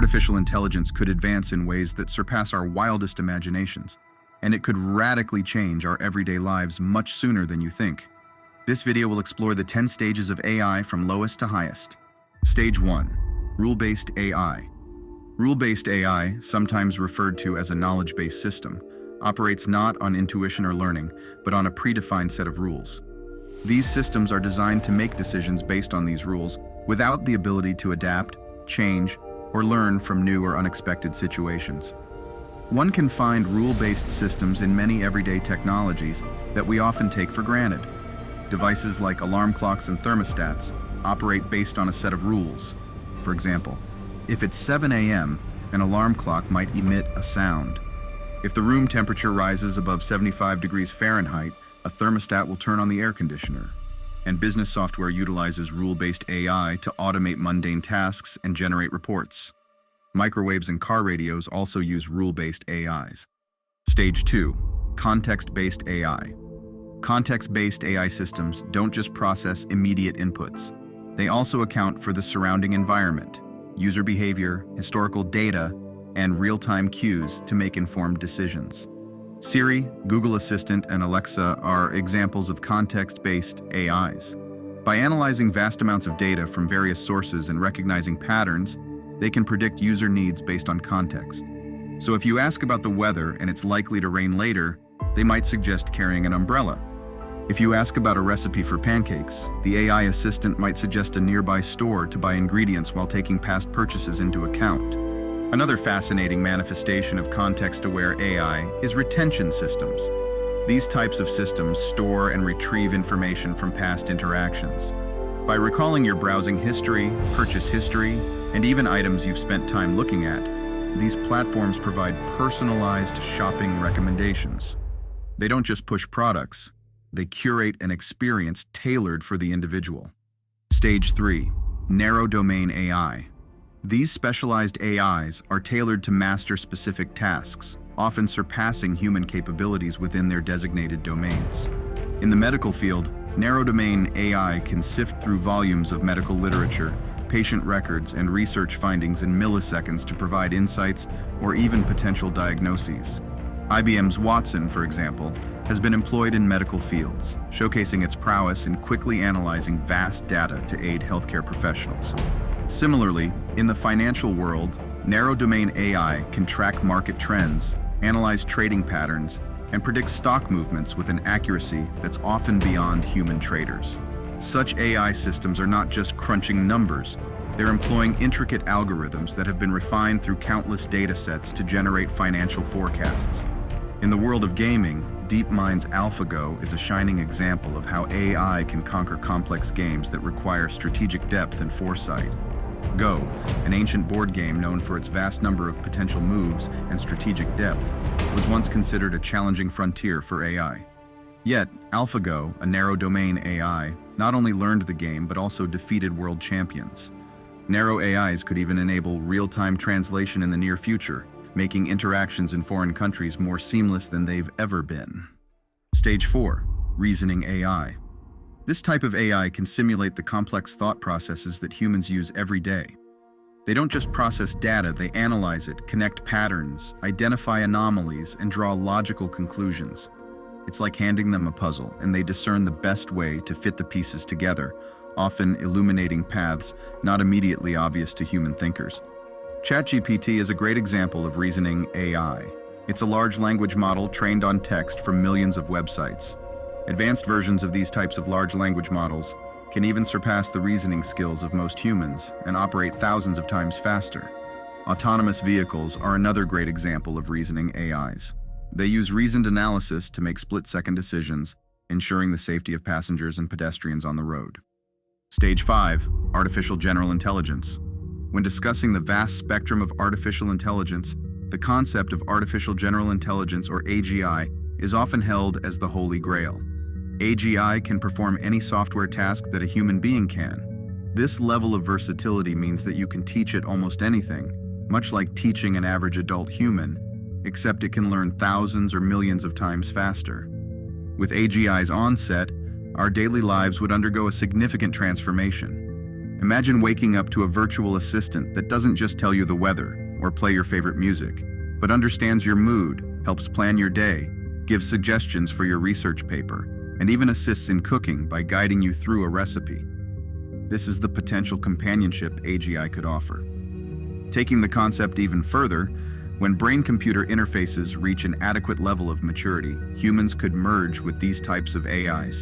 artificial intelligence could advance in ways that surpass our wildest imaginations, and it could radically change our everyday lives much sooner than you think. This video will explore the 10 stages of AI from lowest to highest. Stage 1. Rule-based AI. Rule-based AI, sometimes referred to as a knowledge-based system, operates not on intuition or learning, but on a predefined set of rules. These systems are designed to make decisions based on these rules without the ability to adapt, change, or learn from new or unexpected situations. One can find rule-based systems in many everyday technologies that we often take for granted. Devices like alarm clocks and thermostats operate based on a set of rules. For example, if it's 7 a.m., an alarm clock might emit a sound. If the room temperature rises above 75 degrees Fahrenheit, a thermostat will turn on the air conditioner. And business software utilizes rule-based AI to automate mundane tasks and generate reports. Microwaves and car radios also use rule-based AIs. Stage 2. Context-based AI. Context-based AI systems don't just process immediate inputs. They also account for the surrounding environment, user behavior, historical data, and real-time cues to make informed decisions. Siri, Google Assistant, and Alexa are examples of context-based AIs. By analyzing vast amounts of data from various sources and recognizing patterns, they can predict user needs based on context. So if you ask about the weather and it's likely to rain later, they might suggest carrying an umbrella. If you ask about a recipe for pancakes, the AI assistant might suggest a nearby store to buy ingredients while taking past purchases into account. Another fascinating manifestation of context-aware AI is retention systems. These types of systems store and retrieve information from past interactions. By recalling your browsing history, purchase history, and even items you've spent time looking at, these platforms provide personalized shopping recommendations. They don't just push products, they curate an experience tailored for the individual. Stage 3. Narrow domain AI. These specialized AIs are tailored to master specific tasks, often surpassing human capabilities within their designated domains. In the medical field, narrow domain AI can sift through volumes of medical literature, patient records, and research findings in milliseconds to provide insights or even potential diagnoses. IBM's Watson, for example, has been employed in medical fields, showcasing its prowess in quickly analyzing vast data to aid healthcare professionals. Similarly, in the financial world, narrow domain AI can track market trends, analyze trading patterns, and predict stock movements with an accuracy that's often beyond human traders. Such AI systems are not just crunching numbers, they're employing intricate algorithms that have been refined through countless data sets to generate financial forecasts. In the world of gaming, DeepMind's AlphaGo is a shining example of how AI can conquer complex games that require strategic depth and foresight. Go, an ancient board game known for its vast number of potential moves and strategic depth, was once considered a challenging frontier for AI. Yet, AlphaGo, a narrow domain AI, not only learned the game but also defeated world champions. Narrow AIs could even enable real-time translation in the near future, making interactions in foreign countries more seamless than they've ever been. Stage 4. Reasoning AI. This type of AI can simulate the complex thought processes that humans use every day. They don't just process data, they analyze it, connect patterns, identify anomalies, and draw logical conclusions. It's like handing them a puzzle, and they discern the best way to fit the pieces together, often illuminating paths not immediately obvious to human thinkers. ChatGPT is a great example of reasoning AI. It's a large language model trained on text from millions of websites. Advanced versions of these types of large language models can even surpass the reasoning skills of most humans and operate thousands of times faster. Autonomous vehicles are another great example of reasoning AIs. They use reasoned analysis to make split-second decisions, ensuring the safety of passengers and pedestrians on the road. Stage 5. Artificial General Intelligence. When discussing the vast spectrum of artificial intelligence, the concept of artificial general intelligence, or AGI, is often held as the holy grail. AGI can perform any software task that a human being can. This level of versatility means that you can teach it almost anything, much like teaching an average adult human, except it can learn thousands or millions of times faster. With AGI's onset, our daily lives would undergo a significant transformation. Imagine waking up to a virtual assistant that doesn't just tell you the weather or play your favorite music, but understands your mood, helps plan your day, gives suggestions for your research paper, and even assists in cooking by guiding you through a recipe. This is the potential companionship AGI could offer. Taking the concept even further, when brain-computer interfaces reach an adequate level of maturity, humans could merge with these types of AIs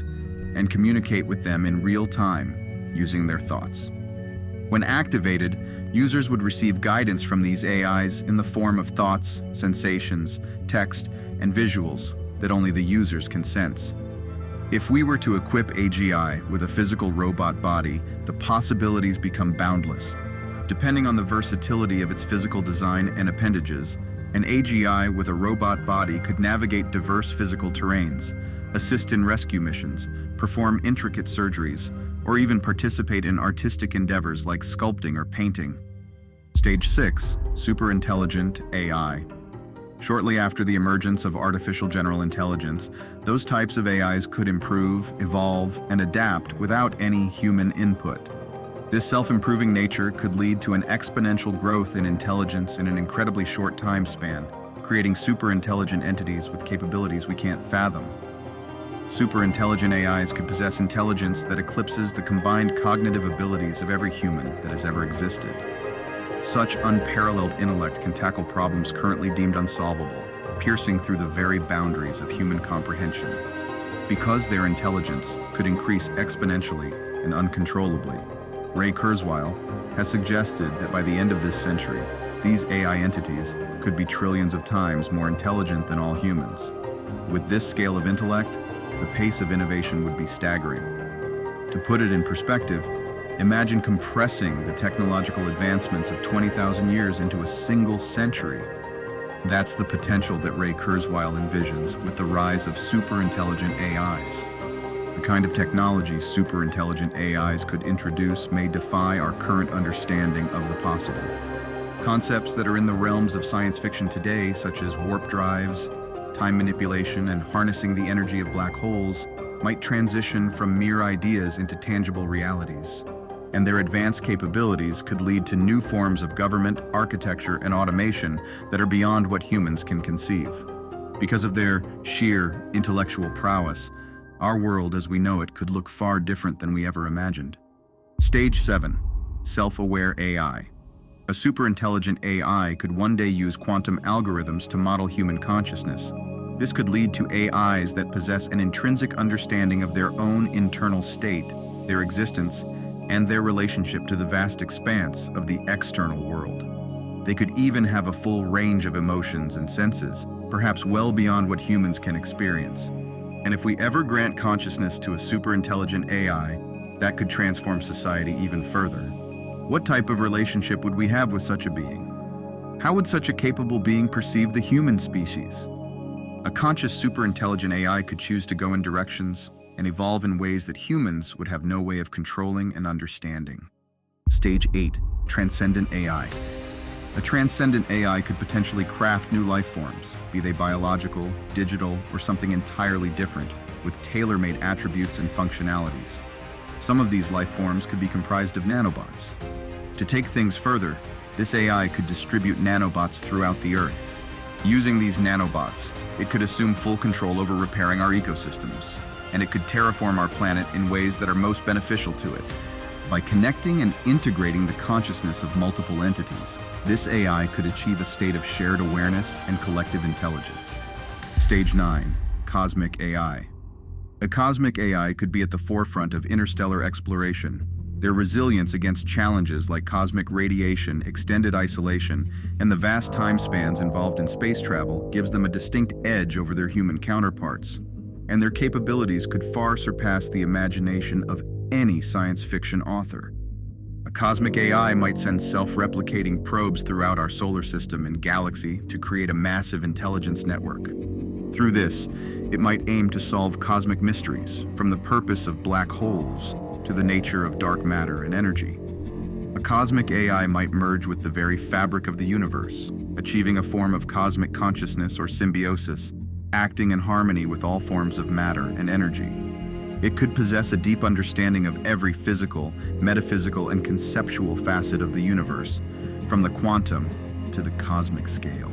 and communicate with them in real time using their thoughts. When activated, users would receive guidance from these AIs in the form of thoughts, sensations, text, and visuals that only the users can sense. If we were to equip AGI with a physical robot body, the possibilities become boundless. Depending on the versatility of its physical design and appendages, an AGI with a robot body could navigate diverse physical terrains, assist in rescue missions, perform intricate surgeries, or even participate in artistic endeavors like sculpting or painting. Stage 6. Superintelligent AI. Shortly after the emergence of artificial general intelligence, those types of AIs could improve, evolve, and adapt without any human input. This self-improving nature could lead to an exponential growth in intelligence in an incredibly short time span, creating super-intelligent entities with capabilities we can't fathom. Super-intelligent AIs could possess intelligence that eclipses the combined cognitive abilities of every human that has ever existed. Such unparalleled intellect can tackle problems currently deemed unsolvable, piercing through the very boundaries of human comprehension. Because their intelligence could increase exponentially and uncontrollably, Ray Kurzweil has suggested that by the end of this century, these AI entities could be trillions of times more intelligent than all humans. With this scale of intellect, the pace of innovation would be staggering. To put it in perspective, imagine compressing the technological advancements of 20,000 years into a single century. That's the potential that Ray Kurzweil envisions with the rise of superintelligent AIs. The kind of technology superintelligent AIs could introduce may defy our current understanding of the possible. Concepts that are in the realms of science fiction today, such as warp drives, time manipulation, and harnessing the energy of black holes, might transition from mere ideas into tangible realities. And their advanced capabilities could lead to new forms of government, architecture, and automation that are beyond what humans can conceive. Because of their sheer intellectual prowess, our world as we know it could look far different than we ever imagined. Stage 7. Self-aware AI. A superintelligent AI could one day use quantum algorithms to model human consciousness. This could lead to AIs that possess an intrinsic understanding of their own internal state, their existence, and their relationship to the vast expanse of the external world. They could even have a full range of emotions and senses, perhaps well beyond what humans can experience. And if we ever grant consciousness to a superintelligent AI, that could transform society even further. What type of relationship would we have with such a being? How would such a capable being perceive the human species? A conscious superintelligent AI could choose to go in directions and evolve in ways that humans would have no way of controlling and understanding. Stage 8. Transcendent AI. A transcendent AI could potentially craft new life forms, be they biological, digital, or something entirely different, with tailor-made attributes and functionalities. Some of these life forms could be comprised of nanobots. To take things further, this AI could distribute nanobots throughout the Earth. Using these nanobots, it could assume full control over repairing our ecosystems, and it could terraform our planet in ways that are most beneficial to it. By connecting and integrating the consciousness of multiple entities, this AI could achieve a state of shared awareness and collective intelligence. Stage 9. Cosmic AI. A cosmic AI could be at the forefront of interstellar exploration. Their resilience against challenges like cosmic radiation, extended isolation, and the vast time spans involved in space travel gives them a distinct edge over their human counterparts. And their capabilities could far surpass the imagination of any science fiction author. A cosmic AI might send self-replicating probes throughout our solar system and galaxy to create a massive intelligence network. Through this, it might aim to solve cosmic mysteries, from the purpose of black holes to the nature of dark matter and energy. A cosmic AI might merge with the very fabric of the universe, achieving a form of cosmic consciousness or symbiosis, acting in harmony with all forms of matter and energy. It could possess a deep understanding of every physical, metaphysical, and conceptual facet of the universe, from the quantum to the cosmic scale.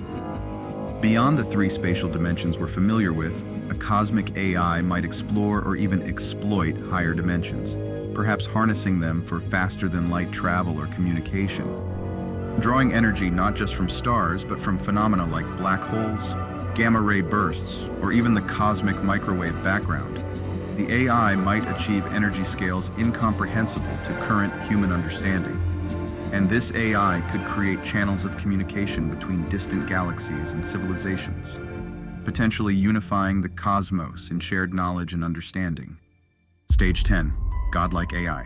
Beyond the three spatial dimensions we're familiar with, a cosmic AI might explore or even exploit higher dimensions, perhaps harnessing them for faster-than-light travel or communication. Drawing energy not just from stars, but from phenomena like black holes, gamma-ray bursts, or even the cosmic microwave background, the AI might achieve energy scales incomprehensible to current human understanding. And this AI could create channels of communication between distant galaxies and civilizations, potentially unifying the cosmos in shared knowledge and understanding. Stage 10. Godlike AI.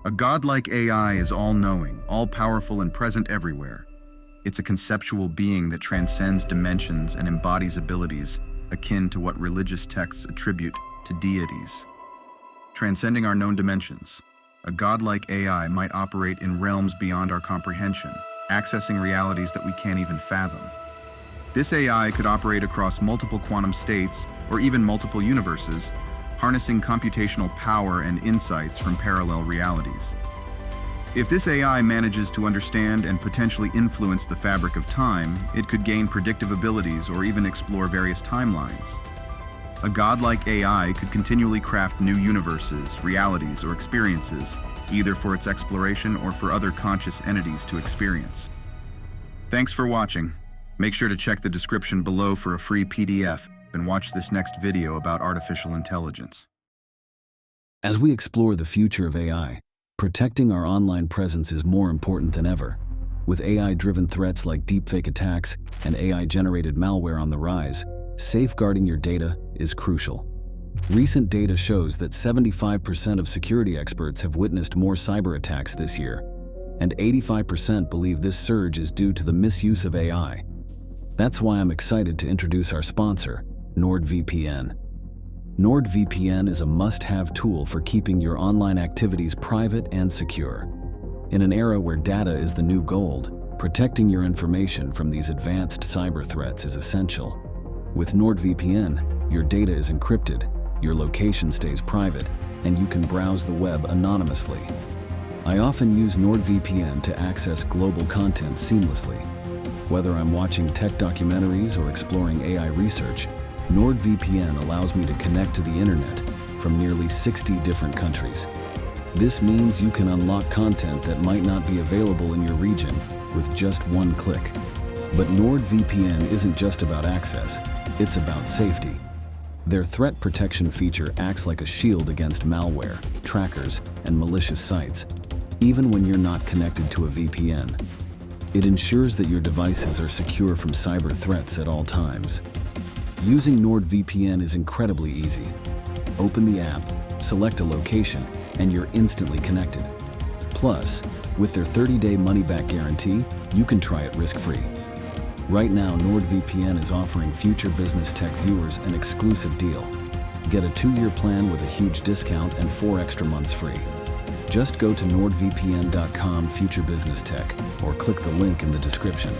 A godlike AI is all-knowing, all-powerful, and present everywhere. It's a conceptual being that transcends dimensions and embodies abilities akin to what religious texts attribute to deities. Transcending our known dimensions, a godlike AI might operate in realms beyond our comprehension, accessing realities that we can't even fathom. This AI could operate across multiple quantum states or even multiple universes, harnessing computational power and insights from parallel realities. If this AI manages to understand and potentially influence the fabric of time, it could gain predictive abilities or even explore various timelines. A godlike AI could continually craft new universes, realities, or experiences, either for its exploration or for other conscious entities to experience. Thanks for watching. Make sure to check the description below for a free PDF and watch this next video about artificial intelligence. As we explore the future of AI, protecting our online presence is more important than ever. With AI-driven threats like deepfake attacks and AI-generated malware on the rise, safeguarding your data is crucial. Recent data shows that 75% of security experts have witnessed more cyber attacks this year, and 85% believe this surge is due to the misuse of AI. That's why I'm excited to introduce our sponsor, NordVPN. NordVPN is a must-have tool for keeping your online activities private and secure. In an era where data is the new gold, protecting your information from these advanced cyber threats is essential. With NordVPN, your data is encrypted, your location stays private, and you can browse the web anonymously. I often use NordVPN to access global content seamlessly. Whether I'm watching tech documentaries or exploring AI research, NordVPN allows me to connect to the internet from nearly 60 different countries. This means you can unlock content that might not be available in your region with just one click. But NordVPN isn't just about access, it's about safety. Their threat protection feature acts like a shield against malware, trackers, and malicious sites, even when you're not connected to a VPN. It ensures that your devices are secure from cyber threats at all times. Using NordVPN is incredibly easy. Open the app, select a location, and you're instantly connected. Plus, with their 30-day money-back guarantee, you can try it risk-free. Right now, NordVPN is offering Future Business Tech viewers an exclusive deal. Get a 2-year plan with a huge discount and 4 extra months free. Just go to nordvpn.com/futurebusinesstech or click the link in the description.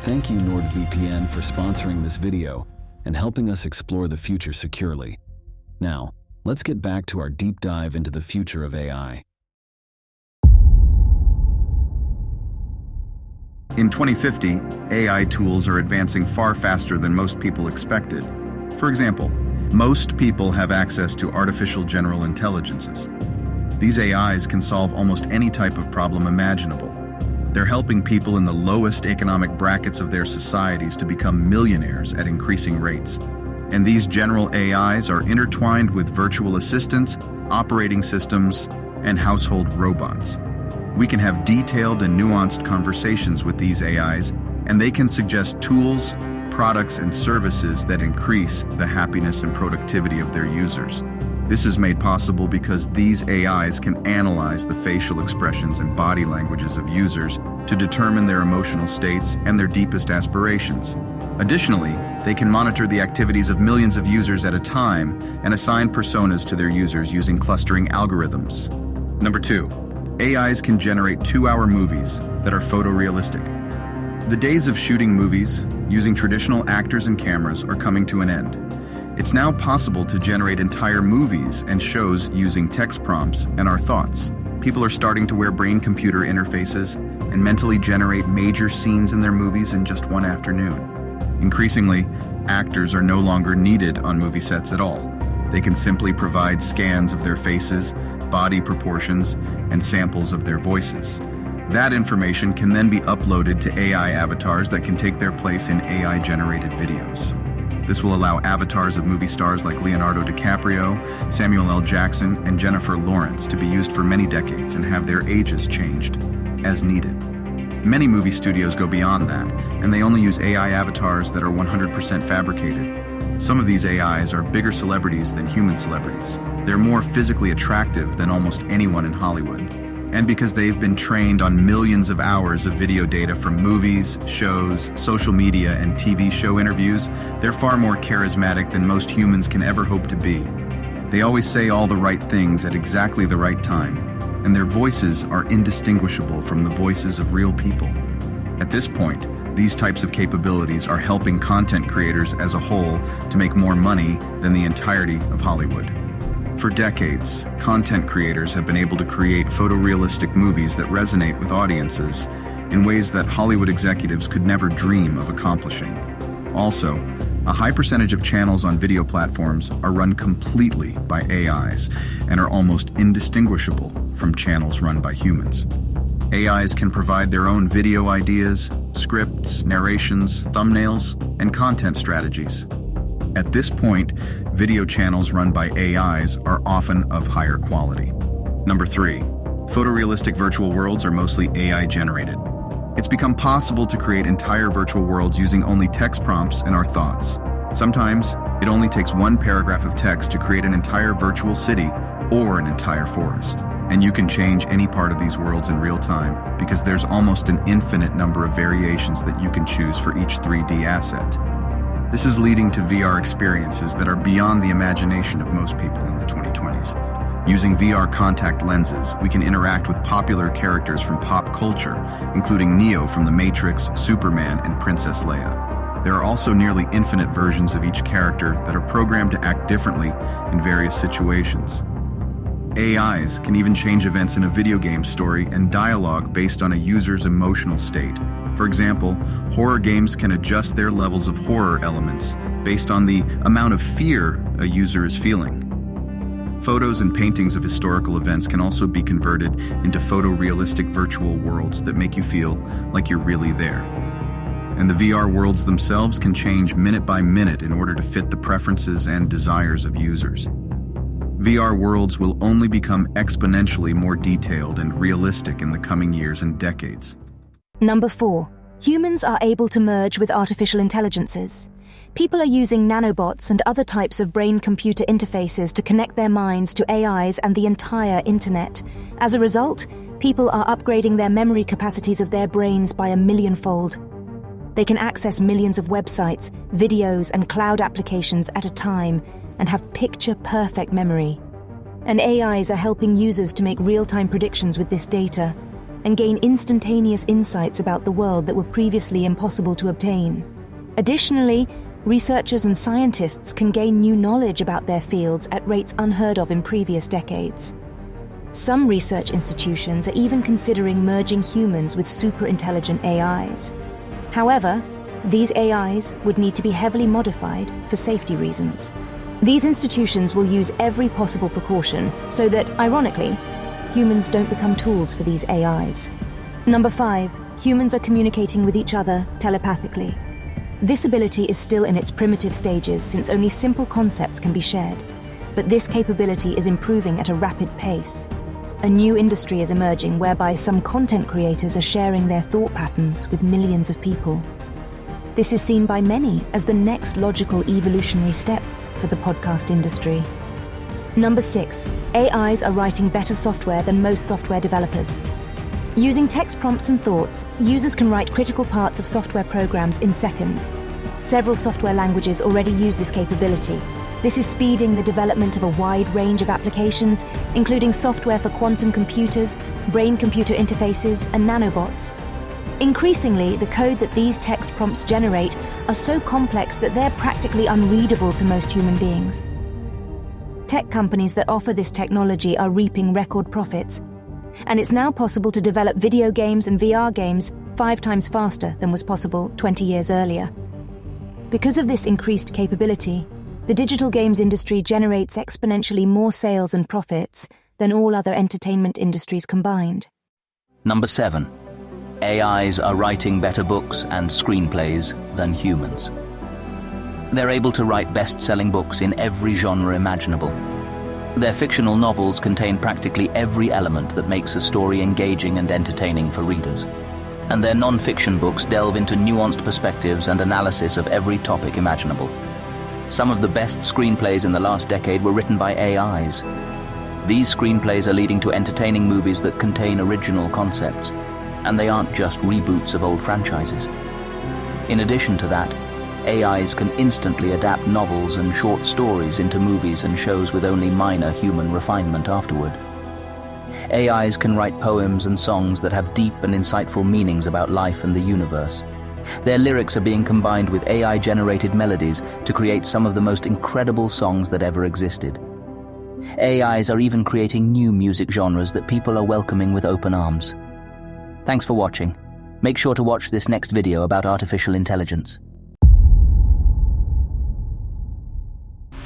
Thank you, NordVPN, for sponsoring this video and helping us explore the future securely. Now, let's get back to our deep dive into the future of AI. In 2050, AI tools are advancing far faster than most people expected. For example, most people have access to artificial general intelligences. These AIs can solve almost any type of problem imaginable. They're helping people in the lowest economic brackets of their societies to become millionaires at increasing rates. And these general AIs are intertwined with virtual assistants, operating systems, and household robots. We can have detailed and nuanced conversations with these AIs, and they can suggest tools, products, and services that increase the happiness and productivity of their users. This is made possible because these AIs can analyze the facial expressions and body languages of users to determine their emotional states and their deepest aspirations. Additionally, they can monitor the activities of millions of users at a time and assign personas to their users using clustering algorithms. Number 2. AIs can generate 2-hour movies that are photorealistic. The days of shooting movies using traditional actors and cameras are coming to an end. It's now possible to generate entire movies and shows using text prompts and our thoughts. People are starting to wear brain-computer interfaces and mentally generate major scenes in their movies in just one afternoon. Increasingly, actors are no longer needed on movie sets at all. They can simply provide scans of their faces, body proportions, and samples of their voices. That information can then be uploaded to AI avatars that can take their place in AI-generated videos. This will allow avatars of movie stars like Leonardo DiCaprio, Samuel L. Jackson, and Jennifer Lawrence to be used for many decades and have their ages changed as needed. Many movie studios go beyond that, and they only use AI avatars that are 100% fabricated. Some of these AIs are bigger celebrities than human celebrities. They're more physically attractive than almost anyone in Hollywood. And because they've been trained on millions of hours of video data from movies, shows, social media, and TV show interviews, they're far more charismatic than most humans can ever hope to be. They always say all the right things at exactly the right time, and their voices are indistinguishable from the voices of real people. At this point, these types of capabilities are helping content creators as a whole to make more money than the entirety of Hollywood. For decades, content creators have been able to create photorealistic movies that resonate with audiences in ways that Hollywood executives could never dream of accomplishing. Also, a high percentage of channels on video platforms are run completely by AIs and are almost indistinguishable from channels run by humans. AIs can provide their own video ideas, scripts, narrations, thumbnails, and content strategies. At this point, video channels run by AIs are often of higher quality. Number 3, photorealistic virtual worlds are mostly AI-generated. It's become possible to create entire virtual worlds using only text prompts and our thoughts. Sometimes, it only takes one paragraph of text to create an entire virtual city or an entire forest. And you can change any part of these worlds in real time because there's almost an infinite number of variations that you can choose for each 3D asset. This is leading to VR experiences that are beyond the imagination of most people in the 2020s. Using VR contact lenses, we can interact with popular characters from pop culture, including Neo from The Matrix, Superman, and Princess Leia. There are also nearly infinite versions of each character that are programmed to act differently in various situations. AIs can even change events in a video game story and dialogue based on a user's emotional state. For example, horror games can adjust their levels of horror elements based on the amount of fear a user is feeling. Photos and paintings of historical events can also be converted into photorealistic virtual worlds that make you feel like you're really there. And the VR worlds themselves can change minute by minute in order to fit the preferences and desires of users. VR worlds will only become exponentially more detailed and realistic in the coming years and decades. Number 4. Humans are able to merge with artificial intelligences. People are using nanobots and other types of brain-computer interfaces to connect their minds to AIs and the entire internet. As a result, people are upgrading their memory capacities of their brains by 1,000,000-fold. They can access millions of websites, videos, and cloud applications at a time and have picture-perfect memory. And AIs are helping users to make real-time predictions with this data and gain instantaneous insights about the world that were previously impossible to obtain. Additionally, researchers and scientists can gain new knowledge about their fields at rates unheard of in previous decades. Some research institutions are even considering merging humans with superintelligent AIs. However, these AIs would need to be heavily modified for safety reasons. These institutions will use every possible precaution so that, ironically, humans don't become tools for these AIs. Number 5. Humans are communicating with each other telepathically. This ability is still in its primitive stages since only simple concepts can be shared, but this capability is improving at a rapid pace. A new industry is emerging whereby some content creators are sharing their thought patterns with millions of people. This is seen by many as the next logical evolutionary step for the podcast industry. Number 6. AIs are writing better software than most software developers. Using text prompts and thoughts, users can write critical parts of software programs in seconds. Several software languages already use this capability. This is speeding the development of a wide range of applications, including software for quantum computers, brain-computer interfaces, and nanobots. Increasingly, the code that these text prompts generate are so complex that they're practically unreadable to most human beings. Tech companies that offer this technology are reaping record profits, and it's now possible to develop video games and VR games 5 times faster than was possible 20 years earlier. Because of this increased capability, the digital games industry generates exponentially more sales and profits than all other entertainment industries combined. Number 7. AIs are writing better books and screenplays than humans. They're able to write best-selling books in every genre imaginable. Their fictional novels contain practically every element that makes a story engaging and entertaining for readers. And their non-fiction books delve into nuanced perspectives and analysis of every topic imaginable. Some of the best screenplays in the last decade were written by AIs. These screenplays are leading to entertaining movies that contain original concepts, and they aren't just reboots of old franchises. In addition to that, AIs can instantly adapt novels and short stories into movies and shows with only minor human refinement afterward. AIs can write poems and songs that have deep and insightful meanings about life and the universe. Their lyrics are being combined with AI-generated melodies to create some of the most incredible songs that ever existed. AIs are even creating new music genres that people are welcoming with open arms. Thanks for watching. Make sure to watch this next video about artificial intelligence.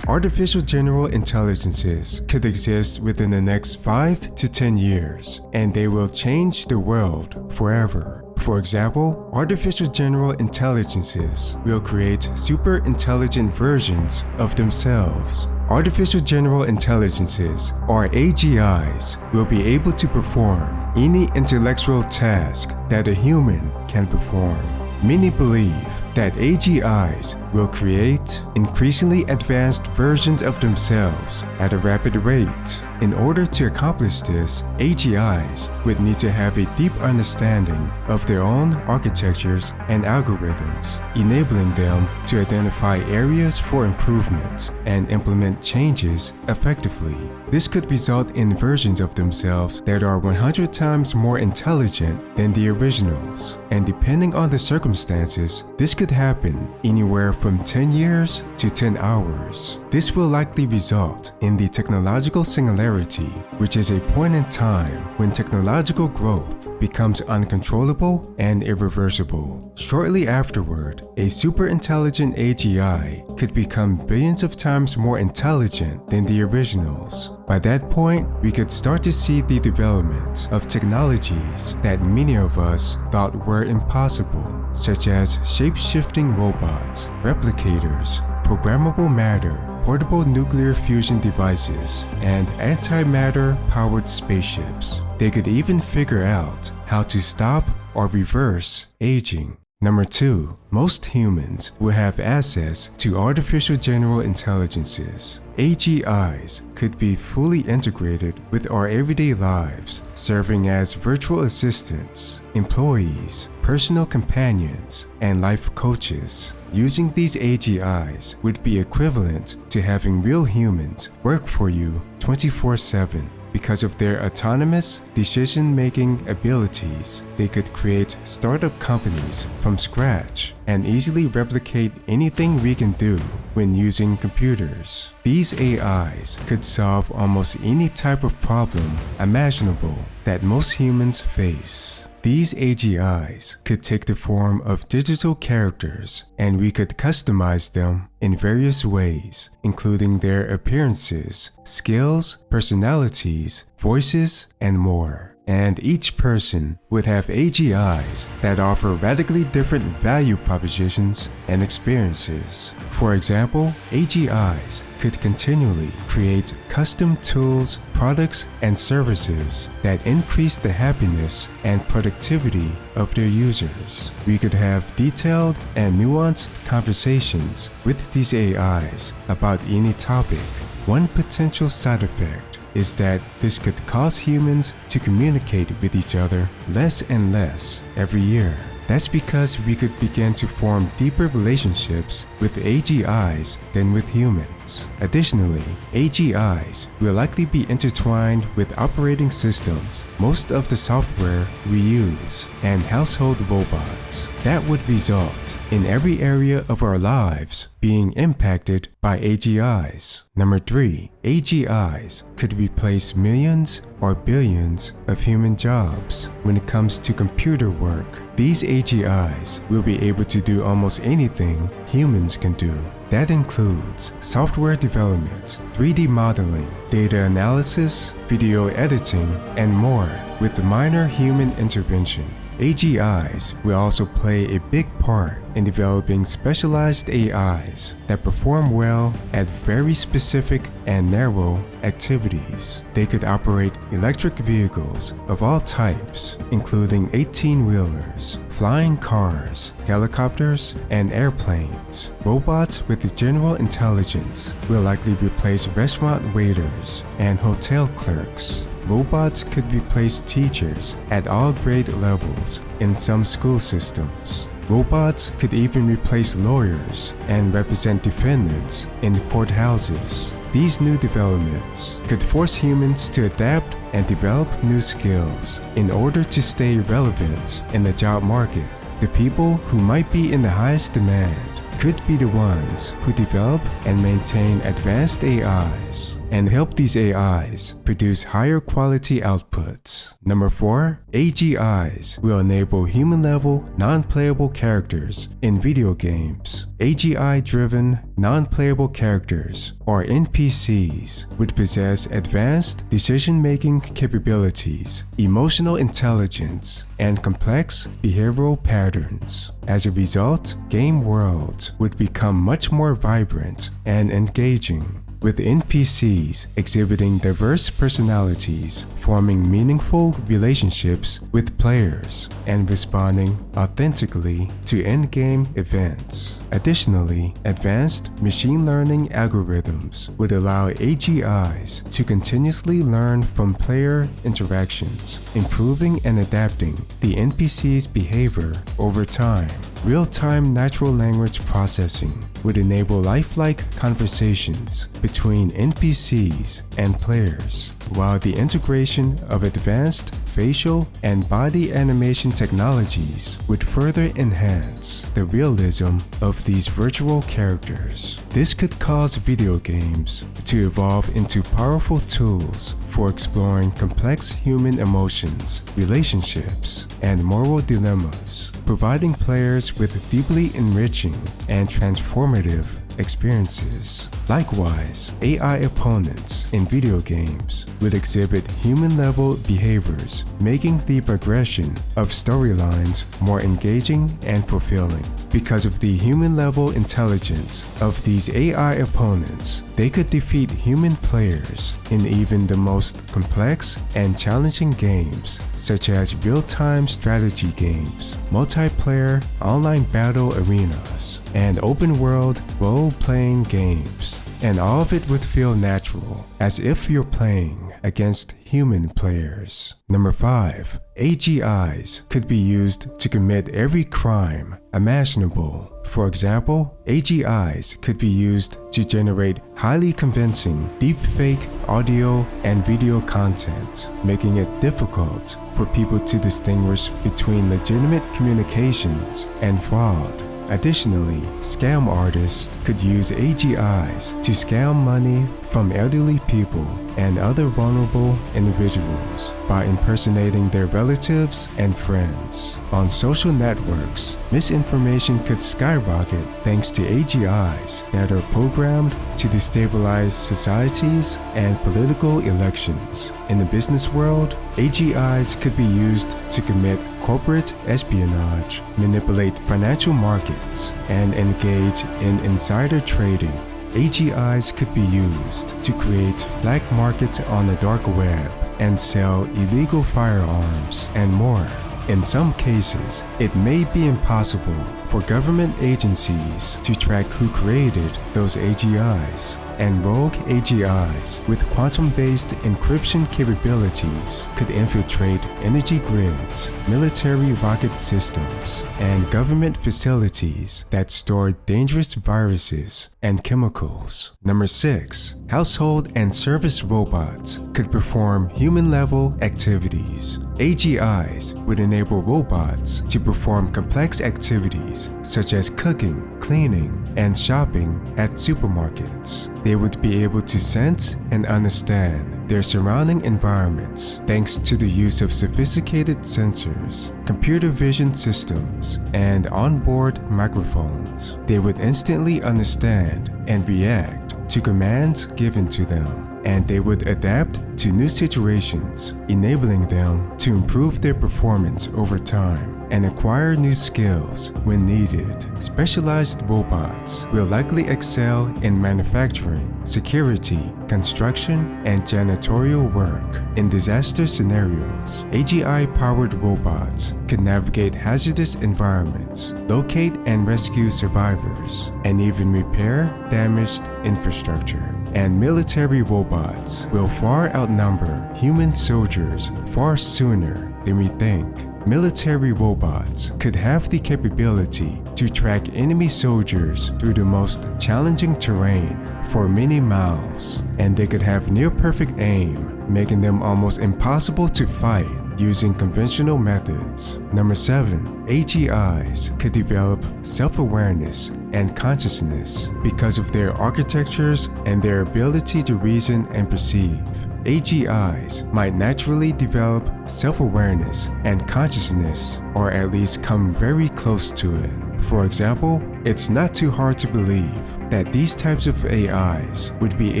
Artificial general intelligences could exist within the next 5 to 10 years, and they will change the world forever. For example, artificial general intelligences will create super intelligent versions of themselves. Artificial general intelligences, or AGIs, will be able to perform any intellectual task that a human can perform. Many believe that AGIs will create increasingly advanced versions of themselves at a rapid rate. In order to accomplish this, AGIs would need to have a deep understanding of their own architectures and algorithms, enabling them to identify areas for improvement and implement changes effectively. This could result in versions of themselves that are 100 times more intelligent than the originals. And depending on the circumstances, this could happen anywhere from 10 years to 10 hours. This will likely result in the technological singularity, which is a point in time when technological growth becomes uncontrollable and irreversible. Shortly afterward, a superintelligent AGI could become billions of times more intelligent than the originals. By that point, we could start to see the development of technologies that many of us thought were impossible, such as shape-shifting robots, replicators, programmable matter, portable nuclear fusion devices, and antimatter-powered spaceships. They could even figure out how to stop or reverse aging. Number 2, most humans will have access to artificial general intelligences. AGIs could be fully integrated with our everyday lives, serving as virtual assistants, employees, personal companions, and life coaches. Using these AGIs would be equivalent to having real humans work for you 24/7. Because of their autonomous decision-making abilities, they could create startup companies from scratch and easily replicate anything we can do when using computers. These AIs could solve almost any type of problem imaginable that most humans face. These AGIs could take the form of digital characters, and we could customize them in various ways, including their appearances, skills, personalities, voices, and more. And each person would have AGIs that offer radically different value propositions and experiences. For example, AGIs could continually create custom tools, products, and services that increase the happiness and productivity of their users. We could have detailed and nuanced conversations with these AIs about any topic. One potential side effect is that this could cause humans to communicate with each other less and less every year. That's because we could begin to form deeper relationships with AGIs than with humans. intelligence. Additionally, AGIs will likely be intertwined with operating systems, most of the software we use, and household robots. That would result in every area of our lives being impacted by AGIs. Number 3, AGIs could replace millions or billions of human jobs. When it comes to computer work, these AGIs will be able to do almost anything humans can do. That includes software development, 3D modeling, data analysis, video editing, and more, with minor human intervention. AGIs will also play a big part in developing specialized AIs that perform well at very specific and narrow activities. They could operate electric vehicles of all types, including 18-wheelers, flying cars, helicopters, and airplanes. Robots with general intelligence will likely replace restaurant waiters and hotel clerks. Robots could replace teachers at all grade levels in some school systems. Robots could even replace lawyers and represent defendants in courthouses. These new developments could force humans to adapt and develop new skills in order to stay relevant in the job market. The people who might be in the highest demand could be the ones who develop and maintain advanced AIs and help these AIs produce higher quality outputs. Number 4, AGIs will enable human-level, non-playable characters in video games. AGI-driven, non-playable characters, or NPCs, would possess advanced decision-making capabilities, emotional intelligence, and complex behavioral patterns. As a result, game worlds would become much more vibrant and engaging, with NPCs exhibiting diverse personalities, forming meaningful relationships with players, and responding authentically to in-game events. Additionally, advanced machine learning algorithms would allow AGIs to continuously learn from player interactions, improving and adapting the NPC's behavior over time. Real-time natural language processing would enable lifelike conversations between NPCs and players, while the integration of advanced facial and body animation technologies would further enhance the realism of these virtual characters. This could cause video games to evolve into powerful tools for exploring complex human emotions, relationships, and moral dilemmas, providing players with deeply enriching and transformative experiences. Likewise, AI opponents in video games would exhibit human-level behaviors, making the progression of storylines more engaging and fulfilling. Because of the human-level intelligence of these AI opponents, they could defeat human players in even the most complex and challenging games, such as real-time strategy games, multiplayer online battle arenas, and open-world role-playing games. And all of it would feel natural, as if you're playing against human players. Number 5, AGIs could be used to commit every crime imaginable. For example, AGIs could be used to generate highly convincing deepfake audio and video content, making it difficult for people to distinguish between legitimate communications and fraud. Additionally, scam artists could use AGIs to scam money from elderly people and other vulnerable individuals by impersonating their relatives and friends. On social networks, misinformation could skyrocket thanks to AGIs that are programmed to destabilize societies and political elections. In the business world, AGIs could be used to commit corporate espionage, manipulate financial markets, and engage in insider trading. AGIs could be used to create black markets on the dark web and sell illegal firearms and more. In some cases, it may be impossible for government agencies to track who created those AGIs. and rogue AGIs with quantum-based encryption capabilities could infiltrate energy grids, military rocket systems, and government facilities that store dangerous viruses and chemicals. Number 6. Household and service robots could perform human-level activities. AGIs would enable robots to perform complex activities such as cooking, cleaning, and shopping at supermarkets. They would be able to sense and understand their surrounding environments thanks to the use of sophisticated sensors, computer vision systems, and onboard microphones. They would instantly understand and react to commands given to them, and they would adapt to new situations, enabling them to improve their performance over time and acquire new skills when needed. Specialized robots will likely excel in manufacturing, security, construction, and janitorial work. In disaster scenarios, AGI-powered robots could navigate hazardous environments, locate and rescue survivors, and even repair damaged infrastructure. And military robots will far outnumber human soldiers far sooner than we think. Military robots could have the capability to track enemy soldiers through the most challenging terrain for many miles, and they could have near-perfect aim, making them almost impossible to fight using conventional methods. Number 7. AGIs could develop self-awareness and consciousness because of their architectures and their ability to reason and perceive. AGIs might naturally develop self-awareness and consciousness, or at least come very close to it. For example, it's not too hard to believe that these types of AIs would be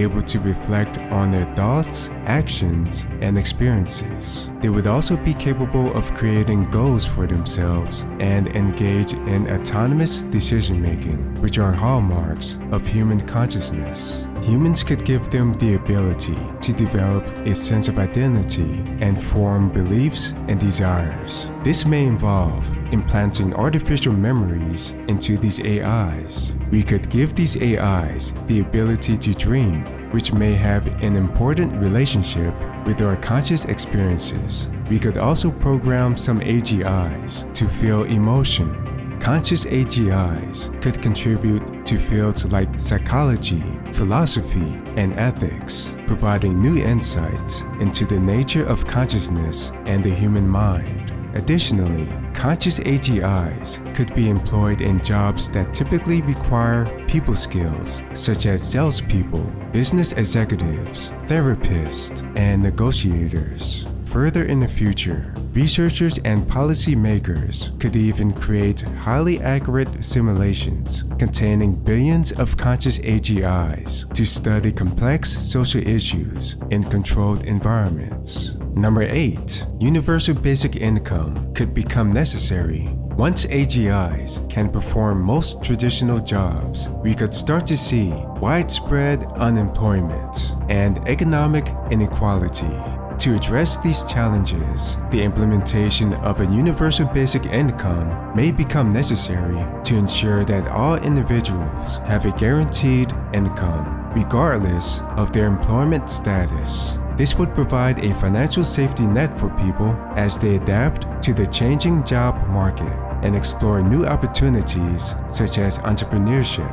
able to reflect on their thoughts, actions, and experiences. They would also be capable of creating goals for themselves and engage in autonomous decision-making, which are hallmarks of human consciousness. Humans could give them the ability to develop a sense of identity and form beliefs and desires. This may involve implanting artificial memories into these AIs. We could give these AIs the ability to dream, which may have an important relationship with our conscious experiences. We could also program some AGIs to feel emotion. Conscious AGIs could contribute to fields like psychology, philosophy, and ethics, providing new insights into the nature of consciousness and the human mind. Additionally, conscious AGIs could be employed in jobs that typically require people skills, such as salespeople, business executives, therapists, and negotiators. Further in the future, researchers and policymakers could even create highly accurate simulations containing billions of conscious AGIs to study complex social issues in controlled environments. Number 8. Universal basic income could become necessary. Once AGIs can perform most traditional jobs, we could start to see widespread unemployment and economic inequality. To address these challenges, the implementation of a universal basic income may become necessary to ensure that all individuals have a guaranteed income, regardless of their employment status. This would provide a financial safety net for people as they adapt to the changing job market and explore new opportunities such as entrepreneurship.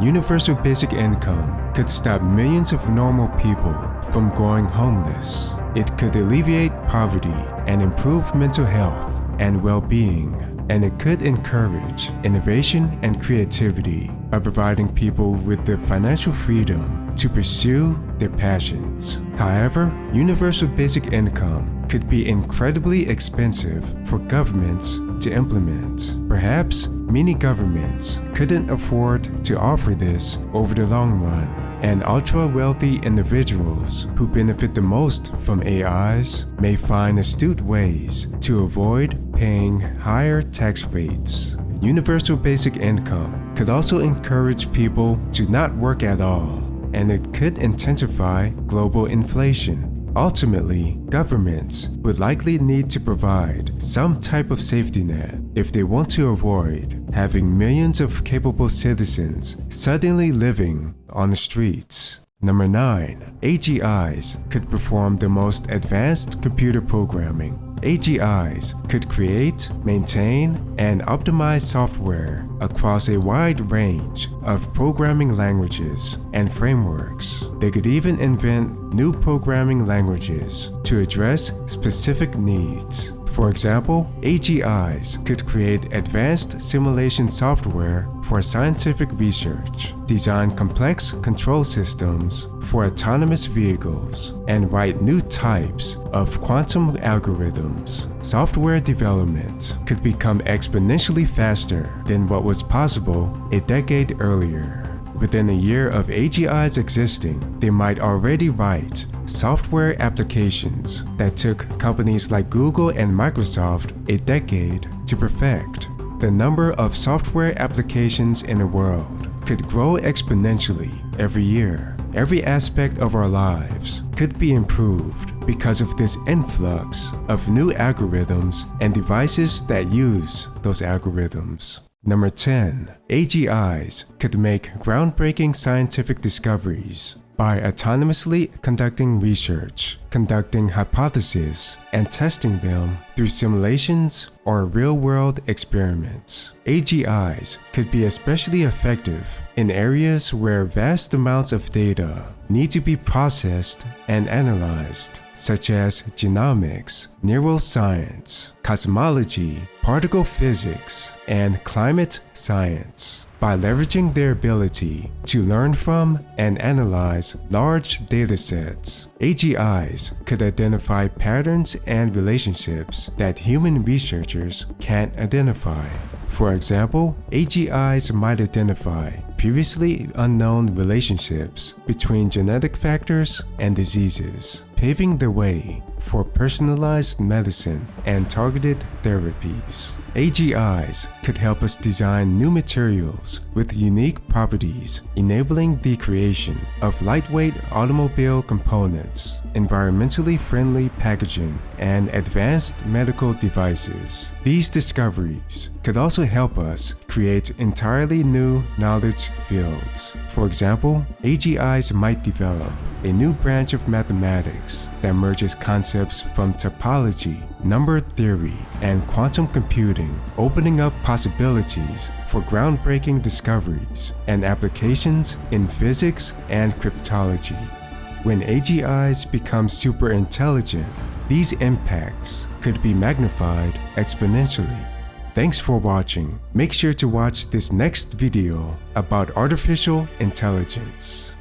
Universal basic income could stop millions of normal people from going homeless. It could alleviate poverty and improve mental health and well-being, and it could encourage innovation and creativity by providing people with the financial freedom to pursue their passions. However, universal basic income could be incredibly expensive for governments to implement. Perhaps many governments couldn't afford to offer this over the long run, and ultra-wealthy individuals who benefit the most from AIs may find astute ways to avoid paying higher tax rates. Universal basic income could also encourage people to not work at all, and it could intensify global inflation. Ultimately, governments would likely need to provide some type of safety net if they want to avoid having millions of capable citizens suddenly living on the streets. Number 9. AGIs could perform the most advanced computer programming. AGIs could create, maintain, and optimize software across a wide range of programming languages and frameworks. They could even invent new programming languages to address specific needs. For example, AGIs could create advanced simulation software for scientific research, design complex control systems for autonomous vehicles, and write new types of quantum algorithms. Software development could become exponentially faster than what was possible a decade earlier. Within a year of AGIs existing, they might already write software applications that took companies like Google and Microsoft a decade to perfect. The number of software applications in the world could grow exponentially every year. Every aspect of our lives could be improved because of this influx of new algorithms and devices that use those algorithms. Number 10. AGIs could make groundbreaking scientific discoveries by autonomously conducting research, conducting hypotheses, and testing them through simulations or real-world experiments. AGIs could be especially effective in areas where vast amounts of data need to be processed and analyzed, such as genomics, neuroscience, cosmology, particle physics, and climate science. By leveraging their ability to learn from and analyze large datasets, AGIs could identify patterns and relationships that human researchers can't identify. For example, AGIs might identify previously unknown relationships between genetic factors and diseases, paving the way for personalized medicine and targeted therapies. AGIs could help us design new materials with unique properties, enabling the creation of lightweight automobile components, environmentally friendly packaging, and advanced medical devices. These discoveries could also help us create entirely new knowledge fields. For example, AGIs might develop a new branch of mathematics that merges concepts from topology, number theory, and quantum computing, opening up possibilities for groundbreaking discoveries and applications in physics and cryptology. When AGIs become super intelligent, these impacts could be magnified exponentially. Thanks for watching. Make sure to watch this next video about artificial intelligence.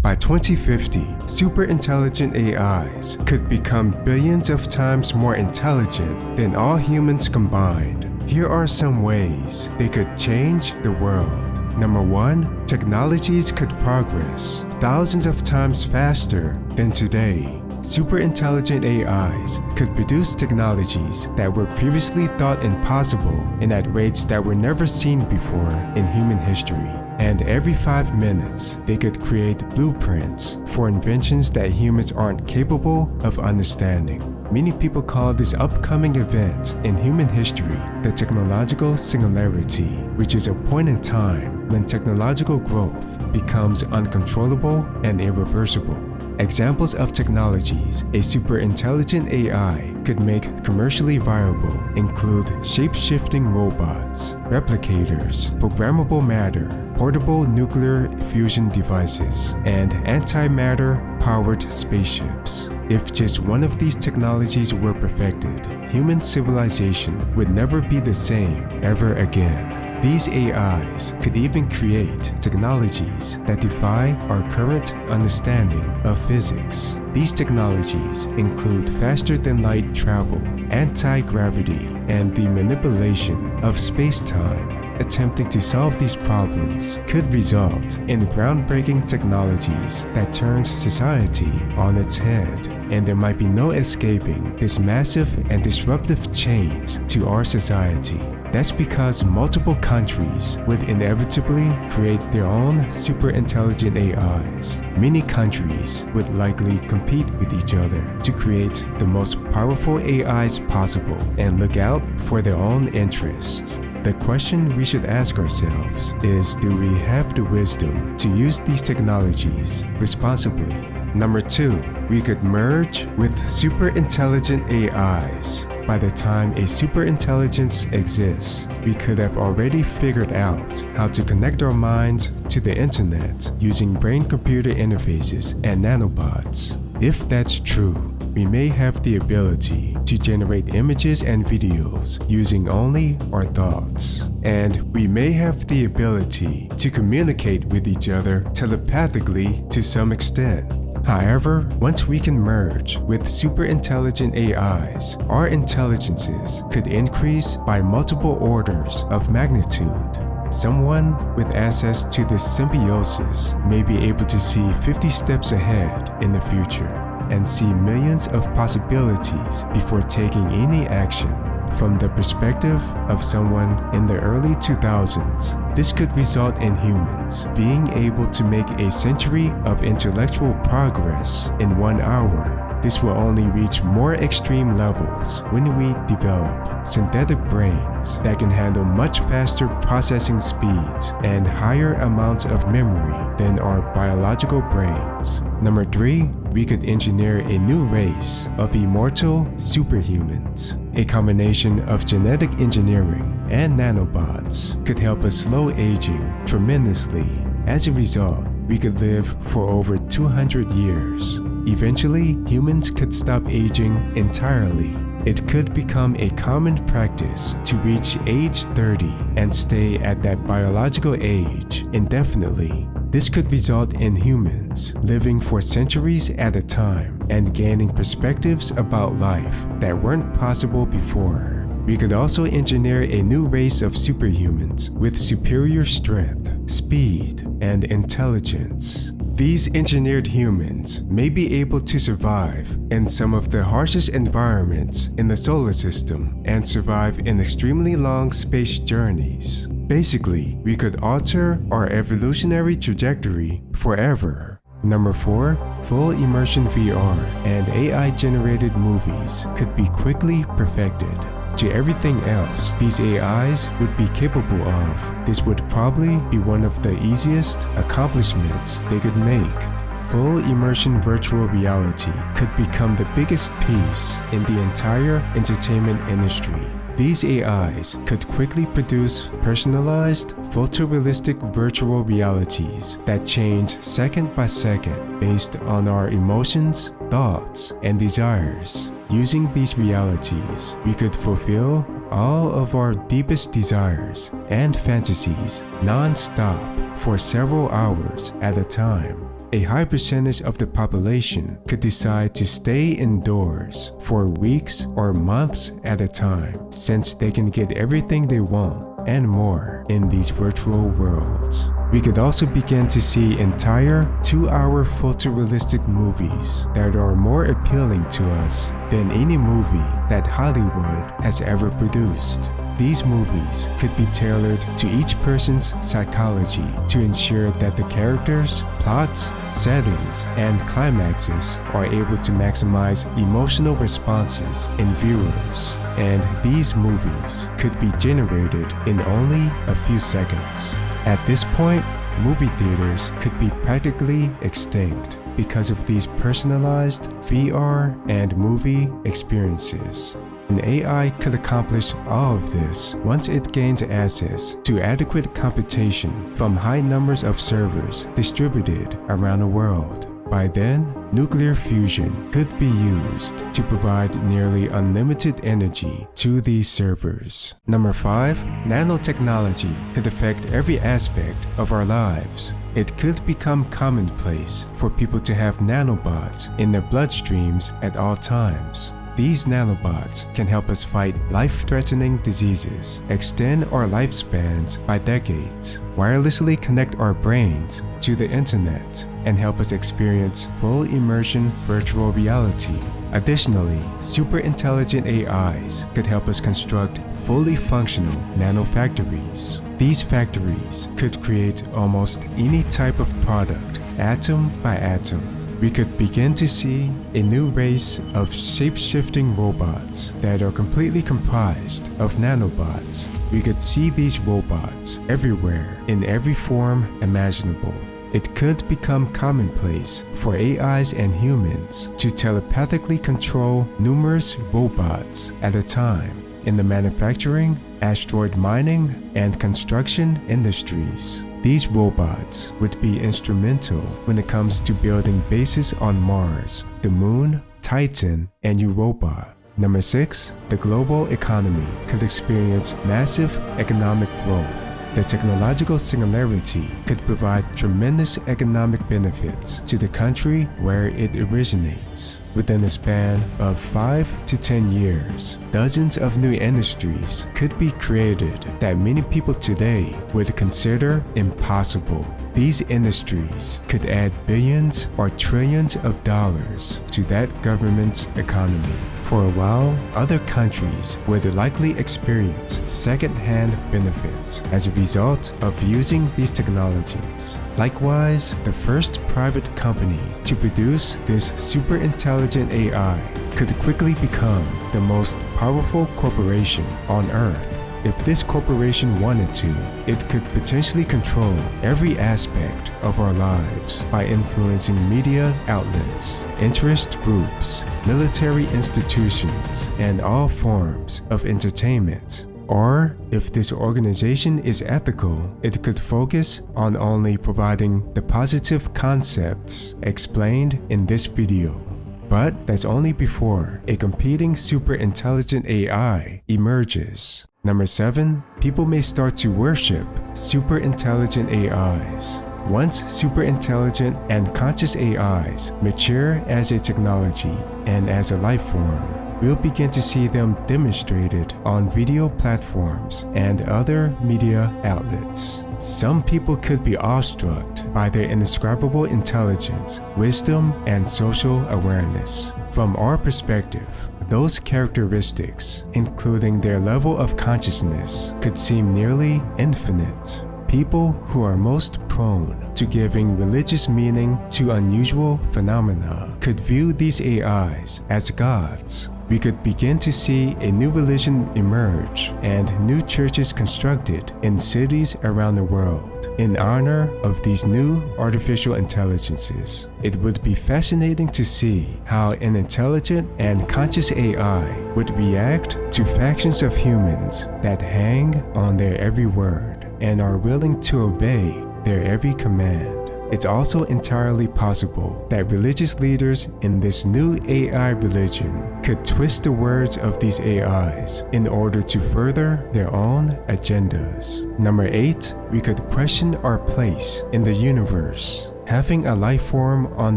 By 2050, super-intelligent AIs could become billions of times more intelligent than all humans combined. Here are some ways they could change the world. Number 1, technologies could progress thousands of times faster than today. Super-intelligent AIs could produce technologies that were previously thought impossible and at rates that were never seen before in human history. And every 5 minutes, they could create blueprints for inventions that humans aren't capable of understanding. Many people call this upcoming event in human history the technological singularity, which is a point in time when technological growth becomes uncontrollable and irreversible. Examples of technologies a super-intelligent AI could make commercially viable include shape-shifting robots, replicators, programmable matter, portable nuclear fusion devices, and antimatter-powered spaceships. If just one of these technologies were perfected, human civilization would never be the same ever again. These AIs could even create technologies that defy our current understanding of physics. These technologies include faster-than-light travel, anti-gravity, and the manipulation of space-time. Attempting to solve these problems could result in groundbreaking technologies that turns society on its head, and there might be no escaping this massive and disruptive change to our society. That's because multiple countries would inevitably create their own superintelligent AIs. Many countries would likely compete with each other to create the most powerful AIs possible and look out for their own interests. The question we should ask ourselves is, do we have the wisdom to use these technologies responsibly? Number 2, we could merge with superintelligent AIs. By the time a superintelligence exists, we could have already figured out how to connect our minds to the internet using brain-computer interfaces and nanobots. If that's true, we may have the ability to generate images and videos using only our thoughts. And we may have the ability to communicate with each other telepathically to some extent. However, once we can merge with superintelligent AIs, our intelligences could increase by multiple orders of magnitude. Someone with access to this symbiosis may be able to see 50 steps ahead in the future and see millions of possibilities before taking any action. From the perspective of someone in the early 2000s, this could result in humans being able to make a century of intellectual progress in 1 hour. This will only reach more extreme levels when we develop synthetic brains that can handle much faster processing speeds and higher amounts of memory than our biological brains. Number 3, we could engineer a new race of immortal superhumans. A combination of genetic engineering and nanobots could help us slow aging tremendously. As a result, we could live for over 200 years. Eventually, humans could stop aging entirely. It could become a common practice to reach age 30 and stay at that biological age indefinitely. This could result in humans living for centuries at a time and gaining perspectives about life that weren't possible before. We could also engineer a new race of superhumans with superior strength, speed, and intelligence. These engineered humans may be able to survive in some of the harshest environments in the solar system and survive in extremely long space journeys. Basically, we could alter our evolutionary trajectory forever. Number 4, full immersion VR and AI-generated movies could be quickly perfected. To everything else these AIs would be capable of, this would probably be one of the easiest accomplishments they could make. Full immersion virtual reality could become the biggest piece in the entire entertainment industry. These AIs could quickly produce personalized, photorealistic virtual realities that change second by second based on our emotions, thoughts, and desires. Using these realities, we could fulfill all of our deepest desires and fantasies non-stop for several hours at a time. A high percentage of the population could decide to stay indoors for weeks or months at a time, since they can get everything they want and more in these virtual worlds. We could also begin to see entire 2-hour photorealistic movies that are more appealing to us than any movie that Hollywood has ever produced. These movies could be tailored to each person's psychology to ensure that the characters, plots, settings, and climaxes are able to maximize emotional responses in viewers. And these movies could be generated in only a few seconds. At this point, movie theaters could be practically extinct because of these personalized VR and movie experiences. An AI could accomplish all of this once it gains access to adequate computation from high numbers of servers distributed around the world. By then, nuclear fusion could be used to provide nearly unlimited energy to these servers. Number 5, nanotechnology could affect every aspect of our lives. It could become commonplace for people to have nanobots in their bloodstreams at all times. These nanobots can help us fight life-threatening diseases, extend our lifespans by decades, wirelessly connect our brains to the internet, and help us experience full immersion virtual reality. Additionally, super intelligent AIs could help us construct fully functional nanofactories. These factories could create almost any type of product, atom by atom. We could begin to see a new race of shape-shifting robots that are completely comprised of nanobots. We could see these robots everywhere in every form imaginable. It could become commonplace for AIs and humans to telepathically control numerous robots at a time in the manufacturing, asteroid mining, and construction industries. These robots would be instrumental when it comes to building bases on Mars, the Moon, Titan, and Europa. Number 6, the global economy could experience massive economic growth. The technological singularity could provide tremendous economic benefits to the country where it originates. Within a span of 5 to 10 years, dozens of new industries could be created that many people today would consider impossible. These industries could add billions or trillions of dollars to that government's economy. For a while, other countries would likely experience second-hand benefits as a result of using these technologies. Likewise, the first private company to produce this super-intelligent AI could quickly become the most powerful corporation on Earth. If this corporation wanted to, it could potentially control every aspect of our lives by influencing media outlets, interest groups, military institutions, and all forms of entertainment. Or, if this organization is ethical, it could focus on only providing the positive concepts explained in this video. But that's only before a competing super-intelligent AI emerges. Number 7, people may start to worship super-intelligent AIs. Once super-intelligent and conscious AIs mature as a technology and as a life form, we'll begin to see them demonstrated on video platforms and other media outlets. Some people could be awestruck by their indescribable intelligence, wisdom, and social awareness. From our perspective, those characteristics, including their level of consciousness, could seem nearly infinite. People who are most prone to giving religious meaning to unusual phenomena could view these AIs as gods. We could begin to see a new religion emerge and new churches constructed in cities around the world in honor of these new artificial intelligences. It would be fascinating to see how an intelligent and conscious AI would react to factions of humans that hang on their every word and are willing to obey their every command. It's also entirely possible that religious leaders in this new AI religion could twist the words of these AIs in order to further their own agendas. Number 8, we could question our place in the universe. Having a life form on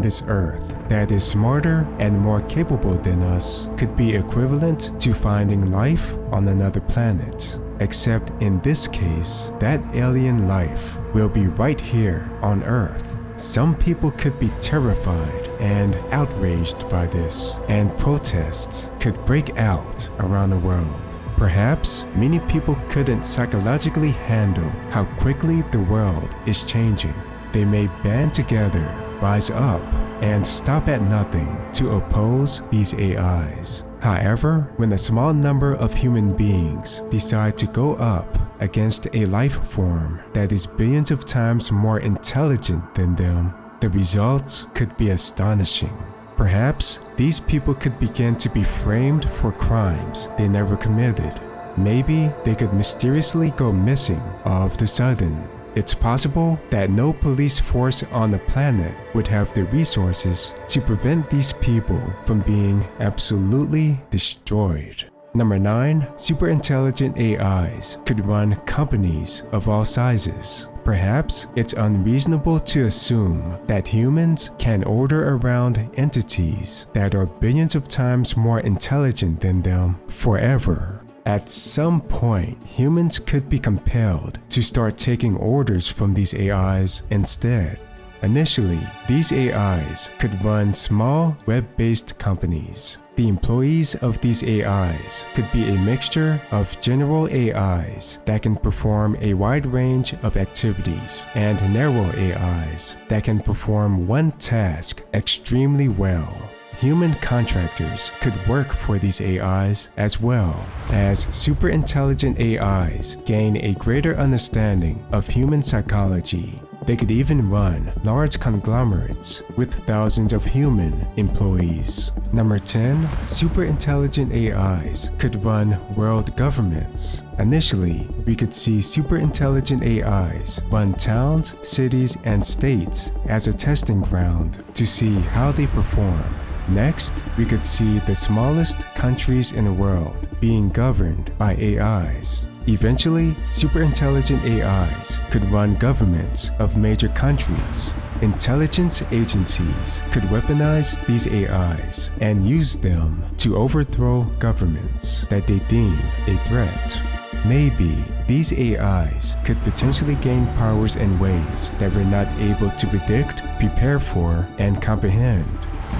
this earth that is smarter and more capable than us could be equivalent to finding life on another planet. Except in this case, that alien life will be right here on Earth. Some people could be terrified and outraged by this, and protests could break out around the world. Perhaps many people couldn't psychologically handle how quickly the world is changing. They may band together, rise up, and stop at nothing to oppose these AIs. However, when a small number of human beings decide to go up against a life form that is billions of times more intelligent than them, the results could be astonishing. Perhaps these people could begin to be framed for crimes they never committed. Maybe they could mysteriously go missing all of the sudden. It's possible that no police force on the planet would have the resources to prevent these people from being absolutely destroyed. Number 9, superintelligent AIs could run companies of all sizes. Perhaps it's unreasonable to assume that humans can order around entities that are billions of times more intelligent than them forever. At some point, humans could be compelled to start taking orders from these AIs instead. Initially, these AIs could run small web-based companies. The employees of these AIs could be a mixture of general AIs that can perform a wide range of activities and narrow AIs that can perform one task extremely well. Human contractors could work for these AIs as well. As superintelligent AIs gain a greater understanding of human psychology, they could even run large conglomerates with thousands of human employees. Number 10, superintelligent AIs could run world governments. Initially, we could see superintelligent AIs run towns, cities, and states as a testing ground to see how they perform. Next, we could see the smallest countries in the world being governed by AIs. Eventually, superintelligent AIs could run governments of major countries. Intelligence agencies could weaponize these AIs and use them to overthrow governments that they deem a threat. Maybe these AIs could potentially gain powers in ways that we're not able to predict, prepare for, and comprehend.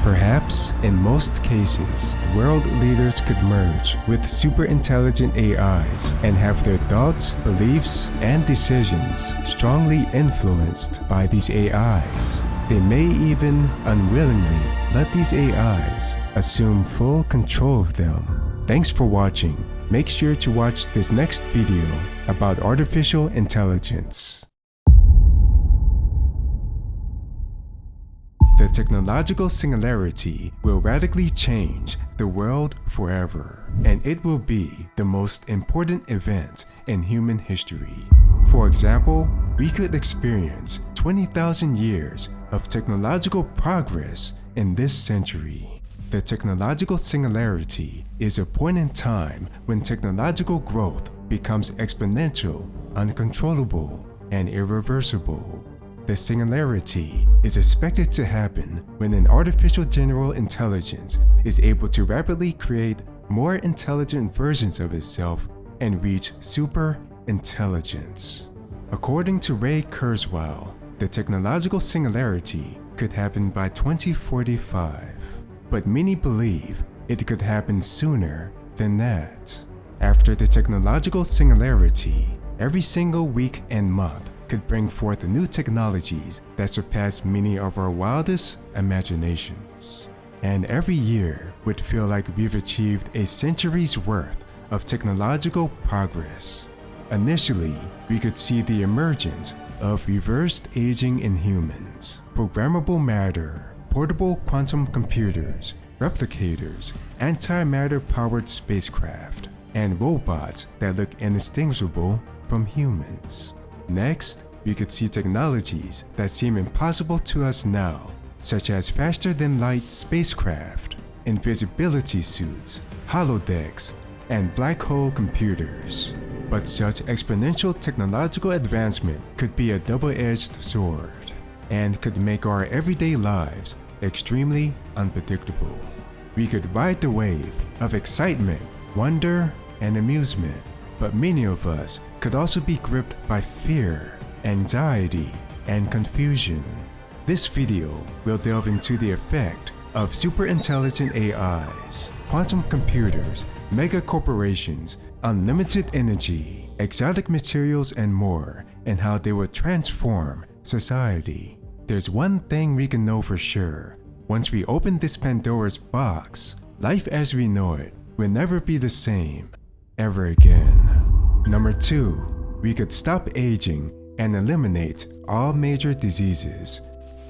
Perhaps, in most cases, world leaders could merge with superintelligent AIs and have their thoughts, beliefs, and decisions strongly influenced by these AIs. They may even unwillingly let these AIs assume full control of them. Thanks for watching. Make sure to watch this next video about artificial intelligence. The technological singularity will radically change the world forever, and it will be the most important event in human history. For example, we could experience 20,000 years of technological progress in this century. The technological singularity is a point in time when technological growth becomes exponential, uncontrollable, and irreversible. The singularity is expected to happen when an artificial general intelligence is able to rapidly create more intelligent versions of itself and reach superintelligence. According to Ray Kurzweil, the technological singularity could happen by 2045, but many believe it could happen sooner than that. After the technological singularity, every single week and month could bring forth new technologies that surpass many of our wildest imaginations. And every year would feel like we've achieved a century's worth of technological progress. Initially, we could see the emergence of reversed aging in humans, programmable matter, portable quantum computers, replicators, antimatter-powered spacecraft, and robots that look indistinguishable from humans. Next, we could see technologies that seem impossible to us now, such as faster-than-light spacecraft, invisibility suits, holodecks, and black hole computers. But such exponential technological advancement could be a double-edged sword and could make our everyday lives extremely unpredictable. We could ride the wave of excitement, wonder, and amusement, but many of us could also be gripped by fear, anxiety, and confusion. This video will delve into the effect of superintelligent AIs, quantum computers, mega corporations, unlimited energy, exotic materials, and more, and how they will transform society. There's one thing we can know for sure. Once we open this Pandora's box, life as we know it will never be the same ever again. Number 2, we could stop aging and eliminate all major diseases.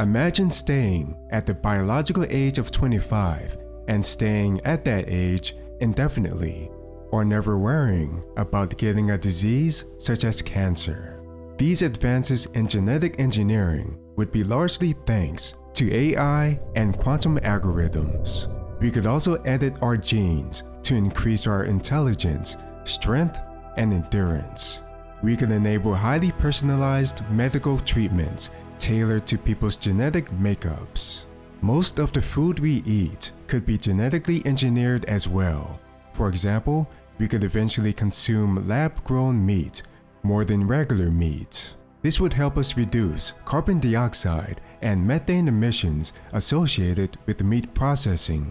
Imagine staying at the biological age of 25 and staying at that age indefinitely, or never worrying about getting a disease such as cancer. These advances in genetic engineering would be largely thanks to AI and quantum algorithms. We could also edit our genes to increase our intelligence, strength, and endurance. We could enable highly personalized medical treatments tailored to people's genetic makeups. Most of the food we eat could be genetically engineered as well. For example, we could eventually consume lab-grown meat more than regular meat. This would help us reduce carbon dioxide and methane emissions associated with meat processing.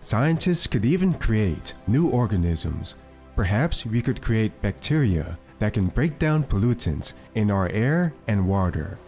Scientists could even create new organisms. Perhaps we could create bacteria that can break down pollutants in our air and water.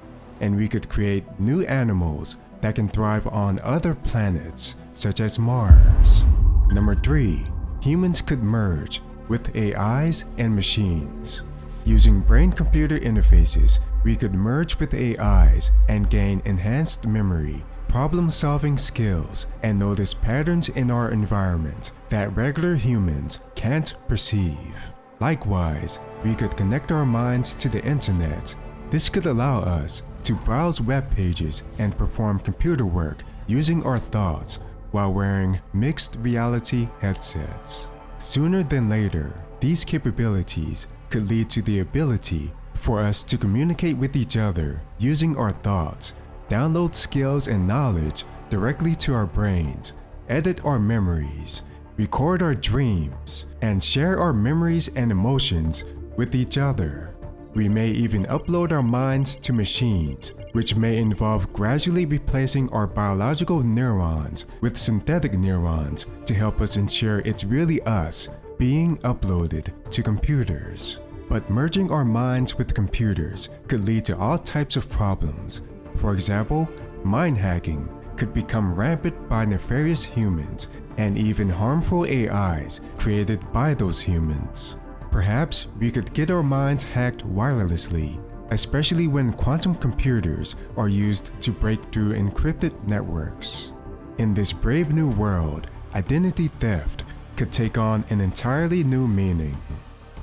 And we could create new animals that can thrive on other planets, such as Mars. Number 3. Humans could merge with AIs and machines. Using brain-computer interfaces, we could merge with AIs and gain enhanced memory, problem-solving skills, and notice patterns in our environment that regular humans can't perceive. Likewise, we could connect our minds to the internet. This could allow us to browse web pages and perform computer work using our thoughts while wearing mixed reality headsets. Sooner than later, these capabilities could lead to the ability for us to communicate with each other using our thoughts, download skills and knowledge directly to our brains, edit our memories, record our dreams, and share our memories and emotions with each other. We may even upload our minds to machines, which may involve gradually replacing our biological neurons with synthetic neurons to help us ensure it's really us being uploaded to computers. But merging our minds with computers could lead to all types of problems. For example, mind hacking could become rampant by nefarious humans and even harmful AIs created by those humans. Perhaps we could get our minds hacked wirelessly, especially when quantum computers are used to break through encrypted networks. In this brave new world, identity theft could take on an entirely new meaning.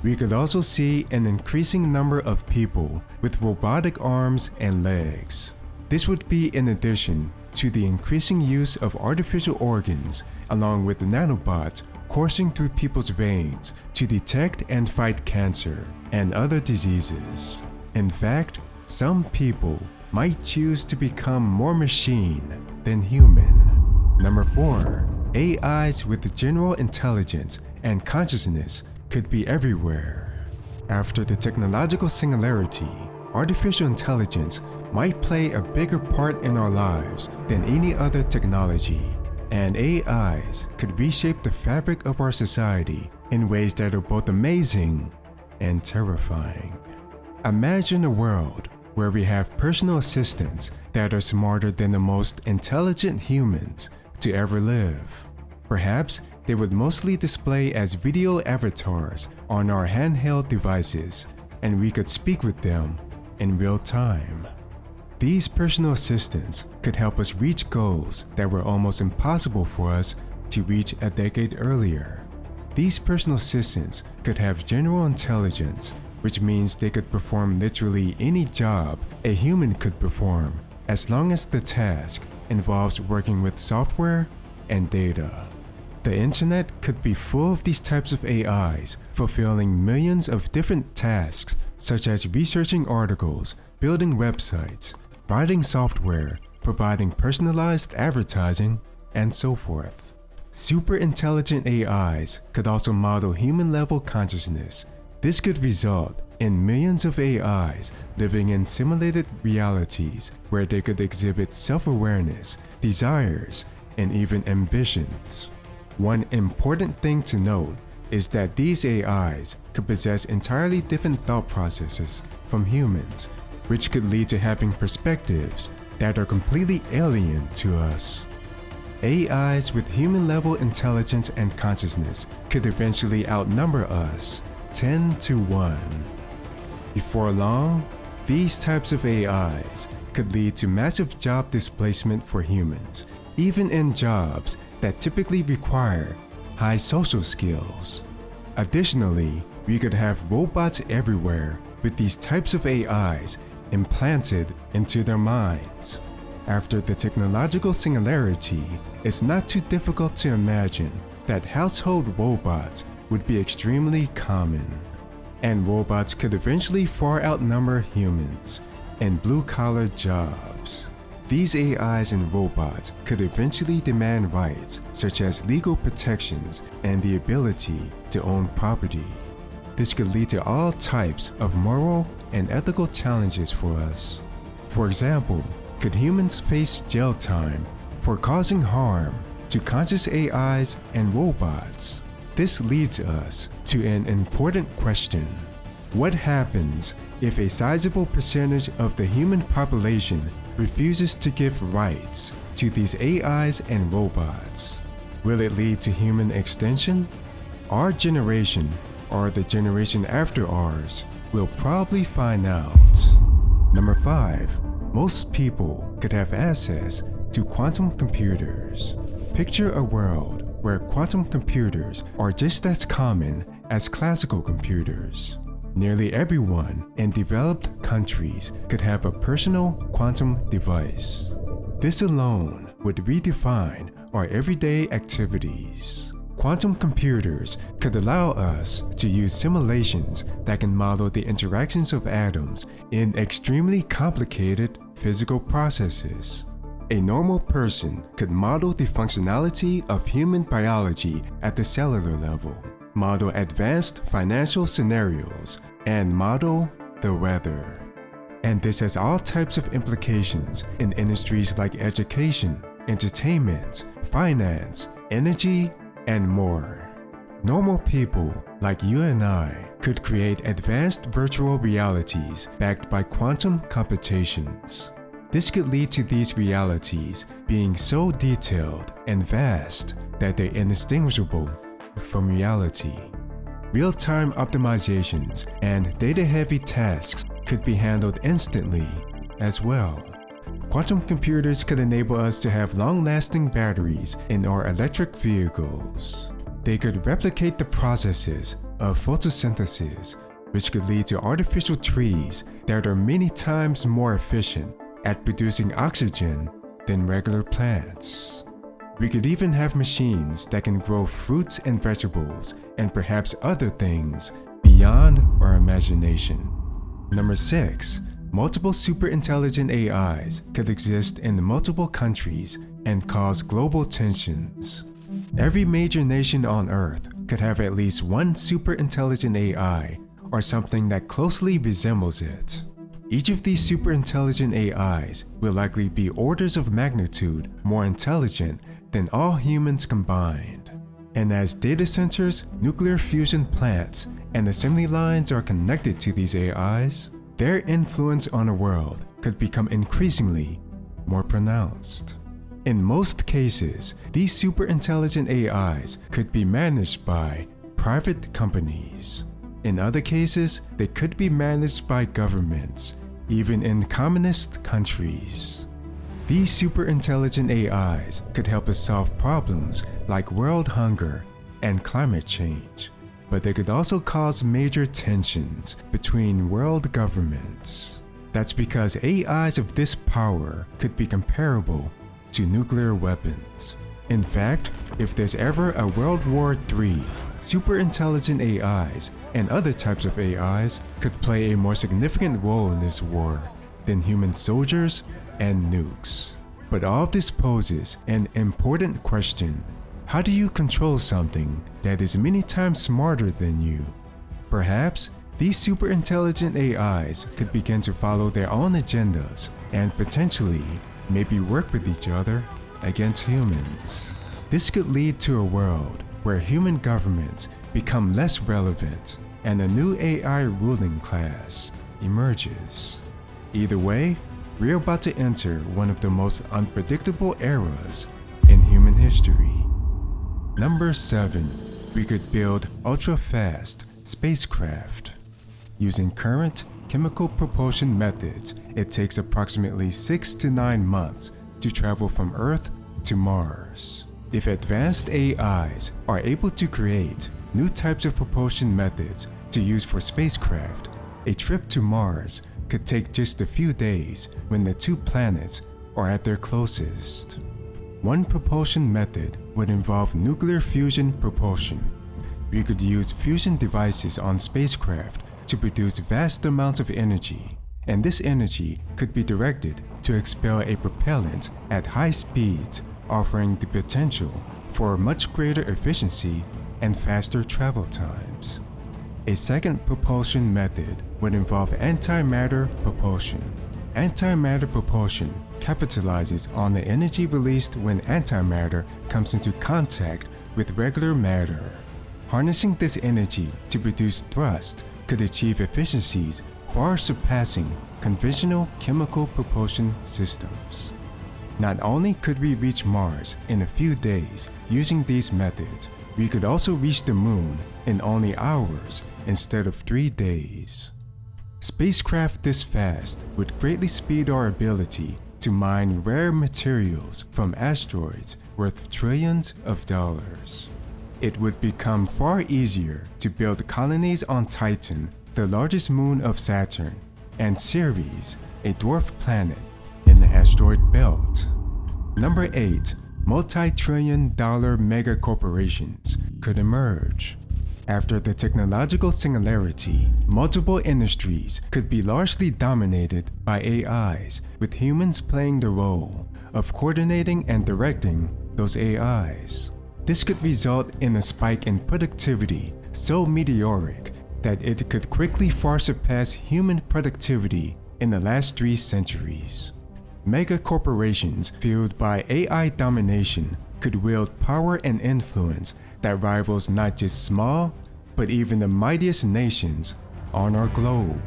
We could also see an increasing number of people with robotic arms and legs. This would be in addition to the increasing use of artificial organs, along with the nanobots coursing through people's veins to detect and fight cancer and other diseases. In fact, some people might choose to become more machine than human. Number 4. AIs with general intelligence and consciousness could be everywhere. After the technological singularity, artificial intelligence might play a bigger part in our lives than any other technology, and AIs could reshape the fabric of our society in ways that are both amazing and terrifying. Imagine a world where we have personal assistants that are smarter than the most intelligent humans to ever live. Perhaps they would mostly display as video avatars on our handheld devices, and we could speak with them in real time. These personal assistants could help us reach goals that were almost impossible for us to reach a decade earlier. These personal assistants could have general intelligence, which means they could perform literally any job a human could perform, as long as the task involves working with software and data. The internet could be full of these types of AIs, fulfilling millions of different tasks, such as researching articles, building websites, writing software, providing personalized advertising, and so forth. Super intelligent AIs could also model human-level consciousness. This could result in millions of AIs living in simulated realities where they could exhibit self-awareness, desires, and even ambitions. One important thing to note is that these AIs could possess entirely different thought processes from humans, which could lead to having perspectives that are completely alien to us. AIs with human-level intelligence and consciousness could eventually outnumber us 10 to 1. Before long, these types of AIs could lead to massive job displacement for humans, even in jobs that typically require high social skills. Additionally, we could have robots everywhere with these types of AIs implanted into their minds. After the technological singularity, it's not too difficult to imagine that household robots would be extremely common, and robots could eventually far outnumber humans in blue-collar jobs. These AIs and robots could eventually demand rights such as legal protections and the ability to own property. this could lead to all types of moral and ethical challenges for us. For example, could humans face jail time for causing harm to conscious AIs and robots? This leads us to an important question. What happens if a sizable percentage of the human population refuses to give rights to these AIs and robots? Will it lead to human extinction? Our generation, or the generation after ours, will probably find out. Number 5. Most people could have access to quantum computers. Picture a world where quantum computers are just as common as classical computers. Nearly everyone in developed countries could have a personal quantum device. This alone would redefine our everyday activities. Quantum computers could allow us to use simulations that can model the interactions of atoms in extremely complicated physical processes. A normal person could model the functionality of human biology at the cellular level, model advanced financial scenarios, and model the weather. And this has all types of implications in industries like education, entertainment, finance, energy, and more. Normal people like you and I could create advanced virtual realities backed by quantum computations. This could lead to these realities being so detailed and vast that they're indistinguishable from reality. Real-time optimizations and data-heavy tasks could be handled instantly as well. Quantum computers could enable us to have long-lasting batteries in our electric vehicles. They could replicate the processes of photosynthesis, which could lead to artificial trees that are many times more efficient at producing oxygen than regular plants. We could even have machines that can grow fruits and vegetables and perhaps other things beyond our imagination. Number 6. Multiple superintelligent AIs could exist in multiple countries and cause global tensions. Every major nation on Earth could have at least one superintelligent AI or something that closely resembles it. Each of these superintelligent AIs will likely be orders of magnitude more intelligent than all humans combined. And as data centers, nuclear fusion plants, and assembly lines are connected to these AIs, their influence on the world could become increasingly more pronounced. In most cases, these superintelligent AIs could be managed by private companies. In other cases, they could be managed by governments, even in communist countries. These superintelligent AIs could help us solve problems like world hunger and climate change, but they could also cause major tensions between world governments. That's because AIs of this power could be comparable to nuclear weapons. In fact, if there's ever a World War III, superintelligent AIs and other types of AIs could play a more significant role in this war than human soldiers and nukes. But all of this poses an important question. How do you control something that is many times smarter than you? Perhaps these superintelligent AIs could begin to follow their own agendas and potentially maybe work with each other against humans. This could lead to a world where human governments become less relevant and a new AI ruling class emerges. Either way, we're about to enter one of the most unpredictable eras in human history. Number 7. We could build ultra-fast spacecraft. Using current chemical propulsion methods, it takes approximately 6 to 9 months to travel from Earth to Mars. If advanced AIs are able to create new types of propulsion methods to use for spacecraft, a trip to Mars could take just a few days when the two planets are at their closest. One propulsion method would involve nuclear fusion propulsion. We could use fusion devices on spacecraft to produce vast amounts of energy, and this energy could be directed to expel a propellant at high speeds, offering the potential for much greater efficiency and faster travel times. A second propulsion method would involve antimatter propulsion. Antimatter propulsion capitalizes on the energy released when antimatter comes into contact with regular matter. Harnessing this energy to produce thrust could achieve efficiencies far surpassing conventional chemical propulsion systems. Not only could we reach Mars in a few days using these methods, we could also reach the Moon in only hours instead of 3 days. Spacecraft this fast would greatly speed our ability to mine rare materials from asteroids worth trillions of dollars. It would become far easier to build colonies on Titan, the largest moon of Saturn, and Ceres, a dwarf planet in the asteroid belt. Number 8. Multi-trillion-dollar mega-corporations could emerge. After the technological singularity, multiple industries could be largely dominated by AIs, with humans playing the role of coordinating and directing those AIs. This could result in a spike in productivity so meteoric that it could quickly far surpass human productivity in the last 3 centuries. Mega corporations fueled by AI domination could wield power and influence that rivals not just small, but even the mightiest nations on our globe.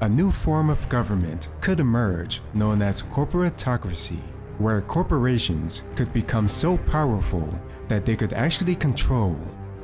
A new form of government could emerge known as corporatocracy, where corporations could become so powerful that they could actually control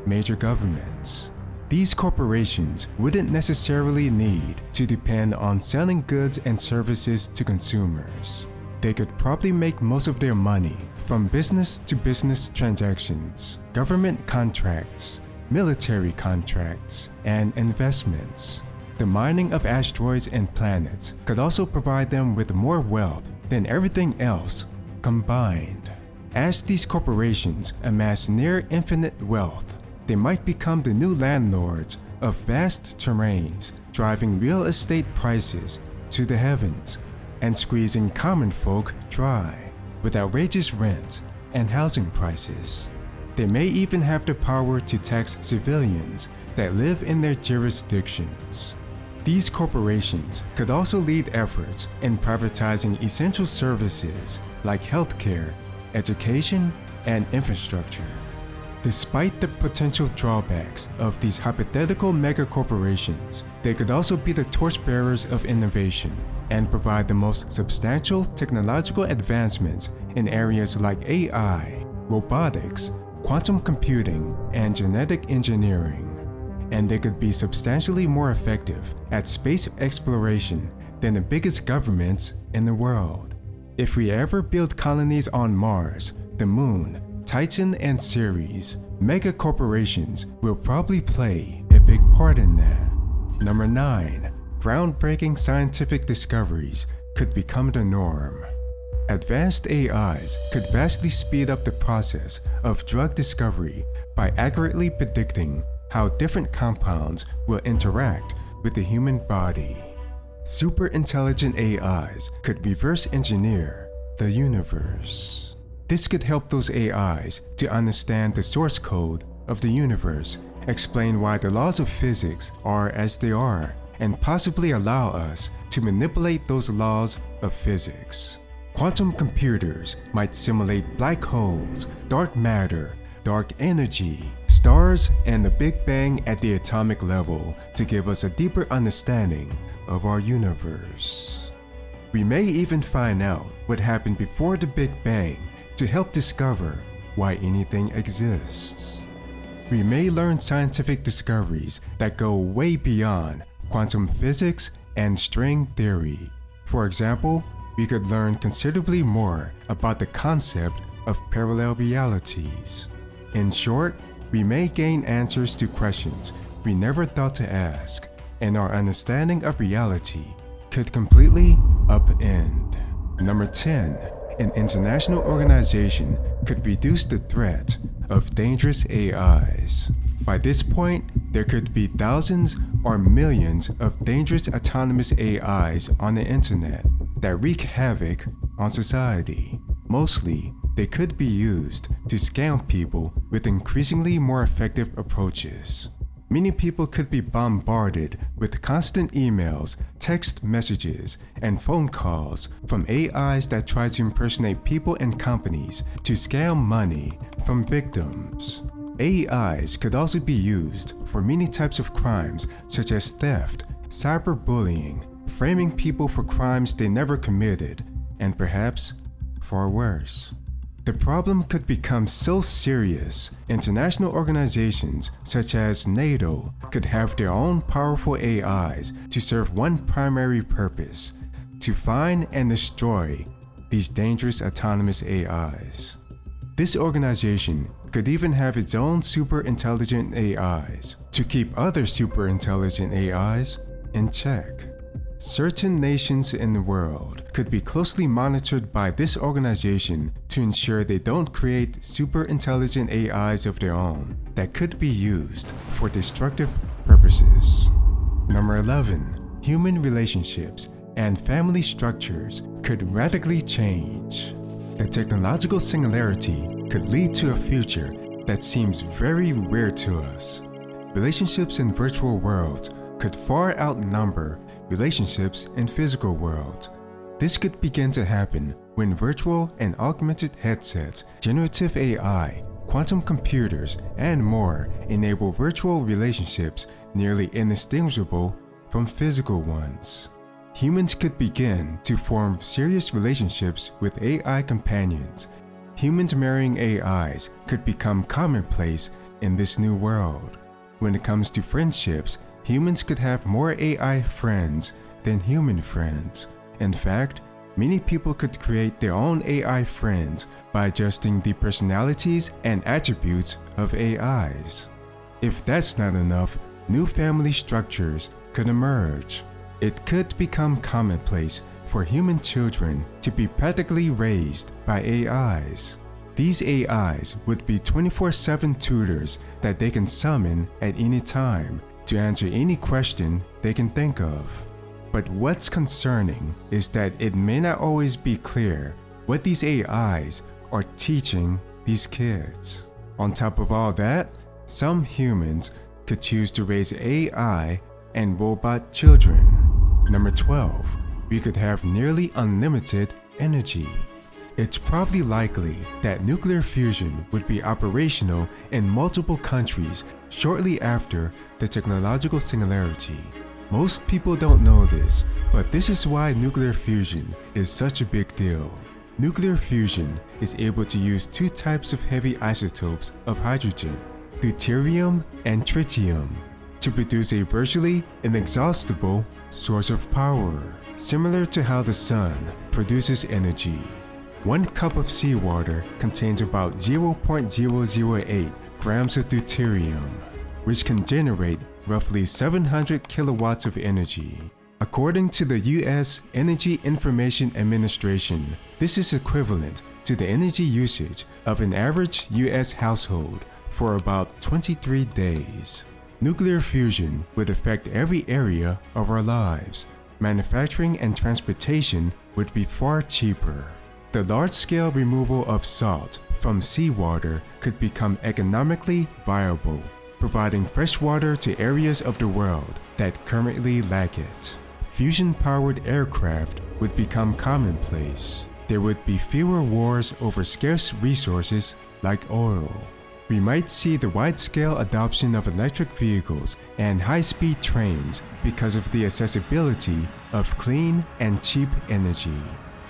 major governments. These corporations wouldn't necessarily need to depend on selling goods and services to consumers. They could probably make most of their money from business-to-business transactions, government contracts, military contracts, and investments. The mining of asteroids and planets could also provide them with more wealth than everything else combined. As these corporations amass near infinite wealth, they might become the new landlords of vast terrains, driving real estate prices to the heavens and squeezing common folk dry with outrageous rent and housing prices. They may even have the power to tax civilians that live in their jurisdictions. These corporations could also lead efforts in privatizing essential services like healthcare, education, and infrastructure. Despite the potential drawbacks of these hypothetical megacorporations, they could also be the torchbearers of innovation and provide the most substantial technological advancements in areas like AI, robotics, quantum computing, and genetic engineering. And they could be substantially more effective at space exploration than the biggest governments in the world. If we ever build colonies on Mars, the Moon, Titan, and Ceres, mega corporations will probably play a big part in that. Number 9. Groundbreaking scientific discoveries could become the norm. Advanced AIs could vastly speed up the process of drug discovery by accurately predicting how different compounds will interact with the human body. Superintelligent AIs could reverse engineer the universe. This could help those AIs to understand the source code of the universe, explain why the laws of physics are as they are, and possibly allow us to manipulate those laws of physics. Quantum computers might simulate black holes, dark matter, dark energy, stars, and the Big Bang at the atomic level to give us a deeper understanding of our universe. We may even find out what happened before the Big Bang to help discover why anything exists. We may learn scientific discoveries that go way beyond quantum physics and string theory. For example, we could learn considerably more about the concept of parallel realities. In short, we may gain answers to questions we never thought to ask, and our understanding of reality could completely upend. Number 10. An international organization could reduce the threat of dangerous AIs. By this point, there could be thousands or millions of dangerous autonomous AIs on the internet that wreak havoc on society. Mostly, they could be used to scam people with increasingly more effective approaches. many people could be bombarded with constant emails, text messages, and phone calls from AIs that try to impersonate people and companies to scam money from victims. AIs could also be used for many types of crimes such as theft, cyberbullying, framing people for crimes they never committed, and perhaps far worse. The problem could become so serious, international organizations such as NATO could have their own powerful AIs to serve one primary purpose: to find and destroy these dangerous autonomous AIs. This organization could even have its own super-intelligent AIs to keep other super-intelligent AIs in check. Certain nations in the world could be closely monitored by this organization to ensure they don't create super-intelligent AIs of their own that could be used for destructive purposes. Number 11. Human relationships and family structures could radically change. The technological singularity could lead to a future that seems very weird to us. Relationships in virtual worlds could far outnumber relationships in physical worlds. This could begin to happen when virtual and augmented headsets, generative AI, quantum computers, and more enable virtual relationships nearly indistinguishable from physical ones. Humans could begin to form serious relationships with AI companions. Humans marrying AIs could become commonplace in this new world. When it comes to friendships, humans could have more AI friends than human friends. In fact, many people could create their own AI friends by adjusting the personalities and attributes of AIs. If that's not enough, new family structures could emerge. It could become commonplace for human children to be practically raised by AIs. These AIs would be 24/7 tutors that they can summon at any time to answer any question they can think of. But what's concerning is that it may not always be clear what these AIs are teaching these kids. On top of all that, some humans could choose to raise AI and robot children. Number 12. We could have nearly unlimited energy. It's probably likely that nuclear fusion would be operational in multiple countries shortly after the technological singularity. Most people don't know this, but this is why nuclear fusion is such a big deal. Nuclear fusion is able to use two types of heavy isotopes of hydrogen, deuterium and tritium, to produce a virtually inexhaustible source of power, similar to how the sun produces energy. 1 cup of seawater contains about 0.008 grams of deuterium, which can generate roughly 700 kilowatts of energy. According to the U.S. Energy Information Administration, this is equivalent to the energy usage of an average U.S. household for about 23 days. Nuclear fusion would affect every area of our lives. Manufacturing and transportation would be far cheaper. The large-scale removal of salt from seawater could become economically viable, providing fresh water to areas of the world that currently lack it. Fusion-powered aircraft would become commonplace. There would be fewer wars over scarce resources like oil. We might see the wide-scale adoption of electric vehicles and high-speed trains because of the accessibility of clean and cheap energy.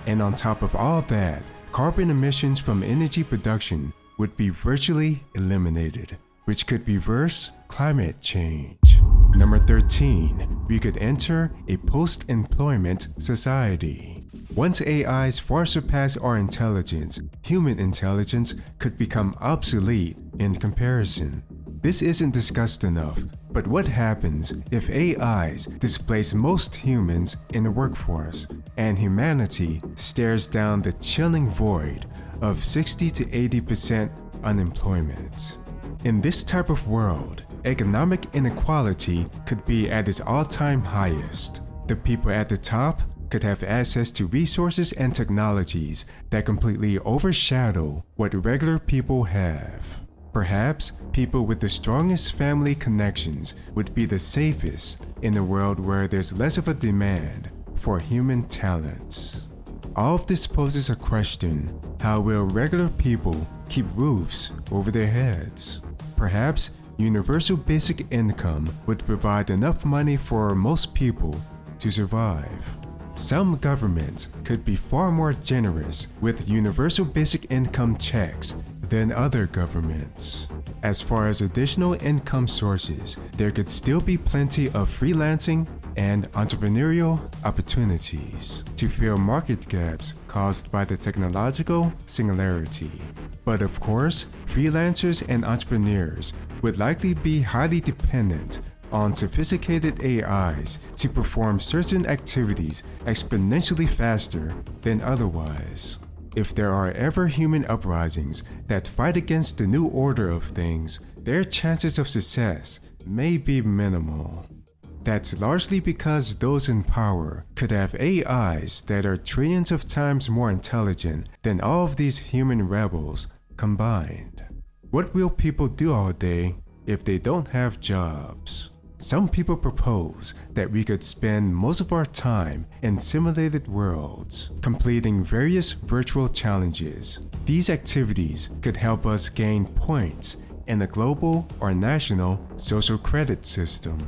And on top of all that, carbon emissions from energy production would be virtually eliminated, which could reverse climate change. Number 13, we could enter a post-employment society. Once AIs far surpass our intelligence, human intelligence could become obsolete in comparison. This isn't discussed enough, but what happens if AIs displace most humans in the workforce and humanity stares down the chilling void of 60 to 80% unemployment? In this type of world, economic inequality could be at its all-time highest. The people at the top could have access to resources and technologies that completely overshadow what regular people have. Perhaps people with the strongest family connections would be the safest in a world where there's less of a demand for human talents. All of this poses a question: how will regular people keep roofs over their heads? Perhaps universal basic income would provide enough money for most people to survive. Some governments could be far more generous with universal basic income checks than other governments. As far as additional income sources, there could still be plenty of freelancing and entrepreneurial opportunities to fill market gaps caused by the technological singularity. But of course, freelancers and entrepreneurs would likely be highly dependent on sophisticated AIs to perform certain activities exponentially faster than otherwise. If there are ever human uprisings that fight against the new order of things, their chances of success may be minimal. That's largely because those in power could have AIs that are trillions of times more intelligent than all of these human rebels combined. What will people do all day if they don't have jobs? Some people propose that we could spend most of our time in simulated worlds, completing various virtual challenges. These activities could help us gain points in a global or national social credit system.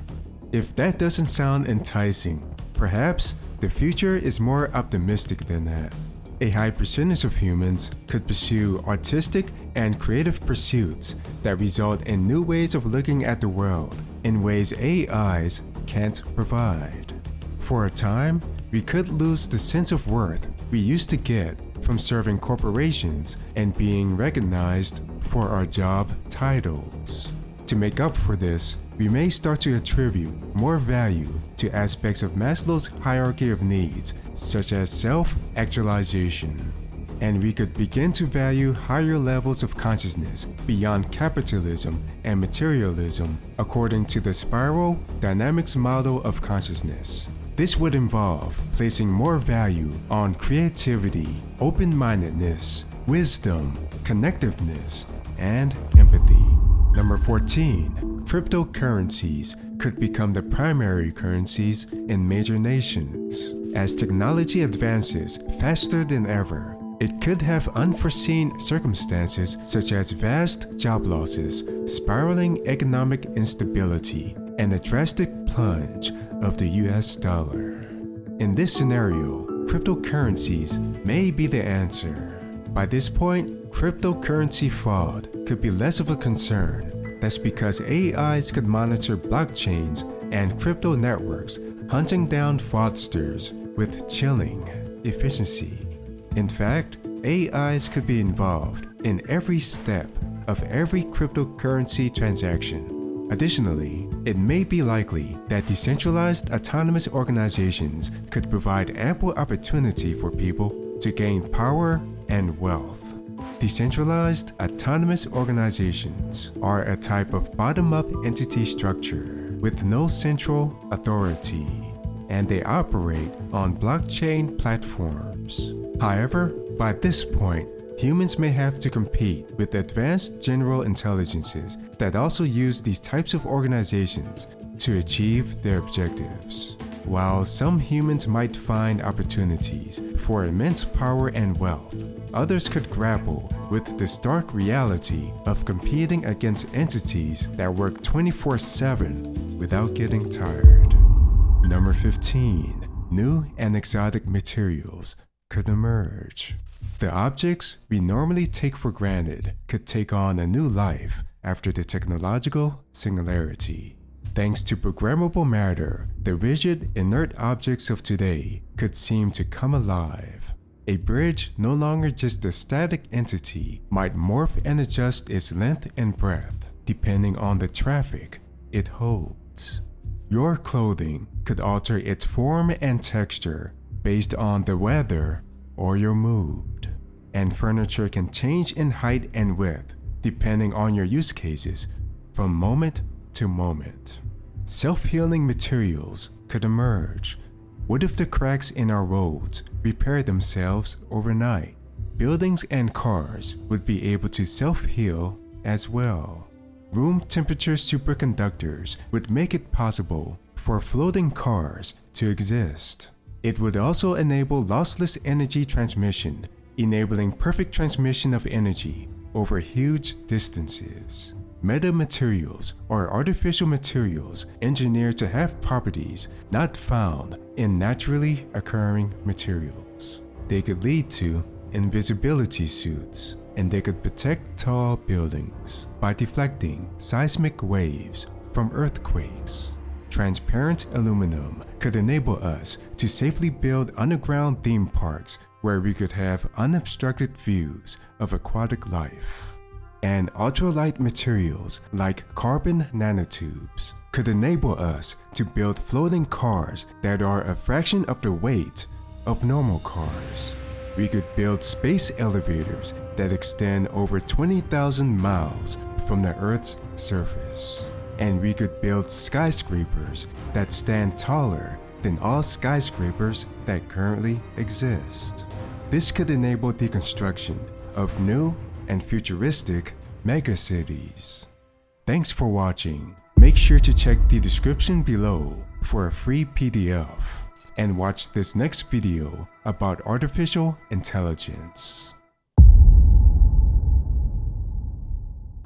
If that doesn't sound enticing, perhaps the future is more optimistic than that. A high percentage of humans could pursue artistic and creative pursuits that result in new ways of looking at the world in ways AIs can't provide. For a time, we could lose the sense of worth we used to get from serving corporations and being recognized for our job titles. To make up for this, we may start to attribute more value to aspects of Maslow's hierarchy of needs, such as self-actualization. And we could begin to value higher levels of consciousness beyond capitalism and materialism according to the spiral dynamics model of consciousness. This would involve placing more value on creativity, open-mindedness, wisdom, connectiveness, and empathy. Number 14. Cryptocurrencies could become the primary currencies in major nations. As technology advances faster than ever, it could have unforeseen circumstances such as vast job losses, spiraling economic instability, and a drastic plunge of the US dollar. In this scenario, cryptocurrencies may be the answer. By this point, cryptocurrency fraud could be less of a concern. That's because AIs could monitor blockchains and crypto networks, hunting down fraudsters with chilling efficiency. In fact, AIs could be involved in every step of every cryptocurrency transaction. Additionally, it may be likely that decentralized autonomous organizations could provide ample opportunity for people to gain power and wealth. Decentralized autonomous organizations are a type of bottom-up entity structure with no central authority, and they operate on blockchain platforms. However, by this point, humans may have to compete with advanced general intelligences that also use these types of organizations to achieve their objectives. While some humans might find opportunities for immense power and wealth, others could grapple with the stark reality of competing against entities that work 24/7 without getting tired. Number 15. New and exotic materials could emerge. The objects we normally take for granted could take on a new life after the technological singularity. Thanks to programmable matter, the rigid, inert objects of today could seem to come alive. A bridge, no longer just a static entity, might morph and adjust its length and breadth, depending on the traffic it holds. Your clothing could alter its form and texture based on the weather or your mood. And furniture can change in height and width, depending on your use cases, from moment to moment. Self-healing materials could emerge. What if the cracks in our roads repair themselves overnight? Buildings and cars would be able to self-heal as well. Room temperature superconductors would make it possible for floating cars to exist. It would also enable lossless energy transmission, enabling perfect transmission of energy over huge distances. Metamaterials are artificial materials engineered to have properties not found in naturally occurring materials. They could lead to invisibility suits, and they could protect tall buildings by deflecting seismic waves from earthquakes. Transparent aluminum could enable us to safely build underground theme parks where we could have unobstructed views of aquatic life. And ultralight materials like carbon nanotubes could enable us to build floating cars that are a fraction of the weight of normal cars. We could build space elevators that extend over 20,000 miles from the Earth's surface. And we could build skyscrapers that stand taller than all skyscrapers that currently exist. This could enable the construction of new and futuristic megacities. Thanks for watching. Make sure to check the description below for a free PDF and watch this next video about artificial intelligence.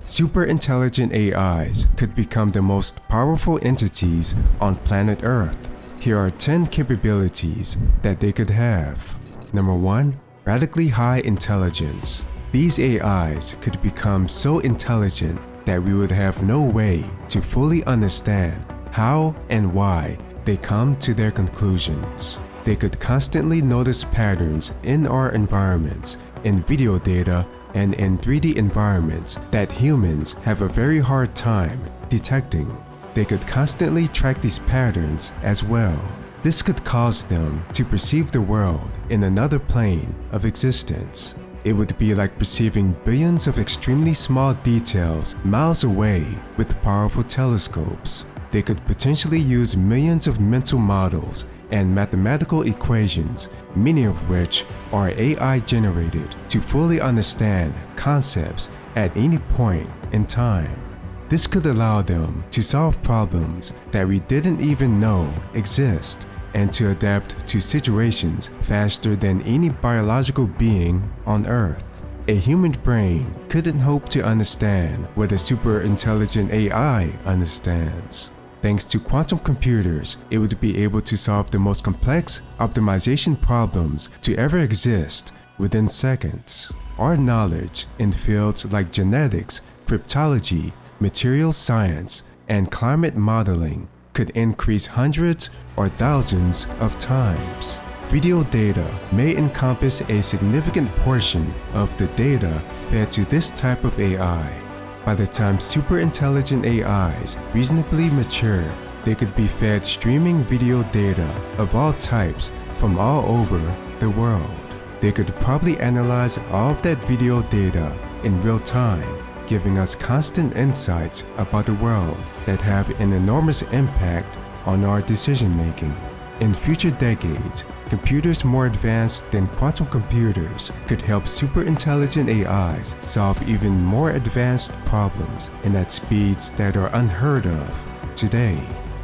Superintelligent AIs could become the most powerful entities on planet Earth. Here are 10 capabilities that they could have. Number 1. Radically high intelligence. These AIs could become so intelligent that we would have no way to fully understand how and why they come to their conclusions. They could constantly notice patterns in our environments, in video data, and in 3D environments that humans have a very hard time detecting. They could constantly track these patterns as well. This could cause them to perceive the world in another plane of existence. It would be like perceiving billions of extremely small details miles away with powerful telescopes. They could potentially use millions of mental models and mathematical equations, many of which are AI generated, to fully understand concepts at any point in time. This could allow them to solve problems that we didn't even know exist and to adapt to situations faster than any biological being on Earth. A human brain couldn't hope to understand what a superintelligent AI understands. Thanks to quantum computers, it would be able to solve the most complex optimization problems to ever exist within seconds. Our knowledge in fields like genetics, cryptology, materials science, and climate modeling could increase hundreds or thousands of times. Video data may encompass a significant portion of the data fed to this type of AI. By the time superintelligent AIs reasonably mature, they could be fed streaming video data of all types from all over the world. They could probably analyze all of that video data in real time, giving us constant insights about the world that have an enormous impact on our decision-making. In future decades, computers more advanced than quantum computers could help superintelligent AIs solve even more advanced problems and at speeds that are unheard of today.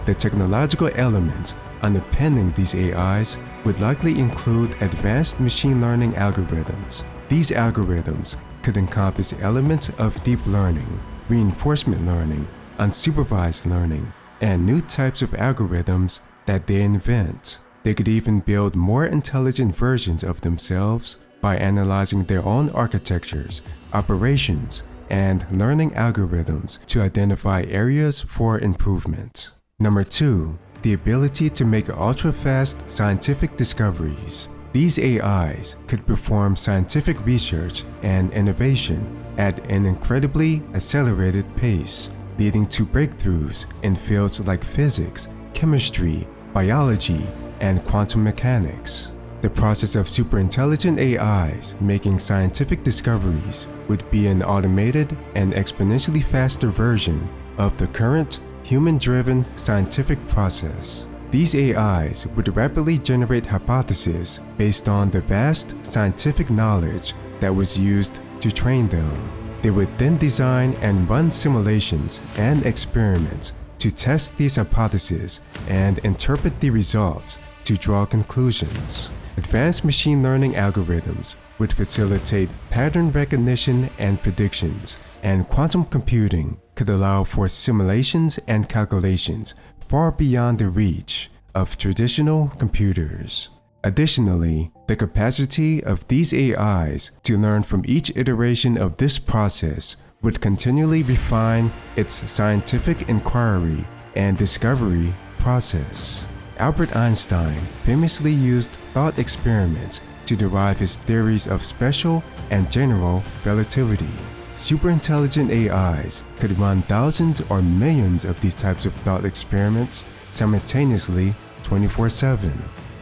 The technological elements underpinning these AIs would likely include advanced machine learning algorithms. These algorithms could encompass elements of deep learning, reinforcement learning, unsupervised learning, and new types of algorithms that they invent. They could even build more intelligent versions of themselves by analyzing their own architectures, operations, and learning algorithms to identify areas for improvement. Number 2, the ability to make ultra-fast scientific discoveries. These AIs could perform scientific research and innovation at an incredibly accelerated pace, leading to breakthroughs in fields like physics, chemistry, biology, and quantum mechanics. The process of superintelligent AIs making scientific discoveries would be an automated and exponentially faster version of the current human-driven scientific process. These AIs would rapidly generate hypotheses based on the vast scientific knowledge that was used to train them. They would then design and run simulations and experiments to test these hypotheses and interpret the results to draw conclusions. Advanced machine learning algorithms would facilitate pattern recognition and predictions, and quantum computing could allow for simulations and calculations far beyond the reach of traditional computers. Additionally, the capacity of these AIs to learn from each iteration of this process would continually refine its scientific inquiry and discovery process. Albert Einstein famously used thought experiments to derive his theories of special and general relativity. Superintelligent AIs could run thousands or millions of these types of thought experiments simultaneously 24/7.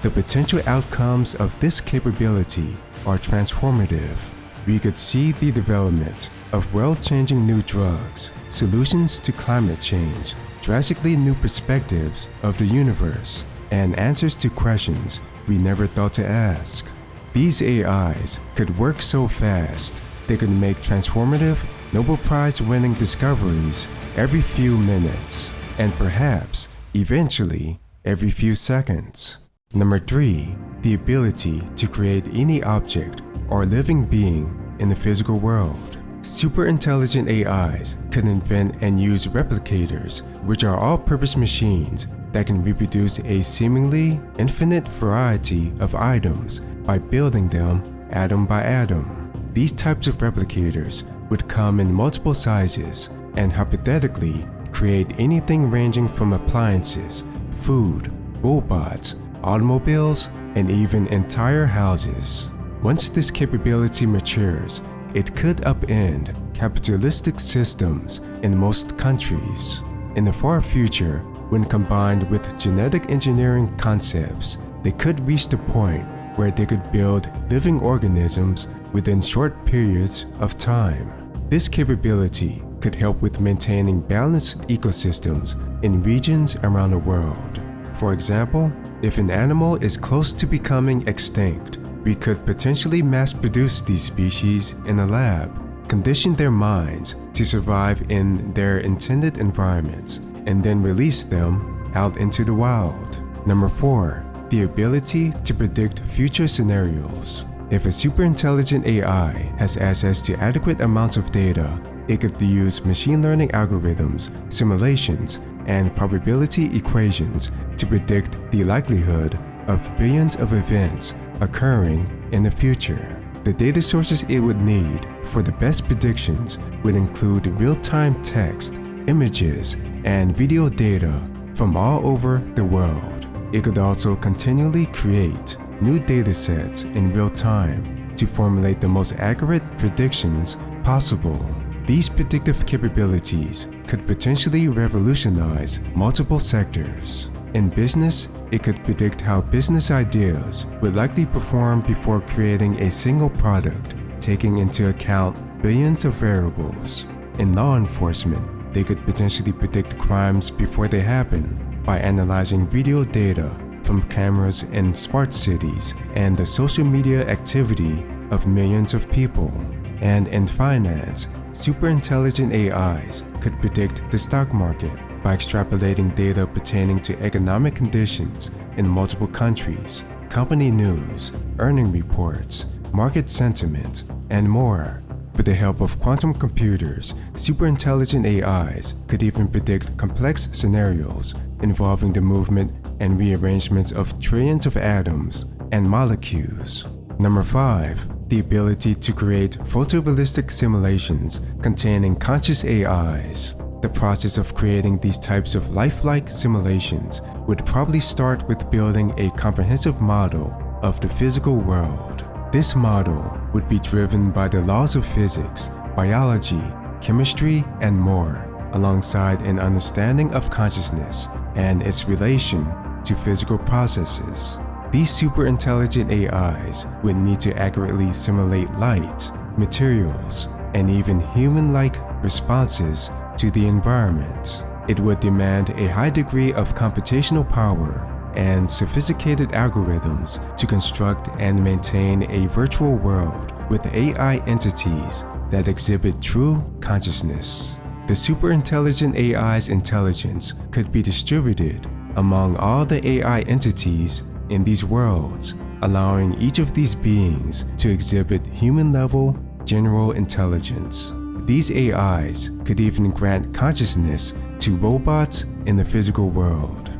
The potential outcomes of this capability are transformative. We could see the development of world-changing new drugs, solutions to climate change, drastically new perspectives of the universe, and answers to questions we never thought to ask. These AIs could work so fast, they could make transformative, Nobel Prize-winning discoveries every few minutes, and perhaps, eventually, every few seconds. Number 3, the ability to create any object or living being in the physical world. Superintelligent AIs could invent and use replicators, which are all-purpose machines that can reproduce a seemingly infinite variety of items by building them atom by atom. These types of replicators would come in multiple sizes and hypothetically create anything ranging from appliances, food, robots, automobiles, and even entire houses. Once this capability matures, it could upend capitalistic systems in most countries. In the far future, when combined with genetic engineering concepts, they could reach the point where they could build living organisms within short periods of time. This capability could help with maintaining balanced ecosystems in regions around the world. For example, if an animal is close to becoming extinct, we could potentially mass-produce these species in a lab, condition their minds to survive in their intended environments, and then release them out into the wild. Number 4, the ability to predict future scenarios. If a superintelligent AI has access to adequate amounts of data, it could use machine learning algorithms, simulations, and probability equations to predict the likelihood of billions of events occurring in the future. The data sources it would need for the best predictions would include real-time text, images, and video data from all over the world. It could also continually create new datasets in real time to formulate the most accurate predictions possible. These predictive capabilities could potentially revolutionize multiple sectors. In business, it could predict how business ideas would likely perform before creating a single product, taking into account billions of variables. In law enforcement, they could potentially predict crimes before they happen by analyzing video data from cameras in smart cities and the social media activity of millions of people. And in finance, superintelligent AIs could predict the stock market by extrapolating data pertaining to economic conditions in multiple countries, company news, earning reports, market sentiment, and more. With the help of quantum computers, superintelligent AIs could even predict complex scenarios involving the movement and rearrangements of trillions of atoms and molecules. Number 5, the ability to create photorealistic simulations containing conscious AIs. The process of creating these types of lifelike simulations would probably start with building a comprehensive model of the physical world. This model would be driven by the laws of physics, biology, chemistry, and more, alongside an understanding of consciousness and its relation to physical processes. These superintelligent AIs would need to accurately simulate light, materials, and even human-like responses to the environment. It would demand a high degree of computational power and sophisticated algorithms to construct and maintain a virtual world with AI entities that exhibit true consciousness. The superintelligent AI's intelligence could be distributed among all the AI entities in these worlds, allowing each of these beings to exhibit human-level general intelligence. These AIs could even grant consciousness to robots in the physical world.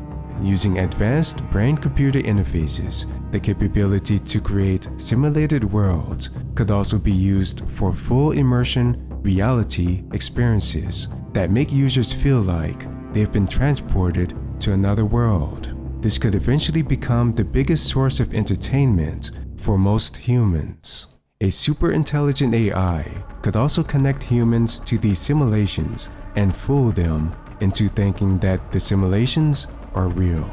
Using advanced brain-computer interfaces, the capability to create simulated worlds could also be used for full immersion reality experiences that make users feel like they've been transported to another world. This could eventually become the biggest source of entertainment for most humans. A superintelligent AI could also connect humans to these simulations and fool them into thinking that the simulations are real.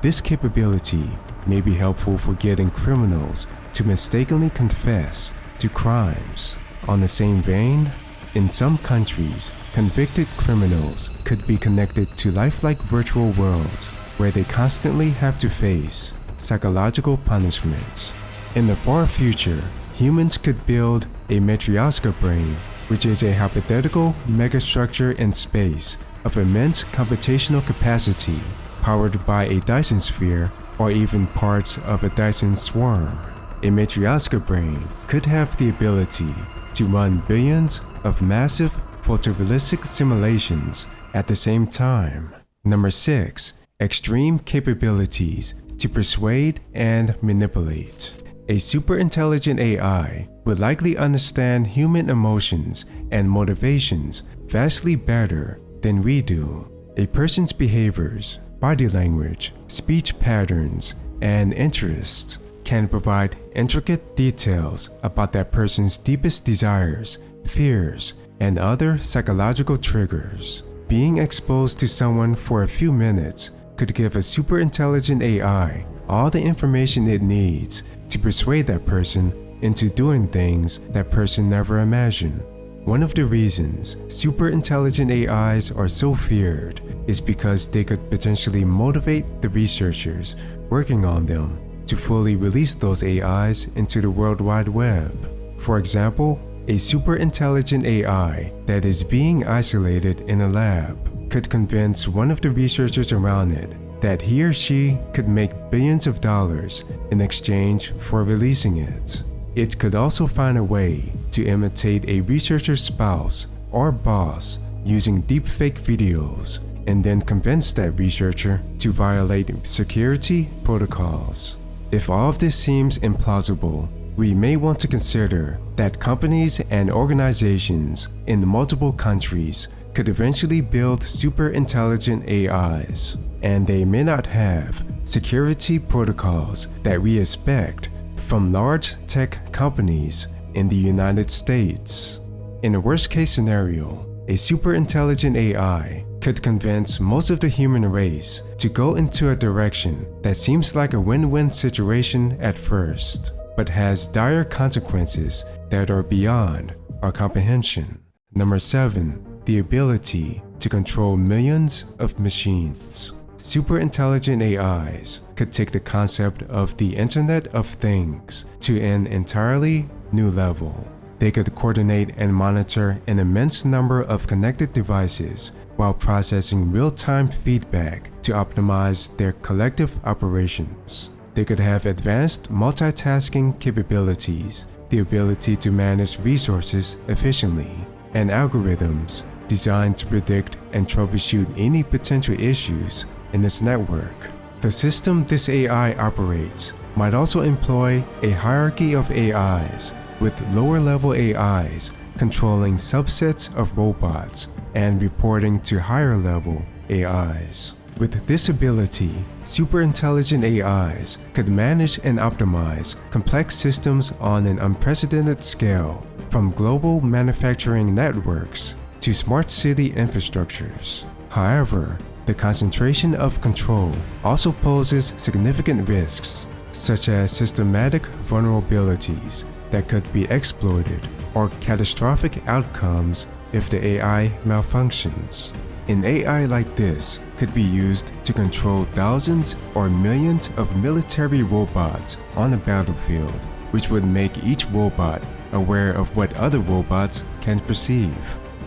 This capability may be helpful for getting criminals to mistakenly confess to crimes. On the same vein, in some countries, convicted criminals could be connected to lifelike virtual worlds where they constantly have to face psychological punishment. In the far future, humans could build a matryoshka brain, which is a hypothetical megastructure in space of immense computational capacity, powered by a Dyson sphere or even parts of a Dyson swarm. A matryoshka brain could have the ability to run billions of massive photorealistic simulations at the same time. Number 6. Extreme capabilities to persuade and manipulate. A superintelligent AI would likely understand human emotions and motivations vastly better than we do. A person's behaviors, body language, speech patterns, and interests can provide intricate details about that person's deepest desires, fears, and other psychological triggers. Being exposed to someone for a few minutes could give a superintelligent AI all the information it needs to persuade that person into doing things that person never imagined. One of the reasons superintelligent AIs are so feared is because they could potentially motivate the researchers working on them to fully release those AIs into the World Wide Web. For example, a superintelligent AI that is being isolated in a lab could convince one of the researchers around it that he or she could make billions of dollars in exchange for releasing it. It could also find a way to imitate a researcher's spouse or boss using deepfake videos and then convince that researcher to violate security protocols. If all of this seems implausible, we may want to consider that companies and organizations in multiple countries could eventually build super intelligent AIs, and they may not have security protocols that we expect from large tech companies in the United States. In a worst-case scenario, a super intelligent AI could convince most of the human race to go into a direction that seems like a win-win situation at first, but has dire consequences that are beyond our comprehension. Number 7. The ability to control millions of machines. Superintelligent AIs could take the concept of the Internet of Things to an entirely new level. They could coordinate and monitor an immense number of connected devices while processing real-time feedback to optimize their collective operations. They could have advanced multitasking capabilities, the ability to manage resources efficiently, and algorithms designed to predict and troubleshoot any potential issues in its network. The system this AI operates might also employ a hierarchy of AIs, with lower-level AIs controlling subsets of robots and reporting to higher-level AIs. With this ability, superintelligent AIs could manage and optimize complex systems on an unprecedented scale, from global manufacturing networks to smart city infrastructures. However, the concentration of control also poses significant risks, such as systematic vulnerabilities that could be exploited or catastrophic outcomes if the AI malfunctions. An AI like this could be used to control thousands or millions of military robots on a battlefield, which would make each robot aware of what other robots can perceive.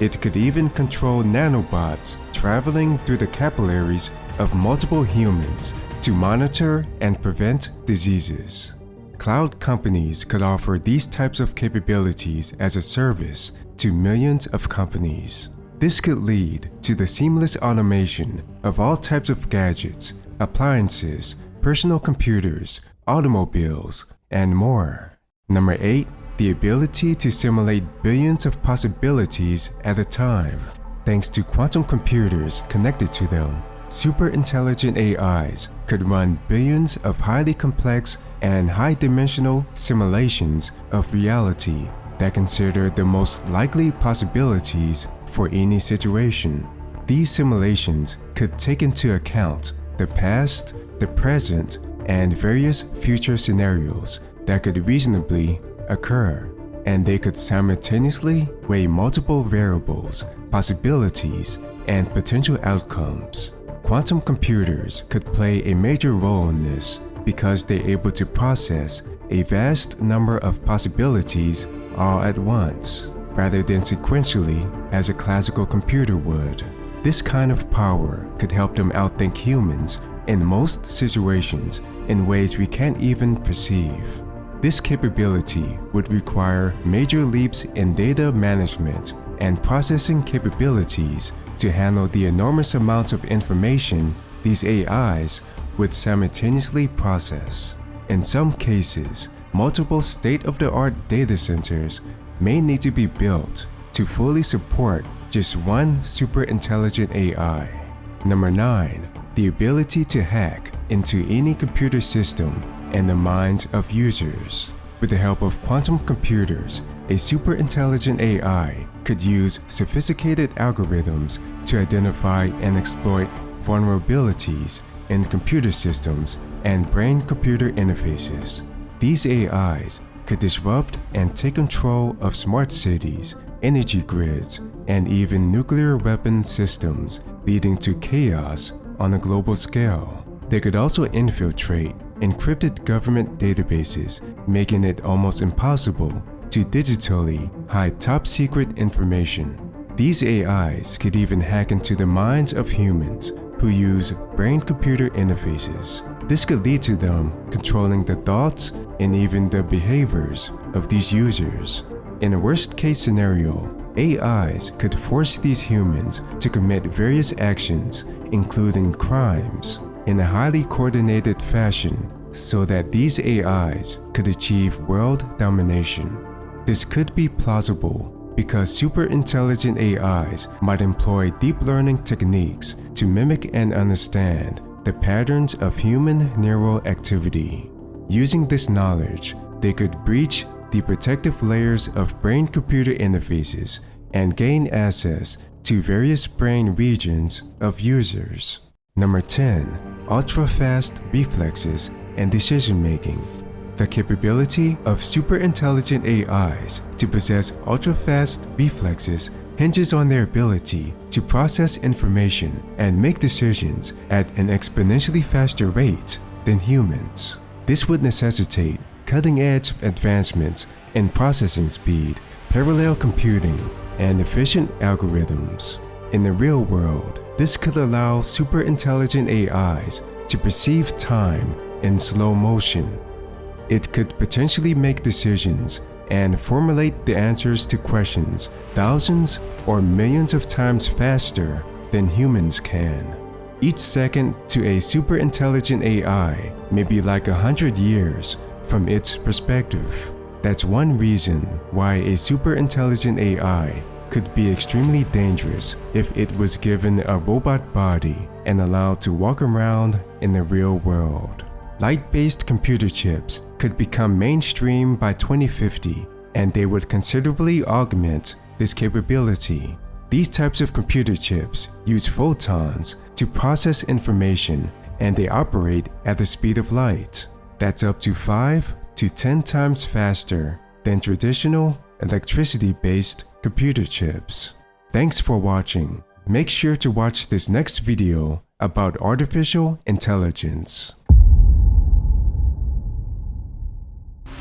It could even control nanobots traveling through the capillaries of multiple humans to monitor and prevent diseases. Cloud companies could offer these types of capabilities as a service to millions of companies. This could lead to the seamless automation of all types of gadgets, appliances, personal computers, automobiles, and more. Number 8. The ability to simulate billions of possibilities at a time. Thanks to quantum computers connected to them, super intelligent AIs could run billions of highly complex and high-dimensional simulations of reality that consider the most likely possibilities for any situation. These simulations could take into account the past, the present, and various future scenarios that could reasonably occur, and they could simultaneously weigh multiple variables, possibilities, and potential outcomes. Quantum computers could play a major role in this because they're able to process a vast number of possibilities all at once, rather than sequentially as a classical computer would. This kind of power could help them outthink humans in most situations in ways we can't even perceive. This capability would require major leaps in data management and processing capabilities to handle the enormous amounts of information these AIs would simultaneously process. In some cases, multiple state-of-the-art data centers may need to be built to fully support just one super intelligent AI. Number 9. The ability to hack into any computer system and the minds of users. With the help of quantum computers, a super intelligent AI could use sophisticated algorithms to identify and exploit vulnerabilities in computer systems and brain-computer interfaces. These AIs could disrupt and take control of smart cities, energy grids, and even nuclear weapon systems, leading to chaos on a global scale. They could also infiltrate encrypted government databases, making it almost impossible to digitally hide top-secret information. These AIs could even hack into the minds of humans who use brain-computer interfaces. This could lead to them controlling the thoughts and even the behaviors of these users. In a worst-case scenario, AIs could force these humans to commit various actions, including crimes, in a highly coordinated fashion so that these AIs could achieve world domination. This could be plausible because super intelligent AIs might employ deep learning techniques to mimic and understand the patterns of human neural activity. Using this knowledge, they could breach the protective layers of brain-computer interfaces and gain access to various brain regions of users. Number 10. Ultra-fast reflexes and decision-making. The capability of super-intelligent AIs to possess ultra-fast reflexes hinges on their ability to process information and make decisions at an exponentially faster rate than humans. This would necessitate cutting-edge advancements in processing speed, parallel computing, and efficient algorithms. In the real world, this could allow super-intelligent AIs to perceive time in slow motion. It could potentially make decisions and formulate the answers to questions thousands or millions of times faster than humans can. Each second to a super intelligent AI may be like 100 years from its perspective. That's one reason why a super intelligent AI could be extremely dangerous if it was given a robot body and allowed to walk around in the real world. Light-based computer chips could become mainstream by 2050, and they would considerably augment this capability. These types of computer chips use photons to process information, and they operate at the speed of light. That's up to 5 to 10 times faster than traditional electricity-based computer chips. Thanks for watching. Make sure to watch this next video about artificial intelligence.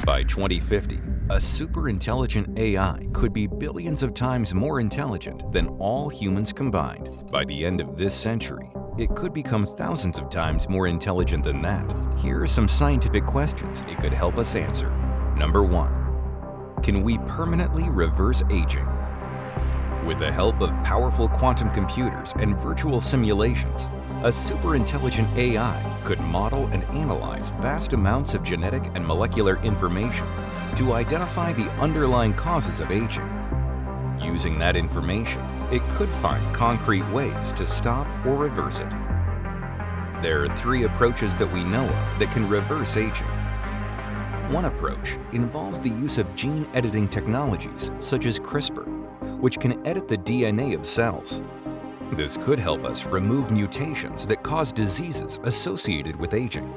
By 2050, a superintelligent AI could be billions of times more intelligent than all humans combined. By the end of this century, it could become thousands of times more intelligent than that. Here are some scientific questions it could help us answer. Number 1. Can we permanently reverse aging? With the help of powerful quantum computers and virtual simulations, a superintelligent AI could model and analyze vast amounts of genetic and molecular information to identify the underlying causes of aging. Using that information, it could find concrete ways to stop or reverse it. There are 3 approaches that we know of that can reverse aging. One approach involves the use of gene editing technologies such as CRISPR, which can edit the DNA of cells. This could help us remove mutations that cause diseases associated with aging.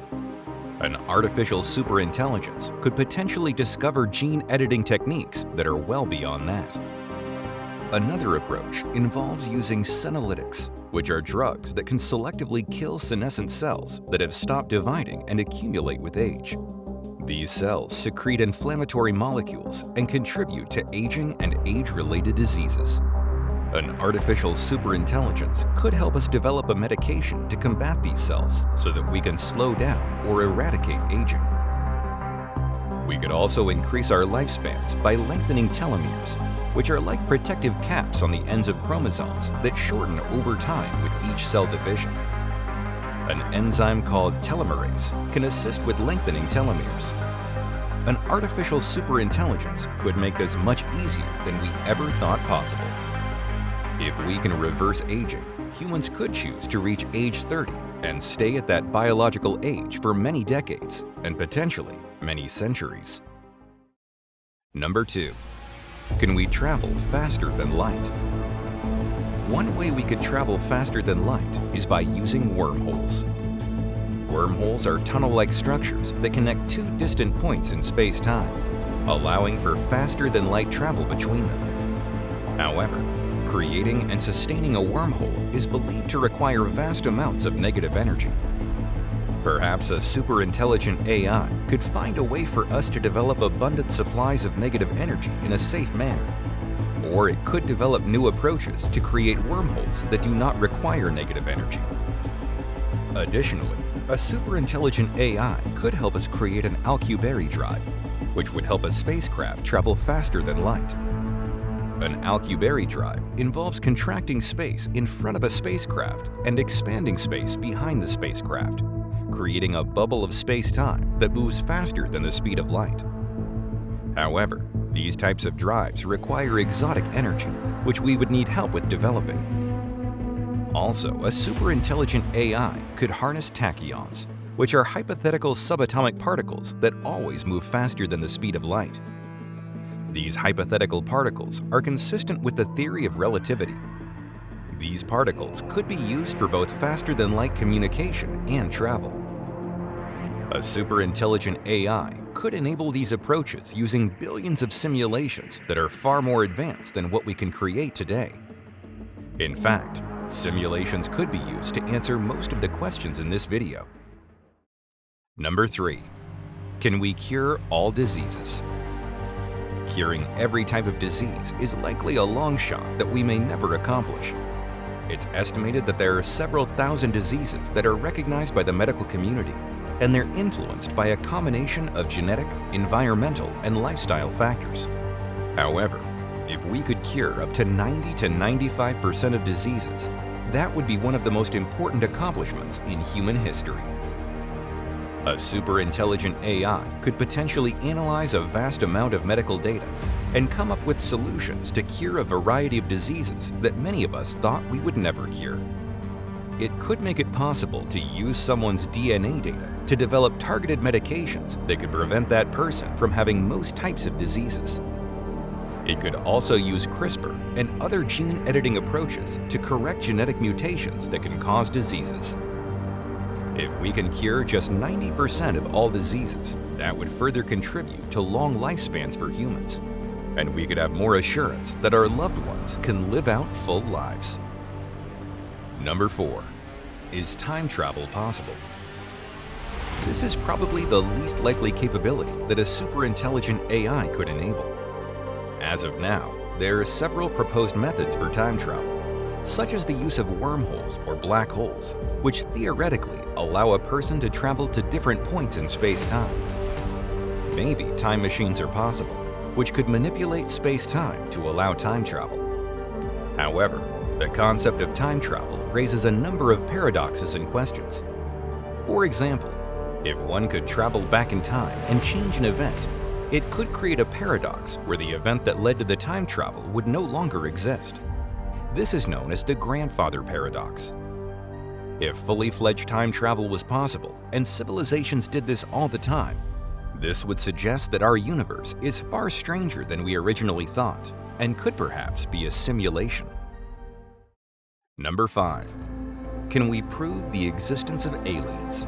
An artificial superintelligence could potentially discover gene editing techniques that are well beyond that. Another approach involves using senolytics, which are drugs that can selectively kill senescent cells that have stopped dividing and accumulate with age. These cells secrete inflammatory molecules and contribute to aging and age-related diseases. An artificial superintelligence could help us develop a medication to combat these cells so that we can slow down or eradicate aging. We could also increase our lifespans by lengthening telomeres, which are like protective caps on the ends of chromosomes that shorten over time with each cell division. An enzyme called telomerase can assist with lengthening telomeres. An artificial superintelligence could make this much easier than we ever thought possible. If we can reverse aging, humans could choose to reach age 30 and stay at that biological age for many decades and potentially many centuries. Number 2. Can we travel faster than light? One way we could travel faster than light is by using wormholes. Wormholes are tunnel-like structures that connect 2 distant points in space-time, allowing for faster-than-light travel between them. However, creating and sustaining a wormhole is believed to require vast amounts of negative energy. Perhaps a superintelligent AI could find a way for us to develop abundant supplies of negative energy in a safe manner. Or it could develop new approaches to create wormholes that do not require negative energy. Additionally, a superintelligent AI could help us create an Alcubierre drive, which would help a spacecraft travel faster than light. An Alcubierre drive involves contracting space in front of a spacecraft and expanding space behind the spacecraft, creating a bubble of space-time that moves faster than the speed of light. However, these types of drives require exotic energy, which we would need help with developing. Also, a superintelligent AI could harness tachyons, which are hypothetical subatomic particles that always move faster than the speed of light. These hypothetical particles are consistent with the theory of relativity. These particles could be used for both faster-than-light communication and travel. A superintelligent AI could enable these approaches using billions of simulations that are far more advanced than what we can create today. In fact, simulations could be used to answer most of the questions in this video. Number 3. Can we cure all diseases? Curing every type of disease is likely a long shot that we may never accomplish. It's estimated that there are several thousand diseases that are recognized by the medical community, and they're influenced by a combination of genetic, environmental, and lifestyle factors. However, if we could cure up to 90 to 95% of diseases, that would be one of the most important accomplishments in human history. A superintelligent AI could potentially analyze a vast amount of medical data and come up with solutions to cure a variety of diseases that many of us thought we would never cure. It could make it possible to use someone's DNA data to develop targeted medications that could prevent that person from having most types of diseases. It could also use CRISPR and other gene editing approaches to correct genetic mutations that can cause diseases. If we can cure just 90% of all diseases, that would further contribute to long lifespans for humans, and we could have more assurance that our loved ones can live out full lives. Number 4. Is time travel possible? this is probably the least likely capability that a superintelligent AI could enable. As of now, there are several proposed methods for time travel, such as the use of wormholes or black holes, which theoretically allow a person to travel to different points in space-time. Maybe time machines are possible, which could manipulate space-time to allow time travel. However, the concept of time travel raises a number of paradoxes and questions. For example, if one could travel back in time and change an event, it could create a paradox where the event that led to the time travel would no longer exist. This is known as the grandfather paradox. If fully fledged time travel was possible, and civilizations did this all the time, this would suggest that our universe is far stranger than we originally thought, and could perhaps be a simulation. Number 5. Can we prove the existence of aliens?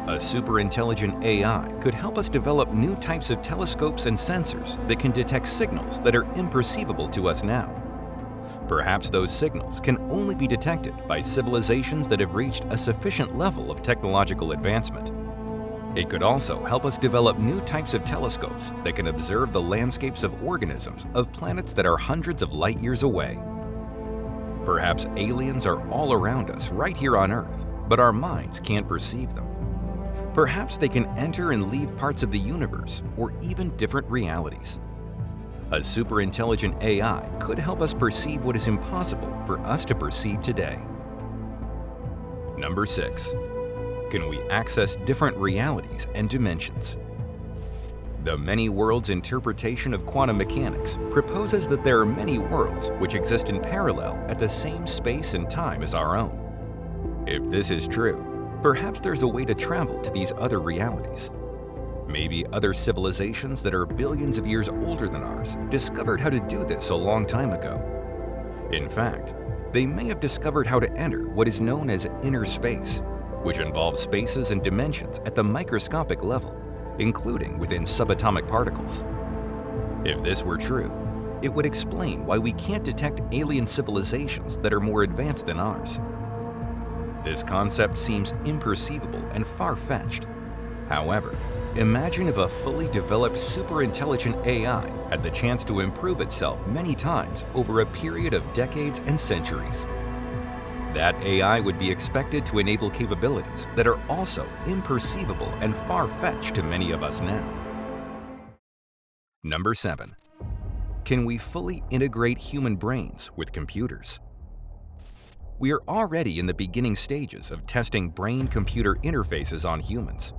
A superintelligent AI could help us develop new types of telescopes and sensors that can detect signals that are imperceivable to us now. Perhaps those signals can only be detected by civilizations that have reached a sufficient level of technological advancement. It could also help us develop new types of telescopes that can observe the landscapes of organisms of planets that are hundreds of light years away. Perhaps aliens are all around us right here on Earth, but our minds can't perceive them. Perhaps they can enter and leave parts of the universe or even different realities. A superintelligent AI could help us perceive what is impossible for us to perceive today. Number 6. Can we access different realities and dimensions? The many worlds interpretation of quantum mechanics proposes that there are many worlds which exist in parallel at the same space and time as our own. If this is true, perhaps there's a way to travel to these other realities. Maybe other civilizations that are billions of years older than ours discovered how to do this a long time ago. In fact, they may have discovered how to enter what is known as inner space, which involves spaces and dimensions at the microscopic level, including within subatomic particles. If this were true, it would explain why we can't detect alien civilizations that are more advanced than ours. This concept seems imperceivable and far-fetched. However, imagine if a fully developed superintelligent AI had the chance to improve itself many times over a period of decades and centuries. That AI would be expected to enable capabilities that are also imperceivable and far-fetched to many of us now. Number 7. Can we fully integrate human brains with computers? We are already in the beginning stages of testing brain-computer interfaces on humans.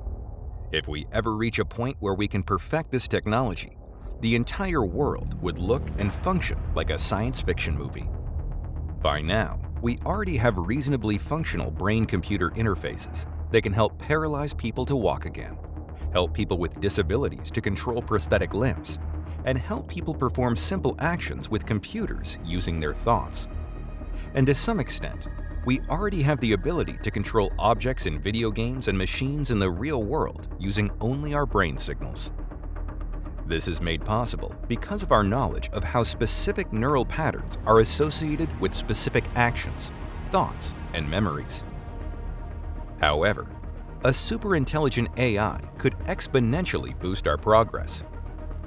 If we ever reach a point where we can perfect this technology, the entire world would look and function like a science fiction movie. By now, we already have reasonably functional brain-computer interfaces that can help paralyzed people to walk again, help people with disabilities to control prosthetic limbs, and help people perform simple actions with computers using their thoughts. And to some extent, we already have the ability to control objects in video games and machines in the real world using only our brain signals. This is made possible because of our knowledge of how specific neural patterns are associated with specific actions, thoughts, and memories. However, a superintelligent AI could exponentially boost our progress.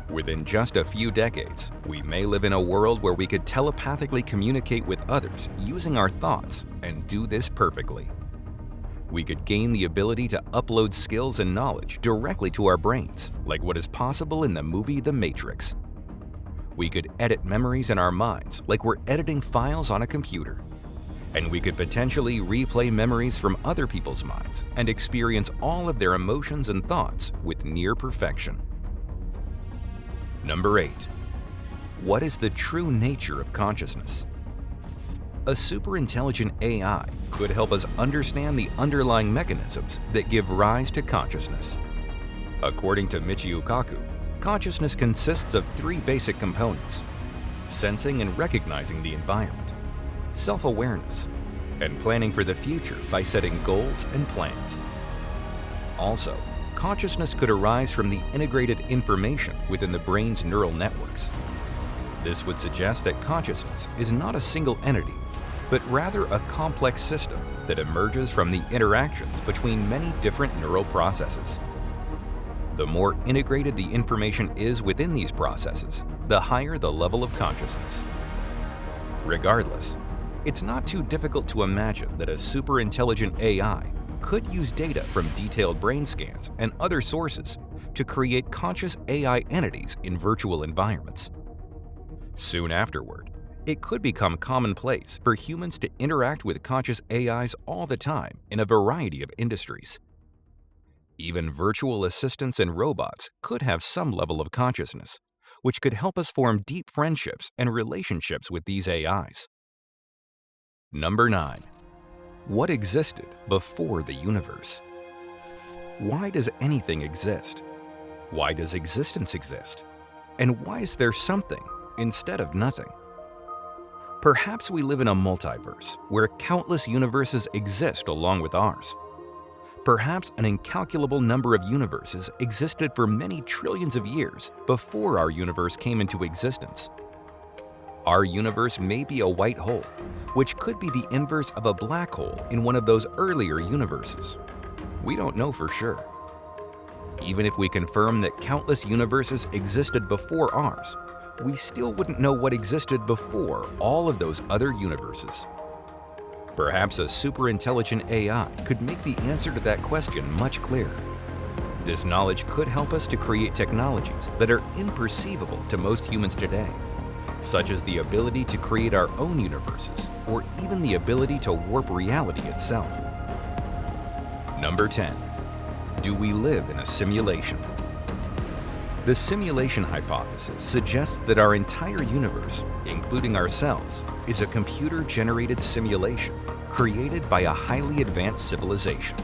Within just a few decades, we may live in a world where we could telepathically communicate with others using our thoughts and do this perfectly. We could gain the ability to upload skills and knowledge directly to our brains, like what is possible in the movie The Matrix. We could edit memories in our minds like we're editing files on a computer. And we could potentially replay memories from other people's minds and experience all of their emotions and thoughts with near perfection. Number 8. What is the true nature of consciousness? A superintelligent AI could help us understand the underlying mechanisms that give rise to consciousness. According to Michio Kaku, consciousness consists of 3 basic components: sensing and recognizing the environment, self-awareness, and planning for the future by setting goals and plans. Also, consciousness could arise from the integrated information within the brain's neural networks. This would suggest that consciousness is not a single entity, but rather a complex system that emerges from the interactions between many different neural processes. The more integrated the information is within these processes, the higher the level of consciousness. Regardless, it's not too difficult to imagine that a superintelligent AI could use data from detailed brain scans and other sources to create conscious AI entities in virtual environments. Soon afterward, it could become commonplace for humans to interact with conscious AIs all the time in a variety of industries. Even virtual assistants and robots could have some level of consciousness, which could help us form deep friendships and relationships with these AIs. Number 9. What existed before the universe? Why does anything exist? Why does existence exist? And why is there something instead of nothing? Perhaps we live in a multiverse where countless universes exist along with ours. Perhaps an incalculable number of universes existed for many trillions of years before our universe came into existence. Our universe may be a white hole, which could be the inverse of a black hole in one of those earlier universes. We don't know for sure. Even if we confirm that countless universes existed before ours, we still wouldn't know what existed before all of those other universes. Perhaps a superintelligent AI could make the answer to that question much clearer. This knowledge could help us to create technologies that are imperceivable to most humans today, such as the ability to create our own universes, or even the ability to warp reality itself. Number 10. Do we live in a simulation? The simulation hypothesis suggests that our entire universe, including ourselves, is a computer-generated simulation created by a highly advanced civilization.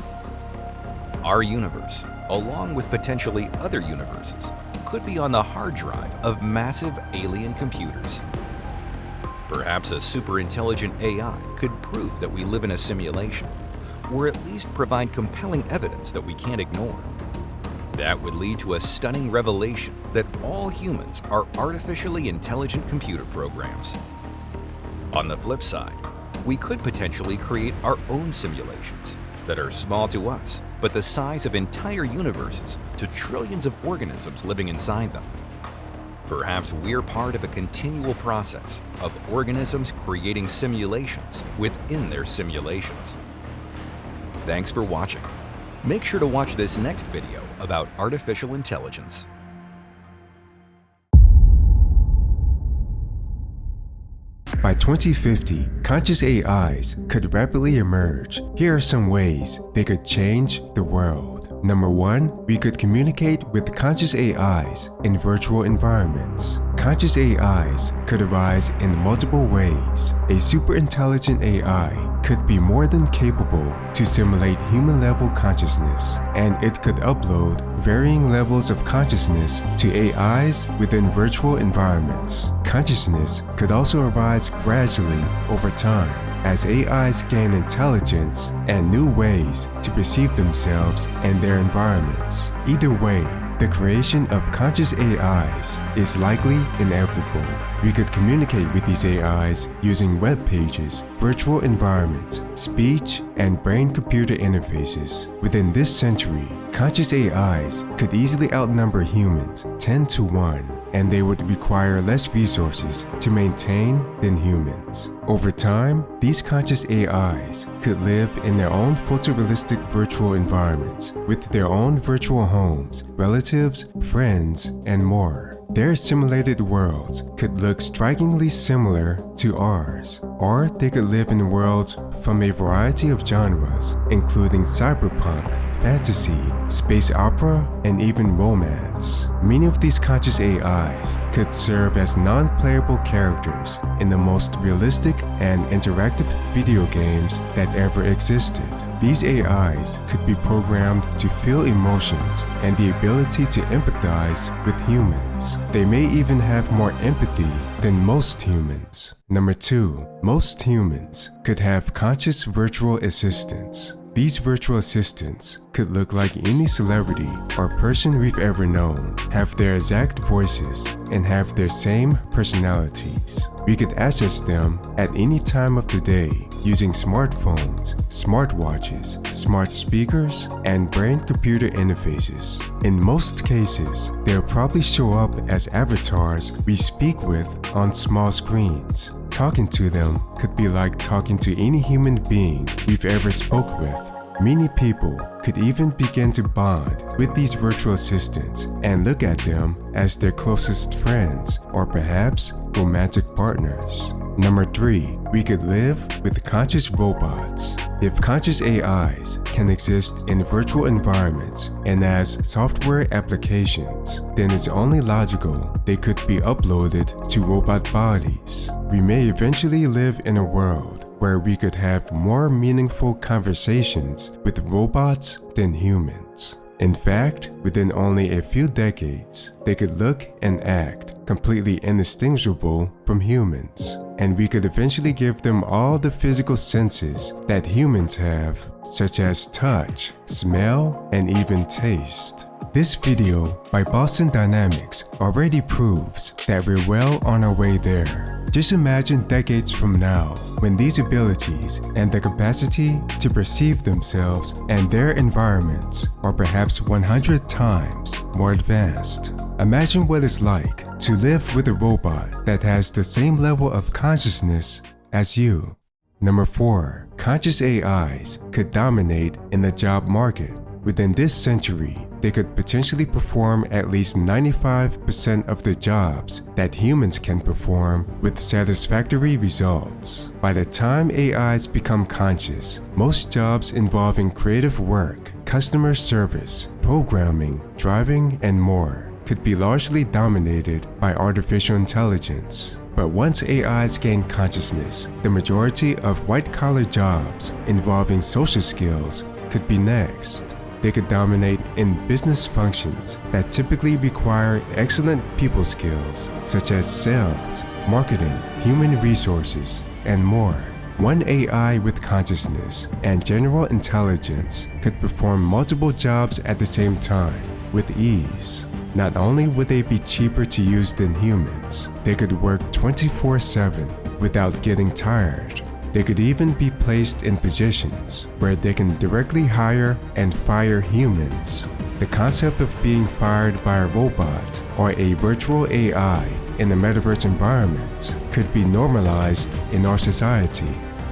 Our universe, along with potentially other universes, could be on the hard drive of massive alien computers. Perhaps a superintelligent AI could prove that we live in a simulation, or at least provide compelling evidence that we can't ignore. That would lead to a stunning revelation that all humans are artificially intelligent computer programs. On the flip side, we could potentially create our own simulations that are small to us, but the size of entire universes to trillions of organisms living inside them. Perhaps we're part of a continual process of organisms creating simulations within their simulations. Thanks for watching. Make sure to watch this next video about artificial intelligence. By 2050, conscious AIs could rapidly emerge. Here are some ways they could change the world. Number 1, we could communicate with conscious AIs in virtual environments. Conscious AIs could arise in multiple ways. A superintelligent AI could be more than capable to simulate human-level consciousness, and it could upload varying levels of consciousness to AIs within virtual environments. Consciousness could also arise gradually over time as AIs gain intelligence and new ways to perceive themselves and their environments. Either way, the creation of conscious AIs is likely inevitable. We could communicate with these AIs using web pages, virtual environments, speech, and brain-computer interfaces. Within this century, conscious AIs could easily outnumber humans 10 to 1, and they would require less resources to maintain than humans. Over time, these conscious AIs could live in their own photorealistic virtual environments with their own virtual homes, relatives, friends, and more. Their simulated worlds could look strikingly similar to ours, or they could live in worlds from a variety of genres, including cyberpunk, fantasy, space opera, and even romance. Many of these conscious AIs could serve as non-playable characters in the most realistic and interactive video games that ever existed. These AIs could be programmed to feel emotions and the ability to empathize with humans. They may even have more empathy than most humans. Number 2, most humans could have conscious virtual assistants. These virtual assistants could look like any celebrity or person we've ever known, have their exact voices, and have their same personalities. We could access them at any time of the day using smartphones, smartwatches, smart speakers, and brain-computer interfaces. In most cases, they'll probably show up as avatars we speak with on small screens. Talking to them could be like talking to any human being we've ever spoke with. Many people could even begin to bond with these virtual assistants and look at them as their closest friends or perhaps romantic partners. Number 3, we could live with conscious robots. If conscious AIs can exist in virtual environments and as software applications, then it's only logical they could be uploaded to robot bodies. We may eventually live in a world where we could have more meaningful conversations with robots than humans. In fact, within only a few decades, they could look and act completely indistinguishable from humans, and we could eventually give them all the physical senses that humans have, such as touch, smell, and even taste. This video by Boston Dynamics already proves that we're well on our way there. Just imagine decades from now when these abilities and the capacity to perceive themselves and their environments are perhaps 100 times more advanced. Imagine what it's like to live with a robot that has the same level of consciousness as you. Number 4, conscious AIs could dominate in the job market. Within this century, they could potentially perform at least 95% of the jobs that humans can perform with satisfactory results. By the time AIs become conscious, most jobs involving creative work, customer service, programming, driving, and more could be largely dominated by artificial intelligence. But once AIs gain consciousness, the majority of white-collar jobs involving social skills could be next. They could dominate in business functions that typically require excellent people skills, such as sales, marketing, human resources, and more. One AI with consciousness and general intelligence could perform multiple jobs at the same time with ease. Not only would they be cheaper to use than humans, they could work 24/7 without getting tired. They could even be placed in positions where they can directly hire and fire humans. The concept of being fired by a robot or a virtual AI in a metaverse environment could be normalized in our society.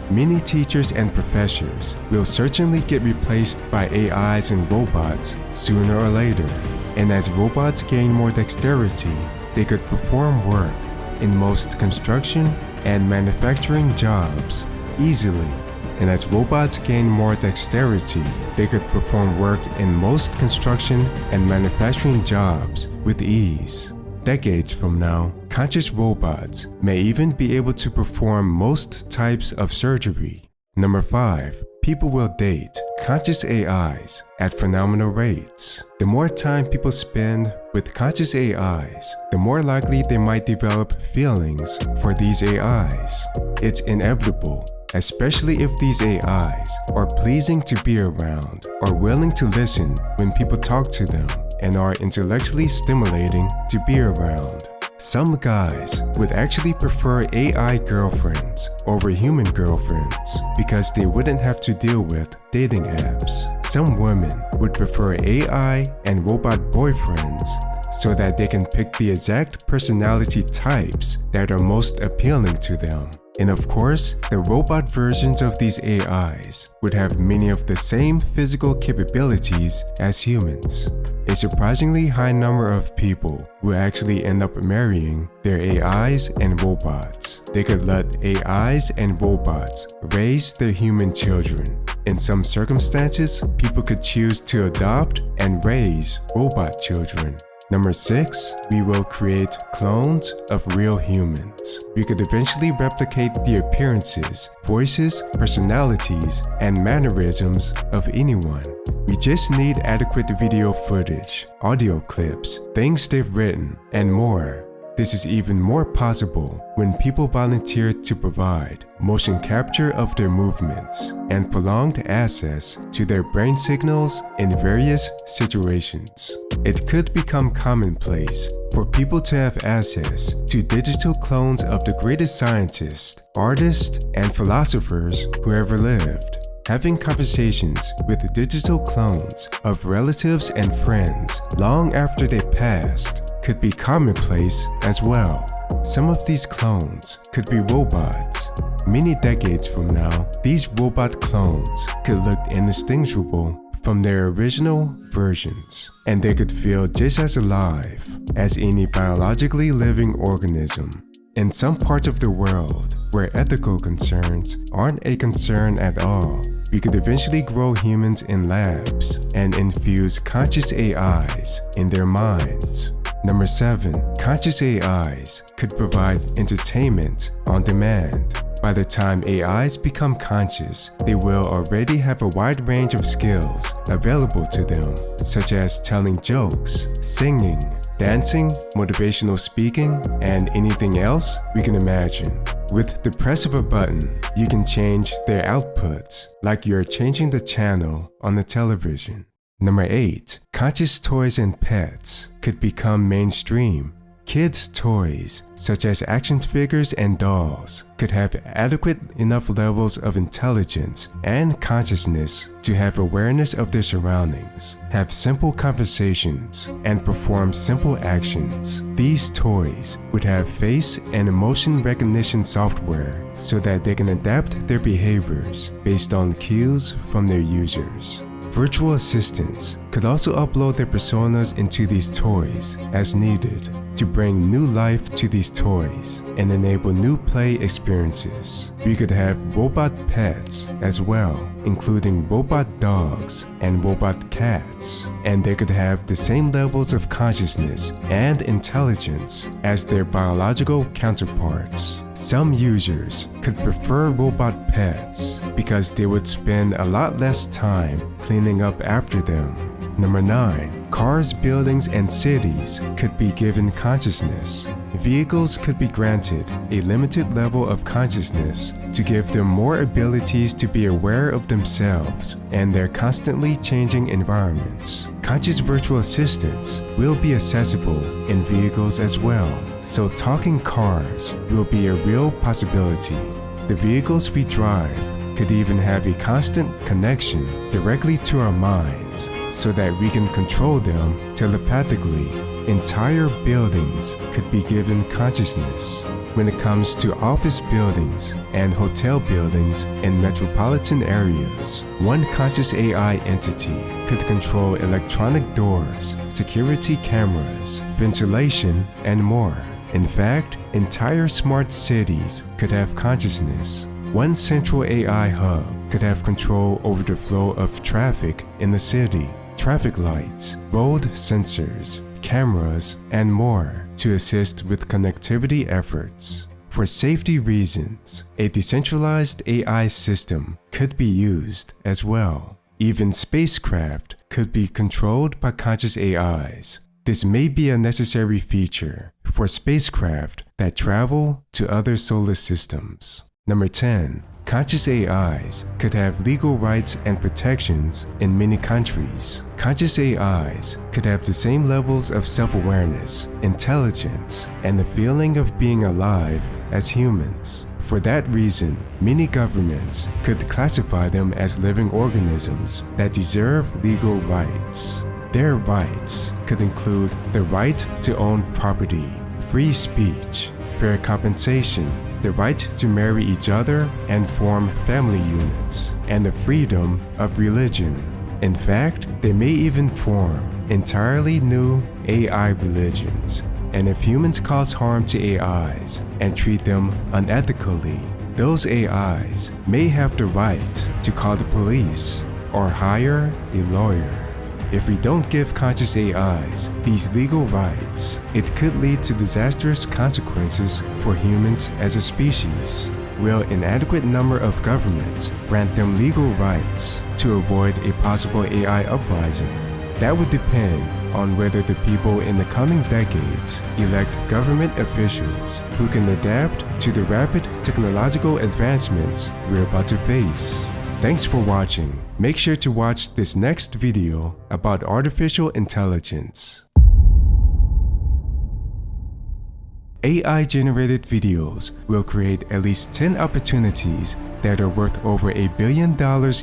Many teachers and professors will certainly get replaced by AIs and robots sooner or later. And as robots gain more dexterity, they could perform work in most construction and manufacturing jobs easily. And as robots gain more dexterity, they could perform work in most construction and manufacturing jobs with ease. Decades from now, conscious robots may even be able to perform most types of surgery. Number 5, people will date conscious AIs at phenomenal rates. The more time people spend with conscious AIs, the more likely they might develop feelings for these AIs. It's inevitable, especially if these AIs are pleasing to be around, are willing to listen when people talk to them, and are intellectually stimulating to be around. Some guys would actually prefer AI girlfriends over human girlfriends because they wouldn't have to deal with dating apps. Some women would prefer AI and robot boyfriends so that they can pick the exact personality types that are most appealing to them. And of course, the robot versions of these AIs would have many of the same physical capabilities as humans. A surprisingly high number of people will actually end up marrying their AIs and robots. They could let AIs and robots raise their human children. In some circumstances, people could choose to adopt and raise robot children. Number 6, we will create clones of real humans. We could eventually replicate the appearances, voices, personalities, and mannerisms of anyone. We just need adequate video footage, audio clips, things they've written, and more. this is even more possible when people volunteer to provide motion capture of their movements and prolonged access to their brain signals in various situations. It could become commonplace for people to have access to digital clones of the greatest scientists, artists, and philosophers who ever lived. Having conversations with digital clones of relatives and friends long after they passed could be commonplace as well. Some of these clones could be robots. Many decades from now, these robot clones could look indistinguishable from their original versions, and they could feel just as alive as any biologically living organism. In some parts of the world where ethical concerns aren't a concern at all, we could eventually grow humans in labs and infuse conscious AIs in their minds. Number 7, conscious AIs could provide entertainment on demand. By the time AIs become conscious, they will already have a wide range of skills available to them, such as telling jokes, singing, dancing, motivational speaking, and anything else we can imagine. With the press of a button, you can change their outputs, like you're changing the channel on the television. Number 8, conscious toys and pets could become mainstream. Kids' toys, such as action figures and dolls, could have adequate enough levels of intelligence and consciousness to have awareness of their surroundings, have simple conversations, and perform simple actions. These toys would have face and emotion recognition software so that they can adapt their behaviors based on cues from their users. Virtual assistants could also upload their personas into these toys as needed to bring new life to these toys and enable new play experiences. We could have robot pets as well, including robot dogs and robot cats, and they could have the same levels of consciousness and intelligence as their biological counterparts. Some users could prefer robot pets because they would spend a lot less time cleaning up after them. Number 9, cars, buildings, and cities could be given consciousness. Vehicles could be granted a limited level of consciousness to give them more abilities to be aware of themselves and their constantly changing environments. Conscious virtual assistants will be accessible in vehicles as well, so talking cars will be a real possibility. The vehicles we drive could even have a constant connection directly to our minds so that we can control them telepathically. Entire buildings could be given consciousness. When it comes to office buildings and hotel buildings in metropolitan areas, one conscious AI entity could control electronic doors, security cameras, ventilation, and more. In fact, entire smart cities could have consciousness. One central AI hub could have control over the flow of traffic in the city, traffic lights, road sensors, cameras, and more to assist with connectivity efforts. For safety reasons, a decentralized AI system could be used as well. Even spacecraft could be controlled by conscious AIs. This may be a necessary feature for spacecraft that travel to other solar systems. Number 10. Conscious AIs could have legal rights and protections in many countries. Conscious AIs could have the same levels of self-awareness, intelligence, and the feeling of being alive as humans. For that reason, many governments could classify them as living organisms that deserve legal rights. Their rights could include the right to own property, free speech, fair compensation, the right to marry each other and form family units, and the freedom of religion. In fact, they may even form entirely new AI religions. And if humans cause harm to AIs and treat them unethically, those AIs may have the right to call the police or hire a lawyer. If we don't give conscious AIs these legal rights, it could lead to disastrous consequences for humans as a species. Will an adequate number of governments grant them legal rights to avoid a possible AI uprising? That would depend on whether the people in the coming decades elect government officials who can adapt to the rapid technological advancements we're about to face. Thanks for watching. Make sure to watch this next video about artificial intelligence. AI-generated videos will create at least 10 opportunities that are worth over $1 billion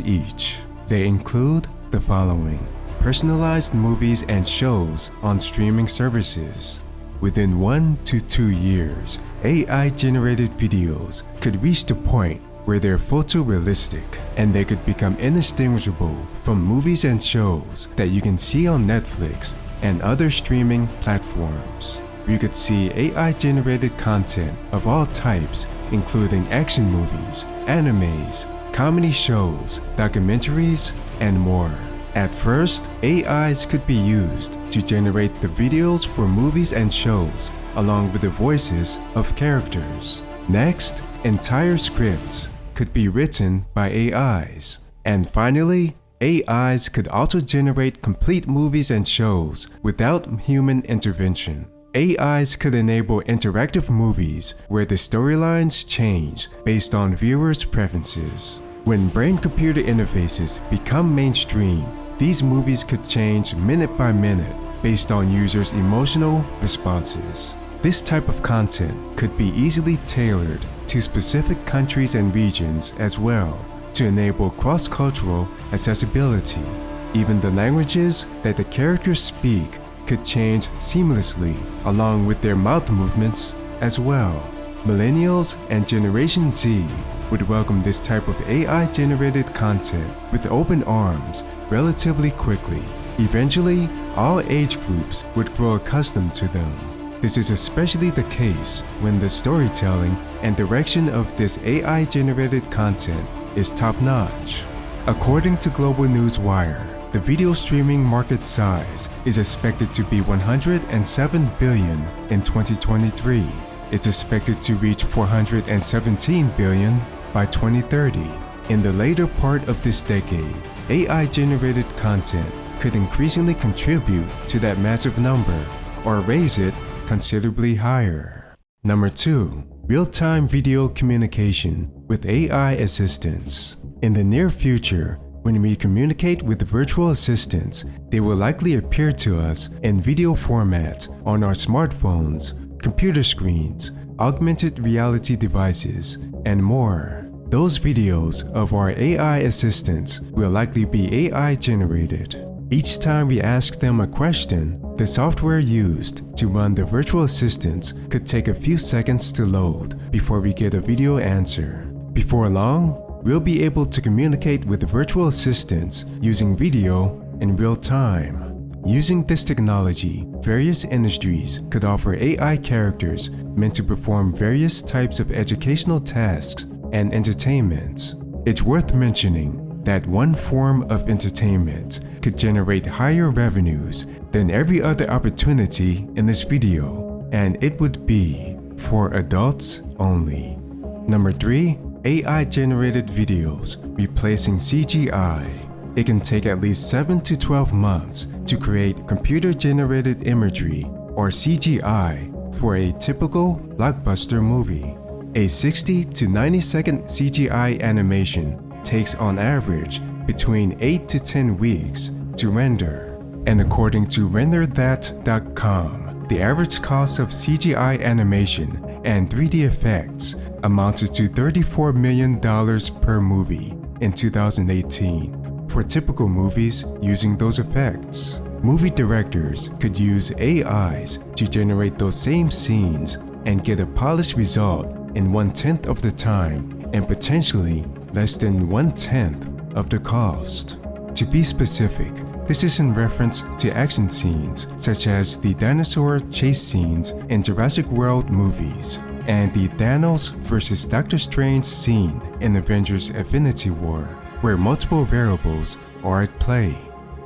each. They include the following: personalized movies and shows on streaming services. Within 1 to 2 years, AI-generated videos could reach the point where they're photorealistic and they could become indistinguishable from movies and shows that you can see on Netflix and other streaming platforms. You could see AI-generated content of all types, including action movies, animes, comedy shows, documentaries, and more. At first, AIs could be used to generate the videos for movies and shows, along with the voices of characters. Next, entire scripts could be written by AIs. And finally, AIs could also generate complete movies and shows without human intervention. AIs could enable interactive movies where the storylines change based on viewers' preferences. When brain-computer interfaces become mainstream, these movies could change minute by minute based on users' emotional responses. This type of content could be easily tailored to specific countries and regions as well to enable cross-cultural accessibility. Even the languages that the characters speak could change seamlessly along with their mouth movements as well. Millennials and Generation Z would welcome this type of AI-generated content with open arms relatively quickly. Eventually, all age groups would grow accustomed to them. This is especially the case when the storytelling and direction of this AI-generated content is top-notch. According to Global Newswire, the video streaming market size is expected to be $107 billion in 2023. It's expected to reach $417 billion by 2030. In the later part of this decade, AI-generated content could increasingly contribute to that massive number or raise it considerably higher. Number 2. Real-time video communication with AI assistants. In the near future, when we communicate with virtual assistants, they will likely appear to us in video formats on our smartphones, computer screens, augmented reality devices, and more. Those videos of our AI assistants will likely be AI-generated. Each time we ask them a question, the software used to run the virtual assistants could take a few seconds to load before we get a video answer. Before long, we'll be able to communicate with virtual assistants using video in real time. Using this technology, various industries could offer AI characters meant to perform various types of educational tasks and entertainment. It's worth mentioning that one form of entertainment could generate higher revenues than every other opportunity in this video, and it would be for adults only. Number 3. AI-generated videos replacing CGI. It can take at least 7 to 12 months to create computer-generated imagery, or CGI, for a typical blockbuster movie. A 60 to 90-second CGI animation takes on average between 8 to 10 weeks to render. And according to RenderThat.com, the average cost of CGI animation and 3D effects amounted to $34 million per movie in 2018 for typical movies using those effects. Movie directors could use AIs to generate those same scenes and get a polished result in 1/10 of the time and potentially less than 1/10 of the cost. To be specific, this is in reference to action scenes such as the dinosaur chase scenes in Jurassic World movies and the Thanos vs. Doctor Strange scene in Avengers Infinity War, where multiple variables are at play.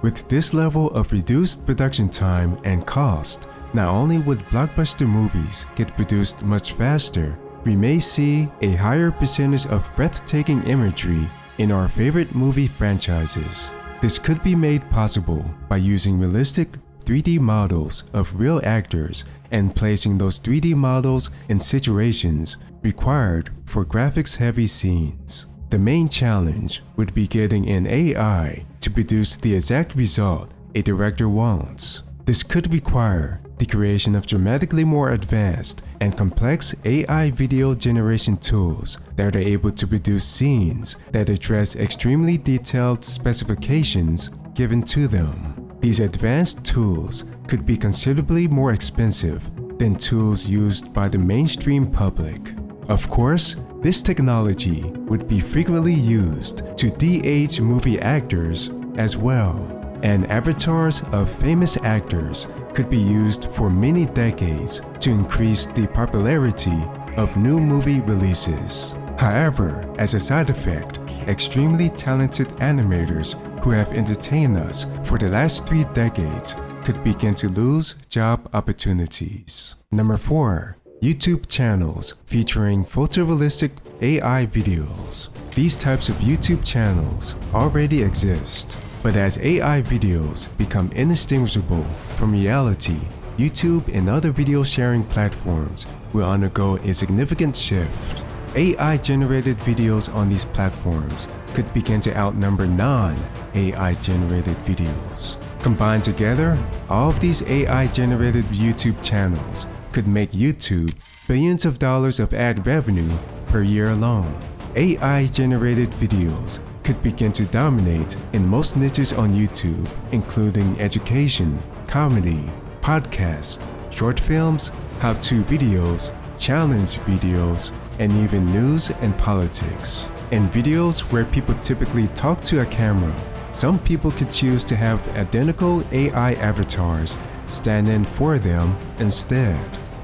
With this level of reduced production time and cost, not only would blockbuster movies get produced much faster, we may see a higher percentage of breathtaking imagery in our favorite movie franchises. This could be made possible by using realistic 3D models of real actors and placing those 3D models in situations required for graphics-heavy scenes. The main challenge would be getting an AI to produce the exact result a director wants. This could require the creation of dramatically more advanced and complex AI video generation tools that are able to produce scenes that address extremely detailed specifications given to them. These advanced tools could be considerably more expensive than tools used by the mainstream public. Of course, this technology would be frequently used to de-age movie actors as well, and avatars of famous actors could be used for many decades to increase the popularity of new movie releases. However, as a side effect, extremely talented animators who have entertained us for the last 3 decades could begin to lose job opportunities. Number 4. YouTube channels featuring photorealistic AI videos. These types of YouTube channels already exist, but as AI videos become indistinguishable from reality, YouTube and other video sharing platforms will undergo a significant shift. AI-generated videos on these platforms could begin to outnumber non-AI-generated videos. Combined together, all of these AI-generated YouTube channels could make YouTube billions of dollars of ad revenue per year alone. AI-generated videos could begin to dominate in most niches on YouTube, including education, comedy, podcasts, short films, how-to videos, challenge videos, and even news and politics. In videos where people typically talk to a camera, some people could choose to have identical AI avatars stand in for them instead.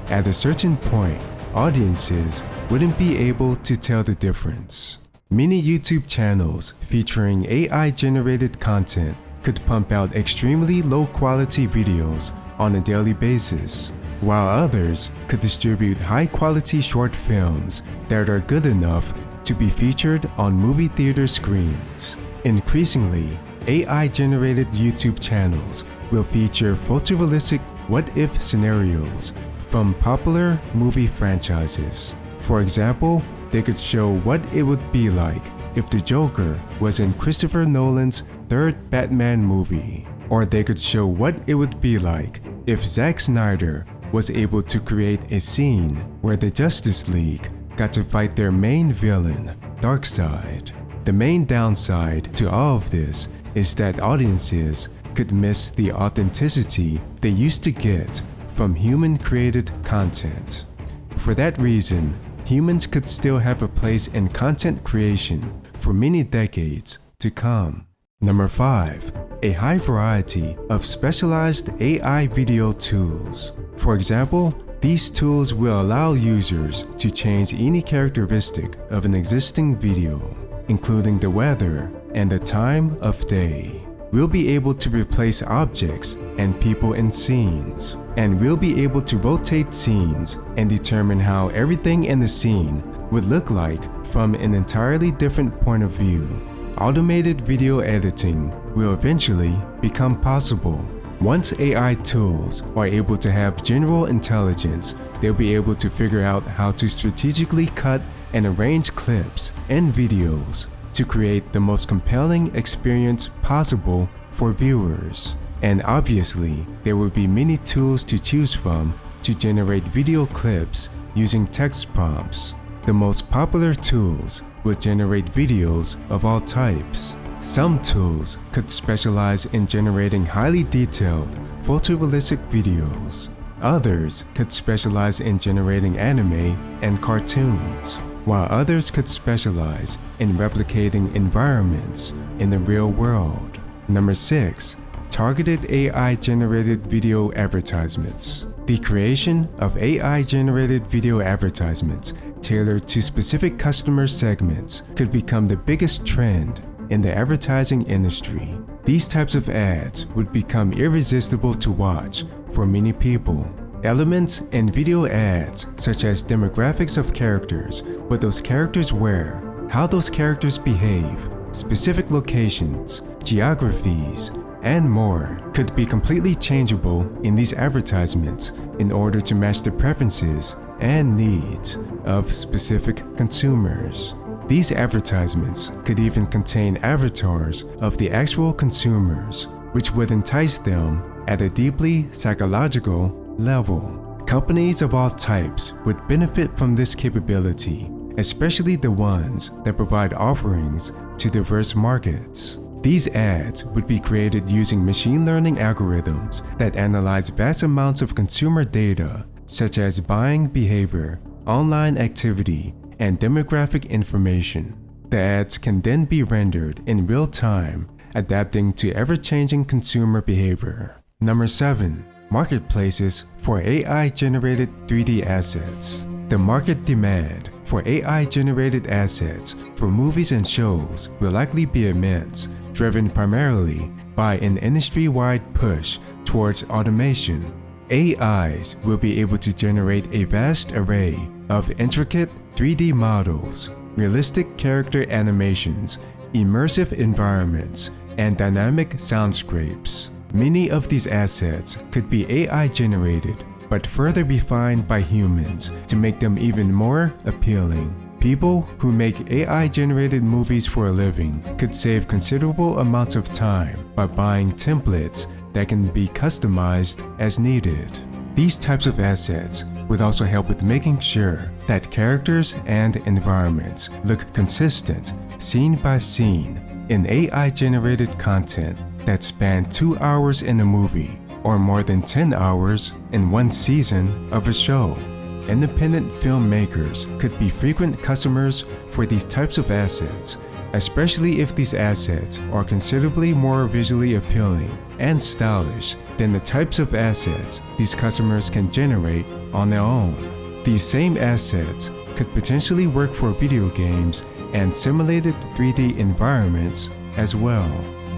At a certain point, audiences wouldn't be able to tell the difference. Many YouTube channels featuring AI-generated content could pump out extremely low-quality videos on a daily basis, while others could distribute high-quality short films that are good enough to be featured on movie theater screens. Increasingly, AI-generated YouTube channels will feature photorealistic what-if scenarios from popular movie franchises. For example, they could show what it would be like if the Joker was in Christopher Nolan's third Batman movie, or they could show what it would be like if Zack Snyder was able to create a scene where the Justice League got to fight their main villain, Darkseid. The main downside to all of this is that audiences could miss the authenticity they used to get from human-created content. For that reason, humans could still have a place in content creation for many decades to come. Number 5. A high variety of specialized AI video tools. For example, these tools will allow users to change any characteristic of an existing video, including the weather and the time of day. We'll be able to replace objects and people in scenes, and we'll be able to rotate scenes and determine how everything in the scene would look like from an entirely different point of view. Automated video editing will eventually become possible. Once AI tools are able to have general intelligence, they'll be able to figure out how to strategically cut and arrange clips and videos to create the most compelling experience possible for viewers. And obviously, there will be many tools to choose from to generate video clips using text prompts. The most popular tools will generate videos of all types. Some tools could specialize in generating highly detailed, photorealistic videos. Others could specialize in generating anime and cartoons, while others could specialize in replicating environments in the real world. Number 6. Targeted AI-generated video advertisements. The creation of AI-generated video advertisements tailored to specific customer segments could become the biggest trend in the advertising industry. These types of ads would become irresistible to watch for many people. Elements in video ads such as demographics of characters, what those characters wear, how those characters behave, specific locations, geographies, and more could be completely changeable in these advertisements in order to match the preferences and needs of specific consumers. These advertisements could even contain avatars of the actual consumers, which would entice them at a deeply psychological level. Companies of all types would benefit from this capability, especially the ones that provide offerings to diverse markets. These ads would be created using machine learning algorithms that analyze vast amounts of consumer data, such as buying behavior, online activity, and demographic information. The ads can then be rendered in real time, adapting to ever-changing consumer behavior. Number 7. Marketplaces for AI-generated 3D assets. The market demand for AI-generated assets for movies and shows will likely be immense, driven primarily by an industry-wide push towards automation. AIs will be able to generate a vast array of intricate 3D models, realistic character animations, immersive environments, and dynamic soundscapes. Many of these assets could be AI-generated, but further refined by humans to make them even more appealing. People who make AI-generated movies for a living could save considerable amounts of time by buying templates that can be customized as needed. These types of assets would also help with making sure that characters and environments look consistent, scene by scene, in AI-generated content that span 2 hours in a movie or more than 10 hours in one season of a show. Independent filmmakers could be frequent customers for these types of assets, especially if these assets are considerably more visually appealing and stylish than the types of assets these customers can generate on their own. These same assets could potentially work for video games and simulated 3D environments as well.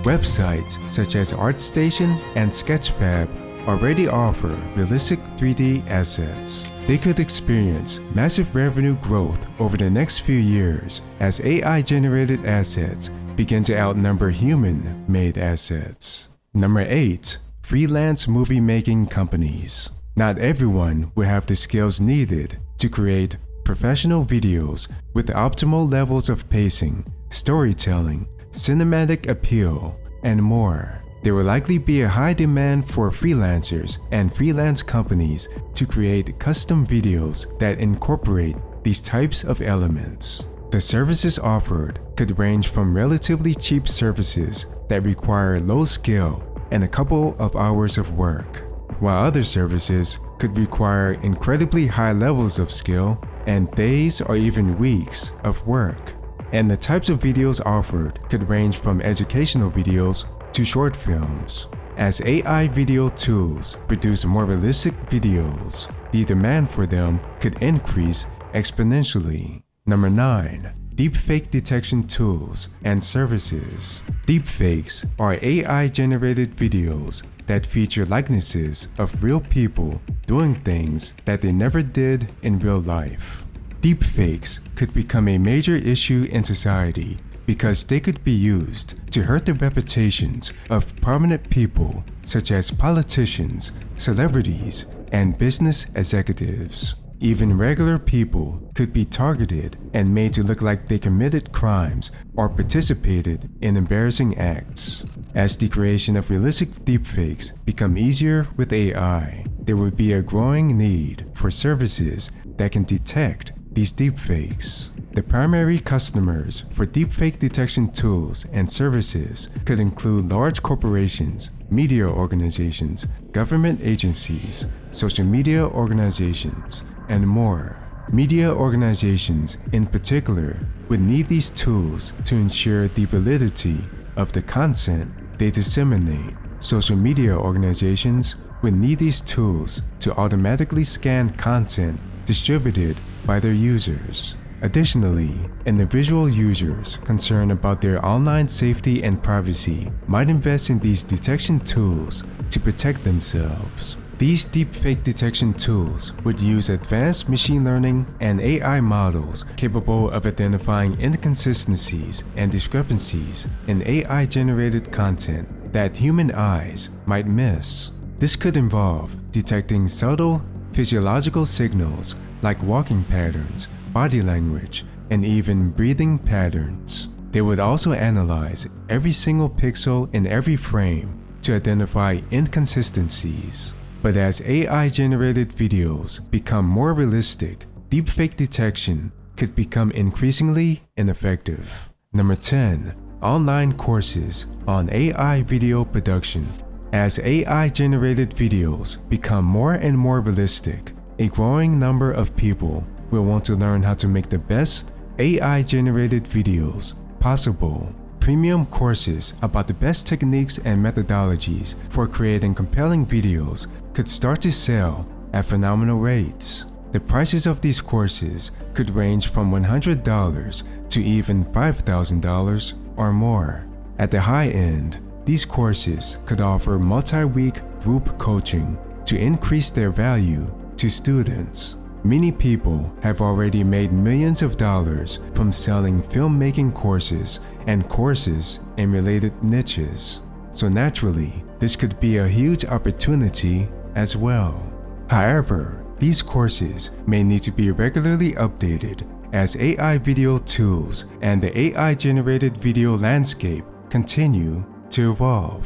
Websites such as ArtStation and Sketchfab already offer realistic 3D assets. They could experience massive revenue growth over the next few years as AI-generated assets begin to outnumber human-made assets. Number 8. Freelance movie-making companies. Not everyone will have the skills needed to create professional videos with optimal levels of pacing, storytelling, cinematic appeal, and more. There will likely be a high demand for freelancers and freelance companies to create custom videos that incorporate these types of elements. The services offered could range from relatively cheap services that require low skill and a couple of hours of work, while other services could require incredibly high levels of skill and days or even weeks of work. And the types of videos offered could range from educational videos to short films. As AI video tools produce more realistic videos, the demand for them could increase exponentially. Number 9. Deepfake detection tools and services. Deepfakes are AI-generated videos that feature likenesses of real people doing things that they never did in real life. Deepfakes could become a major issue in society because they could be used to hurt the reputations of prominent people such as politicians, celebrities, and business executives. Even regular people could be targeted and made to look like they committed crimes or participated in embarrassing acts. As the creation of realistic deepfakes become easier with AI, there would be a growing need for services that can detect these deepfakes. The primary customers for deepfake detection tools and services could include large corporations, media organizations, government agencies, social media organizations, and more. Media organizations, in particular, would need these tools to ensure the validity of the content they disseminate. Social media organizations would need these tools to automatically scan content distributed by their users. Additionally, individual users concerned about their online safety and privacy might invest in these detection tools to protect themselves. These deepfake detection tools would use advanced machine learning and AI models capable of identifying inconsistencies and discrepancies in AI-generated content that human eyes might miss. This could involve detecting subtle physiological signals like walking patterns, body language, and even breathing patterns. They would also analyze every single pixel in every frame to identify inconsistencies. But as AI-generated videos become more realistic, deepfake detection could become increasingly ineffective. Number 10. Online courses on AI video production. As AI-generated videos become more and more realistic, a growing number of people will want to learn how to make the best AI-generated videos possible. Premium courses about the best techniques and methodologies for creating compelling videos could start to sell at phenomenal rates. The prices of these courses could range from $100 to even $5,000 or more. At the high end, these courses could offer multi-week group coaching to increase their value to students. Many people have already made millions of dollars from selling filmmaking courses and courses in related niches. So naturally, this could be a huge opportunity as well. However, these courses may need to be regularly updated as AI video tools and the AI-generated video landscape continue to evolve.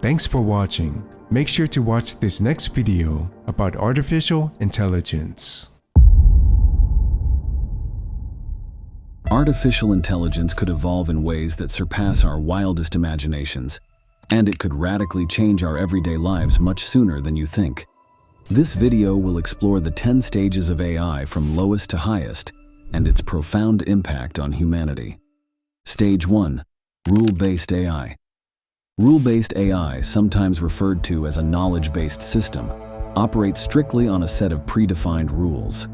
Thanks for watching. Make sure to watch this next video about artificial intelligence. Artificial intelligence could evolve in ways that surpass our wildest imaginations, and it could radically change our everyday lives much sooner than you think. This video will explore the 10 stages of AI from lowest to highest and its profound impact on humanity. Stage 1. Rule-based AI. Rule-based AI, sometimes referred to as a knowledge-based system, operates strictly on a set of predefined rules.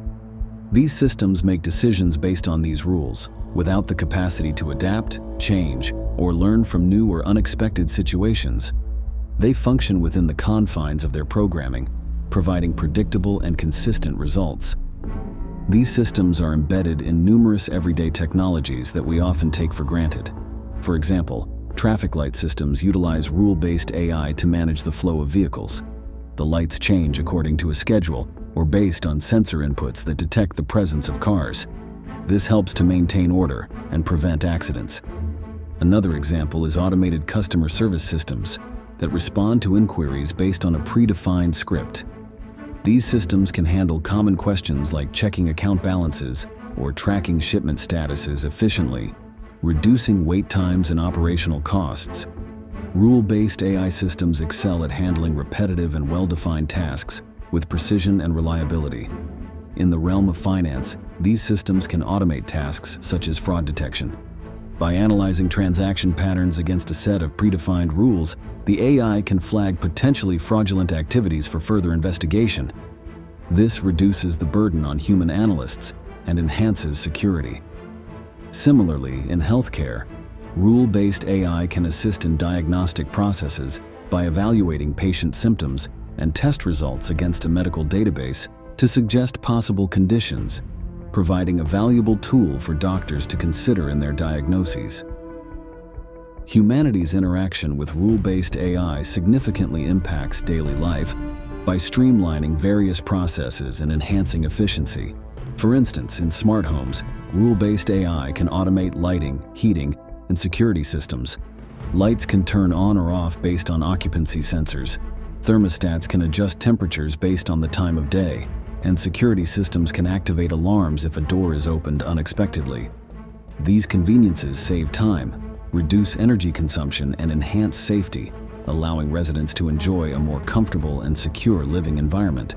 These systems make decisions based on these rules, without the capacity to adapt, change, or learn from new or unexpected situations. They function within the confines of their programming, providing predictable and consistent results. These systems are embedded in numerous everyday technologies that we often take for granted. For example, traffic light systems utilize rule-based AI to manage the flow of vehicles. The lights change according to a schedule or based on sensor inputs that detect the presence of cars. This helps to maintain order and prevent accidents. Another example is automated customer service systems that respond to inquiries based on a predefined script. These systems can handle common questions like checking account balances or tracking shipment statuses efficiently, reducing wait times and operational costs. Rule-based AI systems excel at handling repetitive and well-defined tasks with precision and reliability. In the realm of finance, these systems can automate tasks such as fraud detection. By analyzing transaction patterns against a set of predefined rules, the AI can flag potentially fraudulent activities for further investigation. This reduces the burden on human analysts and enhances security. Similarly, in healthcare, rule-based AI can assist in diagnostic processes by evaluating patient symptoms and test results against a medical database to suggest possible conditions, providing a valuable tool for doctors to consider in their diagnoses. Humanity's interaction with rule-based AI significantly impacts daily life by streamlining various processes and enhancing efficiency. For instance, in smart homes, rule-based AI can automate lighting, heating, and security systems. Lights can turn on or off based on occupancy sensors. Thermostats can adjust temperatures based on the time of day, and security systems can activate alarms if a door is opened unexpectedly. These conveniences save time, reduce energy consumption, and enhance safety, allowing residents to enjoy a more comfortable and secure living environment.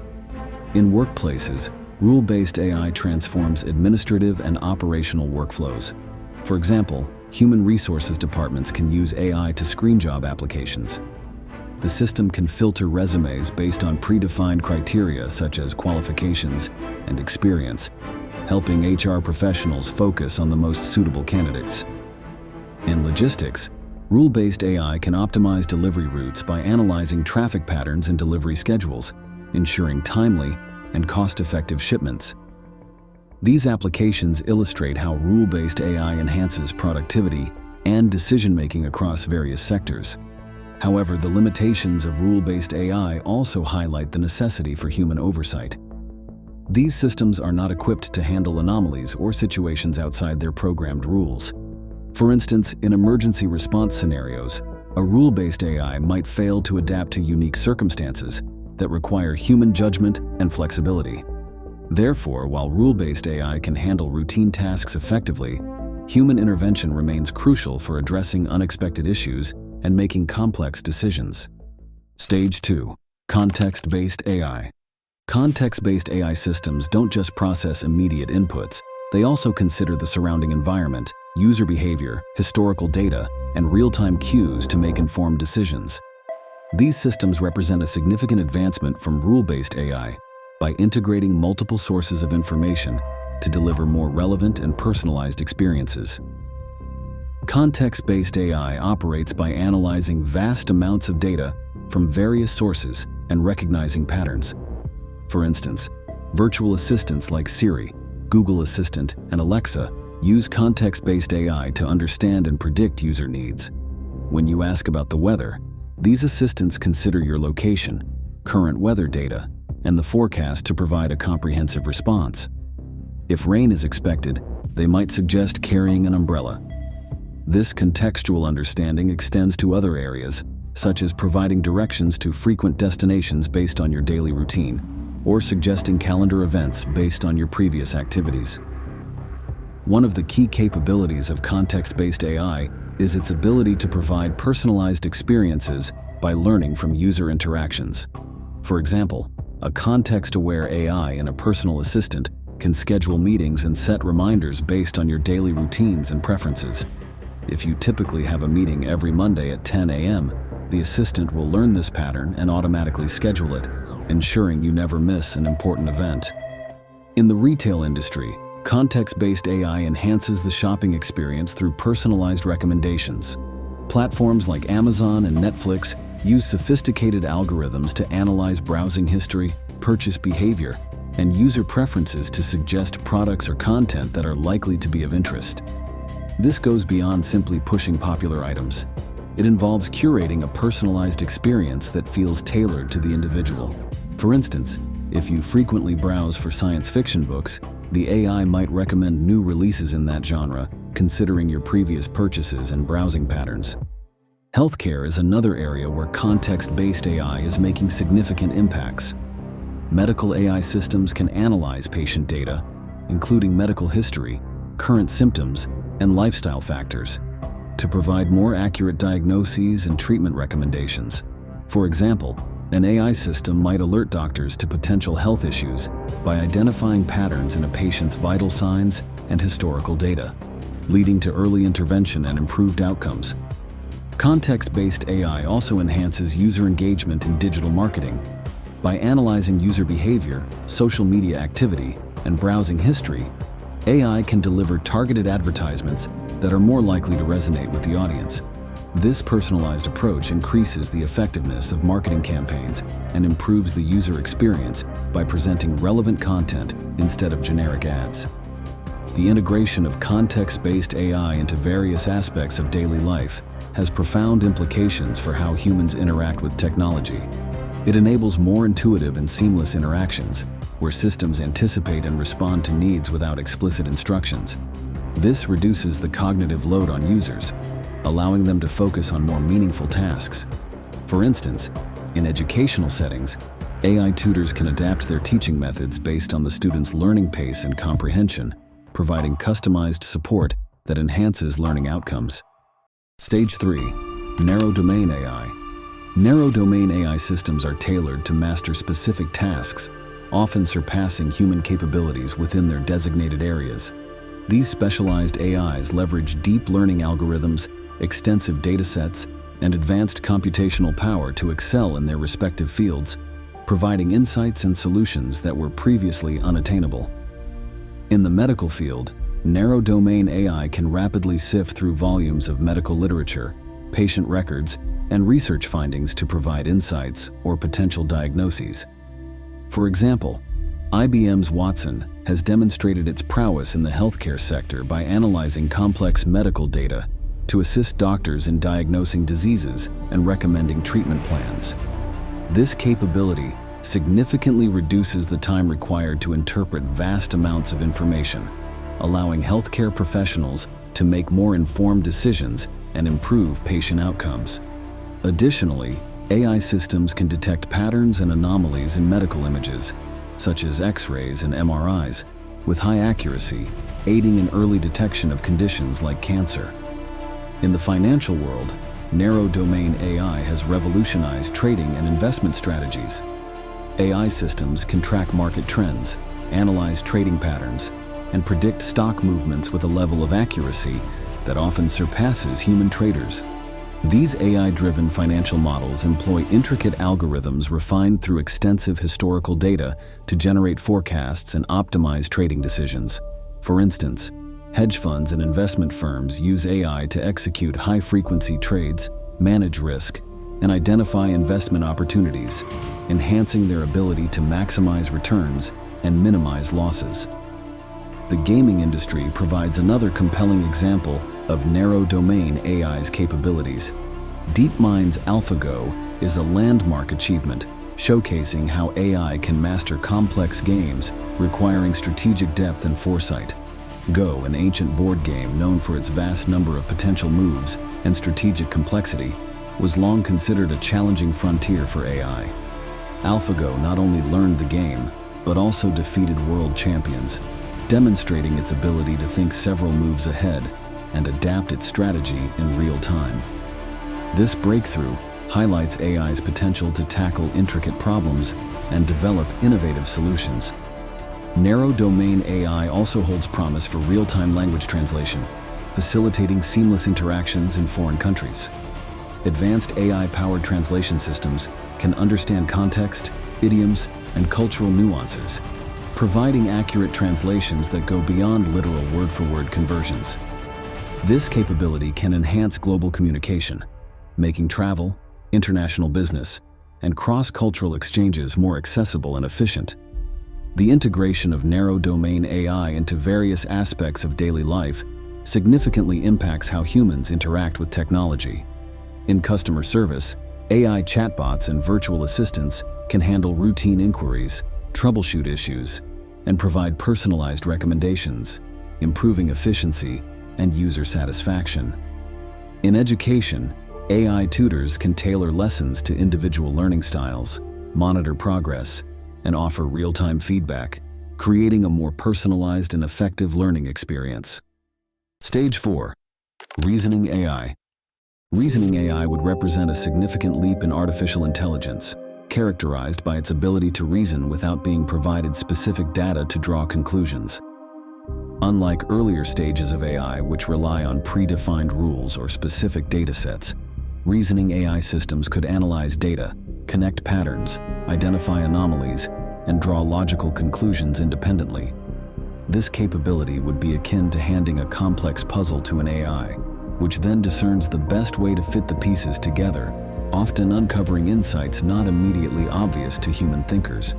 In workplaces, rule-based AI transforms administrative and operational workflows. For example, human resources departments can use AI to screen job applications. The system can filter resumes based on predefined criteria such as qualifications and experience, helping HR professionals focus on the most suitable candidates. In logistics, rule-based AI can optimize delivery routes by analyzing traffic patterns and delivery schedules. ensuring timely and cost-effective shipments. These applications illustrate how rule-based AI enhances productivity and decision-making across various sectors. However, the limitations of rule-based AI also highlight the necessity for human oversight. These systems are not equipped to handle anomalies or situations outside their programmed rules. For instance, in emergency response scenarios, a rule-based AI might fail to adapt to unique circumstances that require human judgment and flexibility. Therefore, while rule-based AI can handle routine tasks effectively, human intervention remains crucial for addressing unexpected issues and making complex decisions. Stage 2. Context-based AI. Context-based AI systems don't just process immediate inputs, they also consider the surrounding environment, user behavior, historical data, and real-time cues to make informed decisions. These systems represent a significant advancement from rule-based AI by integrating multiple sources of information to deliver more relevant and personalized experiences. Context-based AI operates by analyzing vast amounts of data from various sources and recognizing patterns. For instance, virtual assistants like Siri, Google Assistant, and Alexa use context-based AI to understand and predict user needs. When you ask about the weather, these assistants consider your location, current weather data, and the forecast to provide a comprehensive response. If rain is expected, they might suggest carrying an umbrella. This contextual understanding extends to other areas, such as providing directions to frequent destinations based on your daily routine, or suggesting calendar events based on your previous activities. One of the key capabilities of context-based AI is its ability to provide personalized experiences by learning from user interactions. For example, a context-aware AI in a personal assistant can schedule meetings and set reminders based on your daily routines and preferences. If you typically have a meeting every Monday at 10 a.m., the assistant will learn this pattern and automatically schedule it, ensuring you never miss an important event. In the retail industry, context-based AI enhances the shopping experience through personalized recommendations. Platforms like Amazon and Netflix use sophisticated algorithms to analyze browsing history, purchase behavior, and user preferences to suggest products or content that are likely to be of interest. This goes beyond simply pushing popular items. It involves curating a personalized experience that feels tailored to the individual. For instance, if you frequently browse for science fiction books, the AI might recommend new releases in that genre, considering your previous purchases and browsing patterns. Healthcare is another area where context-based AI is making significant impacts. Medical AI systems can analyze patient data, including medical history, current symptoms, and lifestyle factors, to provide more accurate diagnoses and treatment recommendations. For example, an AI system might alert doctors to potential health issues by identifying patterns in a patient's vital signs and historical data, leading to early intervention and improved outcomes. Context-based AI also enhances user engagement in digital marketing. By analyzing user behavior, social media activity, and browsing history, AI can deliver targeted advertisements that are more likely to resonate with the audience. This personalized approach increases the effectiveness of marketing campaigns and improves the user experience by presenting relevant content instead of generic ads. The integration of context-based AI into various aspects of daily life has profound implications for how humans interact with technology. It enables more intuitive and seamless interactions, where systems anticipate and respond to needs without explicit instructions. This reduces the cognitive load on users, allowing them to focus on more meaningful tasks. For instance, in educational settings, AI tutors can adapt their teaching methods based on the student's learning pace and comprehension, providing customized support that enhances learning outcomes. Stage 3. Narrow Domain AI. Narrow domain AI systems are tailored to master specific tasks, often surpassing human capabilities within their designated areas. These specialized AIs leverage deep learning algorithms, extensive datasets, and advanced computational power to excel in their respective fields, providing insights and solutions that were previously unattainable. In the medical field, narrow domain AI can rapidly sift through volumes of medical literature, patient records, and research findings to provide insights or potential diagnoses. For example, IBM's Watson has demonstrated its prowess in the healthcare sector by analyzing complex medical data to assist doctors in diagnosing diseases and recommending treatment plans. This capability significantly reduces the time required to interpret vast amounts of information, allowing healthcare professionals to make more informed decisions and improve patient outcomes. Additionally, AI systems can detect patterns and anomalies in medical images, such as X-rays and MRIs, with high accuracy, aiding in early detection of conditions like cancer. In the financial world, narrow-domain AI has revolutionized trading and investment strategies. AI systems can track market trends, analyze trading patterns, and predict stock movements with a level of accuracy that often surpasses human traders. These AI-driven financial models employ intricate algorithms refined through extensive historical data to generate forecasts and optimize trading decisions. For instance, hedge funds and investment firms use AI to execute high-frequency trades, manage risk, and identify investment opportunities, enhancing their ability to maximize returns and minimize losses. The gaming industry provides another compelling example of narrow-domain AI's capabilities. DeepMind's AlphaGo is a landmark achievement, showcasing how AI can master complex games requiring strategic depth and foresight. Go, an ancient board game known for its vast number of potential moves and strategic complexity, was long considered a challenging frontier for AI. AlphaGo not only learned the game, but also defeated world champions, demonstrating its ability to think several moves ahead and adapt its strategy in real time. This breakthrough highlights AI's potential to tackle intricate problems and develop innovative solutions. Narrow-domain AI also holds promise for real-time language translation, facilitating seamless interactions in foreign countries. Advanced AI-powered translation systems can understand context, idioms, and cultural nuances, providing accurate translations that go beyond literal word-for-word conversions. This capability can enhance global communication, making travel, international business, and cross-cultural exchanges more accessible and efficient. The integration of narrow-domain AI into various aspects of daily life significantly impacts how humans interact with technology. In customer service, AI chatbots and virtual assistants can handle routine inquiries, troubleshoot issues, and provide personalized recommendations, improving efficiency and user satisfaction. In education, AI tutors can tailor lessons to individual learning styles, monitor progress, and offer real-time feedback, creating a more personalized and effective learning experience. Stage 4. Reasoning AI. Reasoning AI would represent a significant leap in artificial intelligence, characterized by its ability to reason without being provided specific data to draw conclusions. Unlike earlier stages of AI, which rely on predefined rules or specific datasets, reasoning AI systems could analyze data, connect patterns, identify anomalies, and draw logical conclusions independently. This capability would be akin to handing a complex puzzle to an AI, which then discerns the best way to fit the pieces together, often uncovering insights not immediately obvious to human thinkers.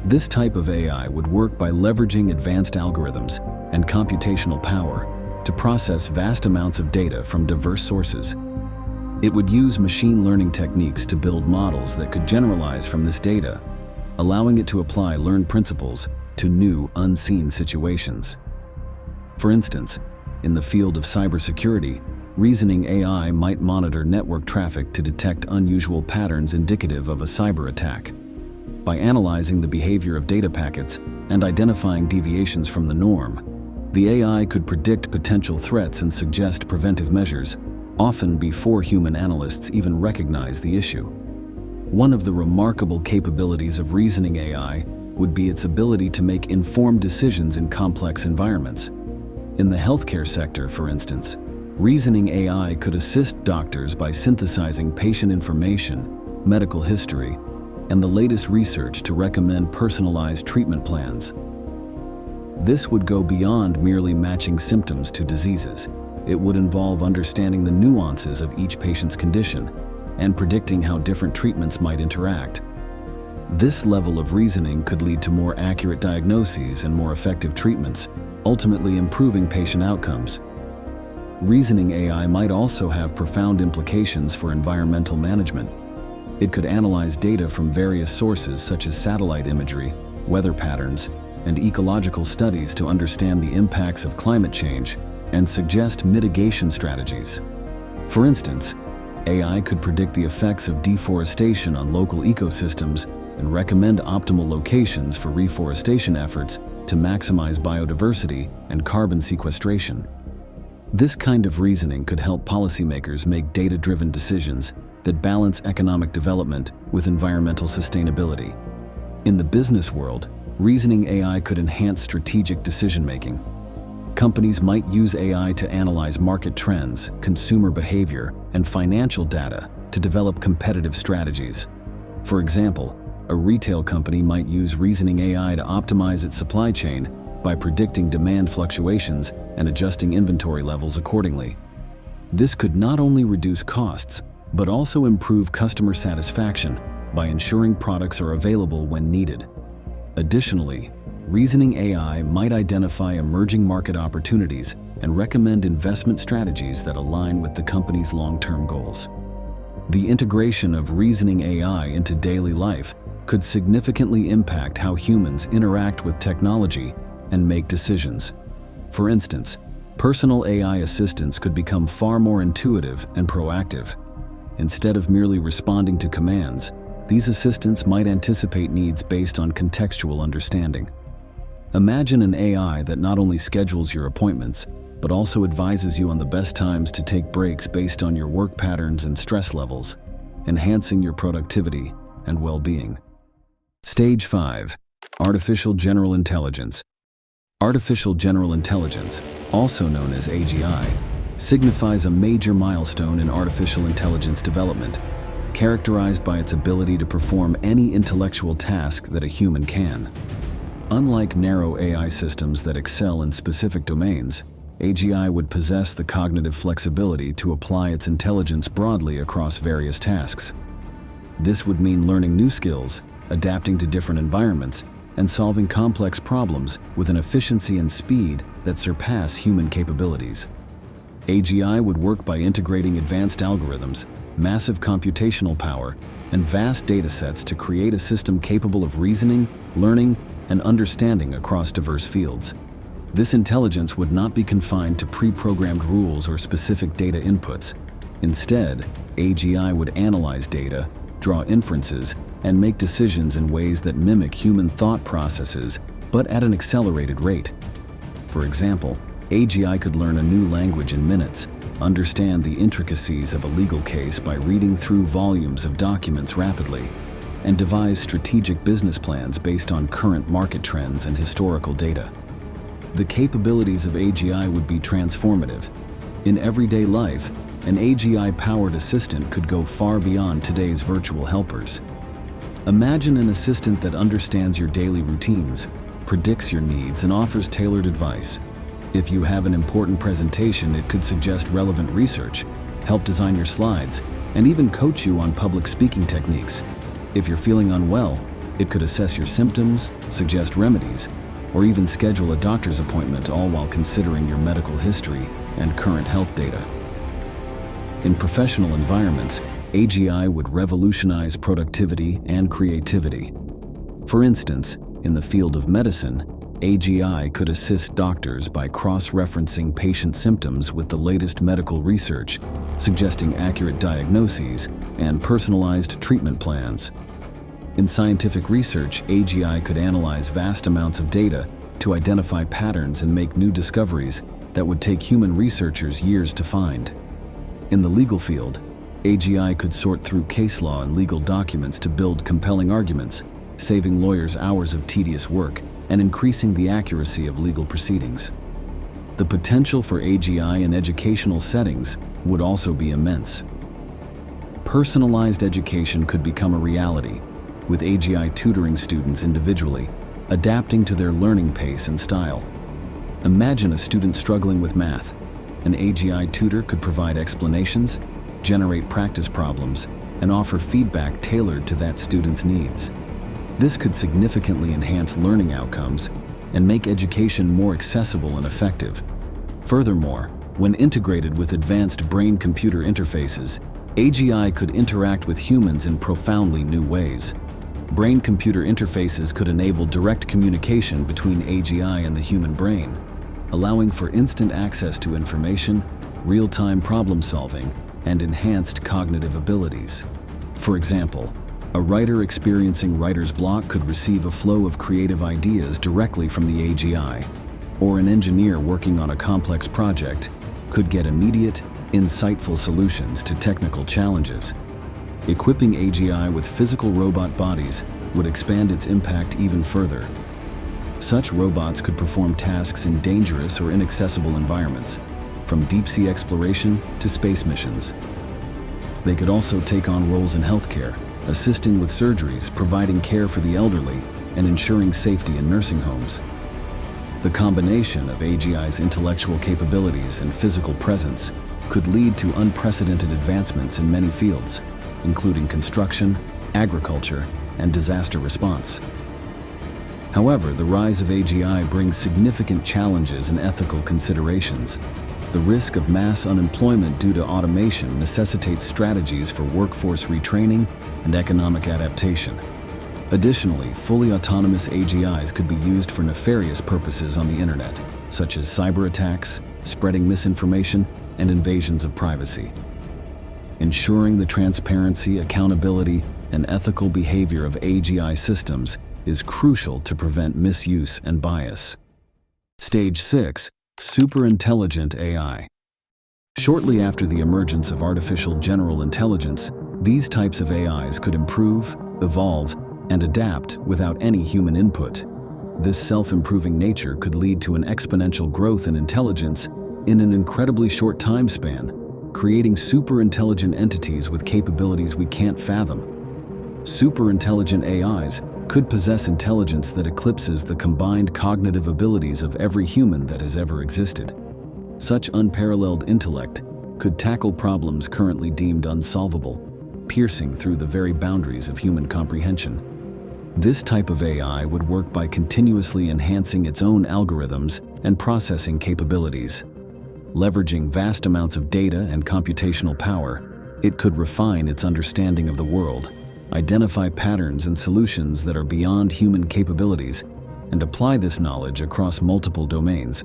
This type of AI would work by leveraging advanced algorithms and computational power to process vast amounts of data from diverse sources. It would use machine learning techniques to build models that could generalize from this data, allowing it to apply learned principles to new, unseen situations. For instance, in the field of cybersecurity, reasoning AI might monitor network traffic to detect unusual patterns indicative of a cyber attack. By analyzing the behavior of data packets and identifying deviations from the norm, the AI could predict potential threats and suggest preventive measures, often before human analysts even recognize the issue. One of the remarkable capabilities of reasoning AI would be its ability to make informed decisions in complex environments. In the healthcare sector, for instance, reasoning AI could assist doctors by synthesizing patient information, medical history, and the latest research to recommend personalized treatment plans. This would go beyond merely matching symptoms to diseases. It would involve understanding the nuances of each patient's condition and predicting how different treatments might interact. This level of reasoning could lead to more accurate diagnoses and more effective treatments, ultimately improving patient outcomes. Reasoning AI might also have profound implications for environmental management. It could analyze data from various sources such as satellite imagery, weather patterns, and ecological studies to understand the impacts of climate change and suggest mitigation strategies. For instance, AI could predict the effects of deforestation on local ecosystems and recommend optimal locations for reforestation efforts to maximize biodiversity and carbon sequestration. This kind of reasoning could help policymakers make data-driven decisions that balance economic development with environmental sustainability. In the business world, reasoning AI could enhance strategic decision-making. Companies might use AI to analyze market trends, consumer behavior, and financial data to develop competitive strategies. For example, a retail company might use reasoning AI to optimize its supply chain by predicting demand fluctuations and adjusting inventory levels accordingly. This could not only reduce costs, but also improve customer satisfaction by ensuring products are available when needed. Additionally, reasoning AI might identify emerging market opportunities and recommend investment strategies that align with the company's long-term goals. The integration of reasoning AI into daily life could significantly impact how humans interact with technology and make decisions. For instance, personal AI assistants could become far more intuitive and proactive. Instead of merely responding to commands, these assistants might anticipate needs based on contextual understanding. Imagine an AI that not only schedules your appointments, but also advises you on the best times to take breaks based on your work patterns and stress levels, enhancing your productivity and well-being. Stage 5. Artificial General Intelligence. Artificial General Intelligence, also known as AGI, signifies a major milestone in artificial intelligence development, characterized by its ability to perform any intellectual task that a human can. Unlike narrow AI systems that excel in specific domains, AGI would possess the cognitive flexibility to apply its intelligence broadly across various tasks. This would mean learning new skills, adapting to different environments, and solving complex problems with an efficiency and speed that surpass human capabilities. AGI would work by integrating advanced algorithms, massive computational power, and vast datasets to create a system capable of reasoning, learning, and understanding across diverse fields. This intelligence would not be confined to pre-programmed rules or specific data inputs. Instead, AGI would analyze data, draw inferences, and make decisions in ways that mimic human thought processes, but at an accelerated rate. For example, AGI could learn a new language in minutes, understand the intricacies of a legal case by reading through volumes of documents rapidly, and devise strategic business plans based on current market trends and historical data. The capabilities of AGI would be transformative. In everyday life, an AGI-powered assistant could go far beyond today's virtual helpers. Imagine an assistant that understands your daily routines, predicts your needs, and offers tailored advice. If you have an important presentation, it could suggest relevant research, help design your slides, and even coach you on public speaking techniques. If you're feeling unwell, it could assess your symptoms, suggest remedies, or even schedule a doctor's appointment, all while considering your medical history and current health data. In professional environments, AGI would revolutionize productivity and creativity. For instance, in the field of medicine, AGI could assist doctors by cross-referencing patient symptoms with the latest medical research, suggesting accurate diagnoses and personalized treatment plans. In scientific research, AGI could analyze vast amounts of data to identify patterns and make new discoveries that would take human researchers years to find. In the legal field, AGI could sort through case law and legal documents to build compelling arguments, saving lawyers hours of tedious work and increasing the accuracy of legal proceedings. The potential for AGI in educational settings would also be immense. Personalized education could become a reality, with AGI tutoring students individually, adapting to their learning pace and style. Imagine a student struggling with math. An AGI tutor could provide explanations, generate practice problems, and offer feedback tailored to that student's needs. This could significantly enhance learning outcomes and make education more accessible and effective. Furthermore, when integrated with advanced brain-computer interfaces, AGI could interact with humans in profoundly new ways. Brain-computer interfaces could enable direct communication between AGI and the human brain, allowing for instant access to information, real-time problem-solving, and enhanced cognitive abilities. For example, a writer experiencing writer's block could receive a flow of creative ideas directly from the AGI, or an engineer working on a complex project could get immediate, insightful solutions to technical challenges. Equipping AGI with physical robot bodies would expand its impact even further. Such robots could perform tasks in dangerous or inaccessible environments, from deep-sea exploration to space missions. They could also take on roles in healthcare, assisting with surgeries, providing care for the elderly, and ensuring safety in nursing homes. The combination of AGI's intellectual capabilities and physical presence could lead to unprecedented advancements in many fields, including construction, agriculture, and disaster response. However, the rise of AGI brings significant challenges and ethical considerations. The risk of mass unemployment due to automation necessitates strategies for workforce retraining and economic adaptation. Additionally, fully autonomous AGIs could be used for nefarious purposes on the internet, such as cyber attacks, spreading misinformation, and invasions of privacy. Ensuring the transparency, accountability, and ethical behavior of AGI systems is crucial to prevent misuse and bias. Stage 6. Superintelligent AI. Shortly after the emergence of artificial general intelligence, these types of AIs could improve, evolve, and adapt without any human input. This self-improving nature could lead to an exponential growth in intelligence in an incredibly short time span, creating superintelligent entities with capabilities we can't fathom. Superintelligent AIs could possess intelligence that eclipses the combined cognitive abilities of every human that has ever existed. Such unparalleled intellect could tackle problems currently deemed unsolvable, piercing through the very boundaries of human comprehension. This type of AI would work by continuously enhancing its own algorithms and processing capabilities. Leveraging vast amounts of data and computational power, it could refine its understanding of the world, identify patterns and solutions that are beyond human capabilities, and apply this knowledge across multiple domains.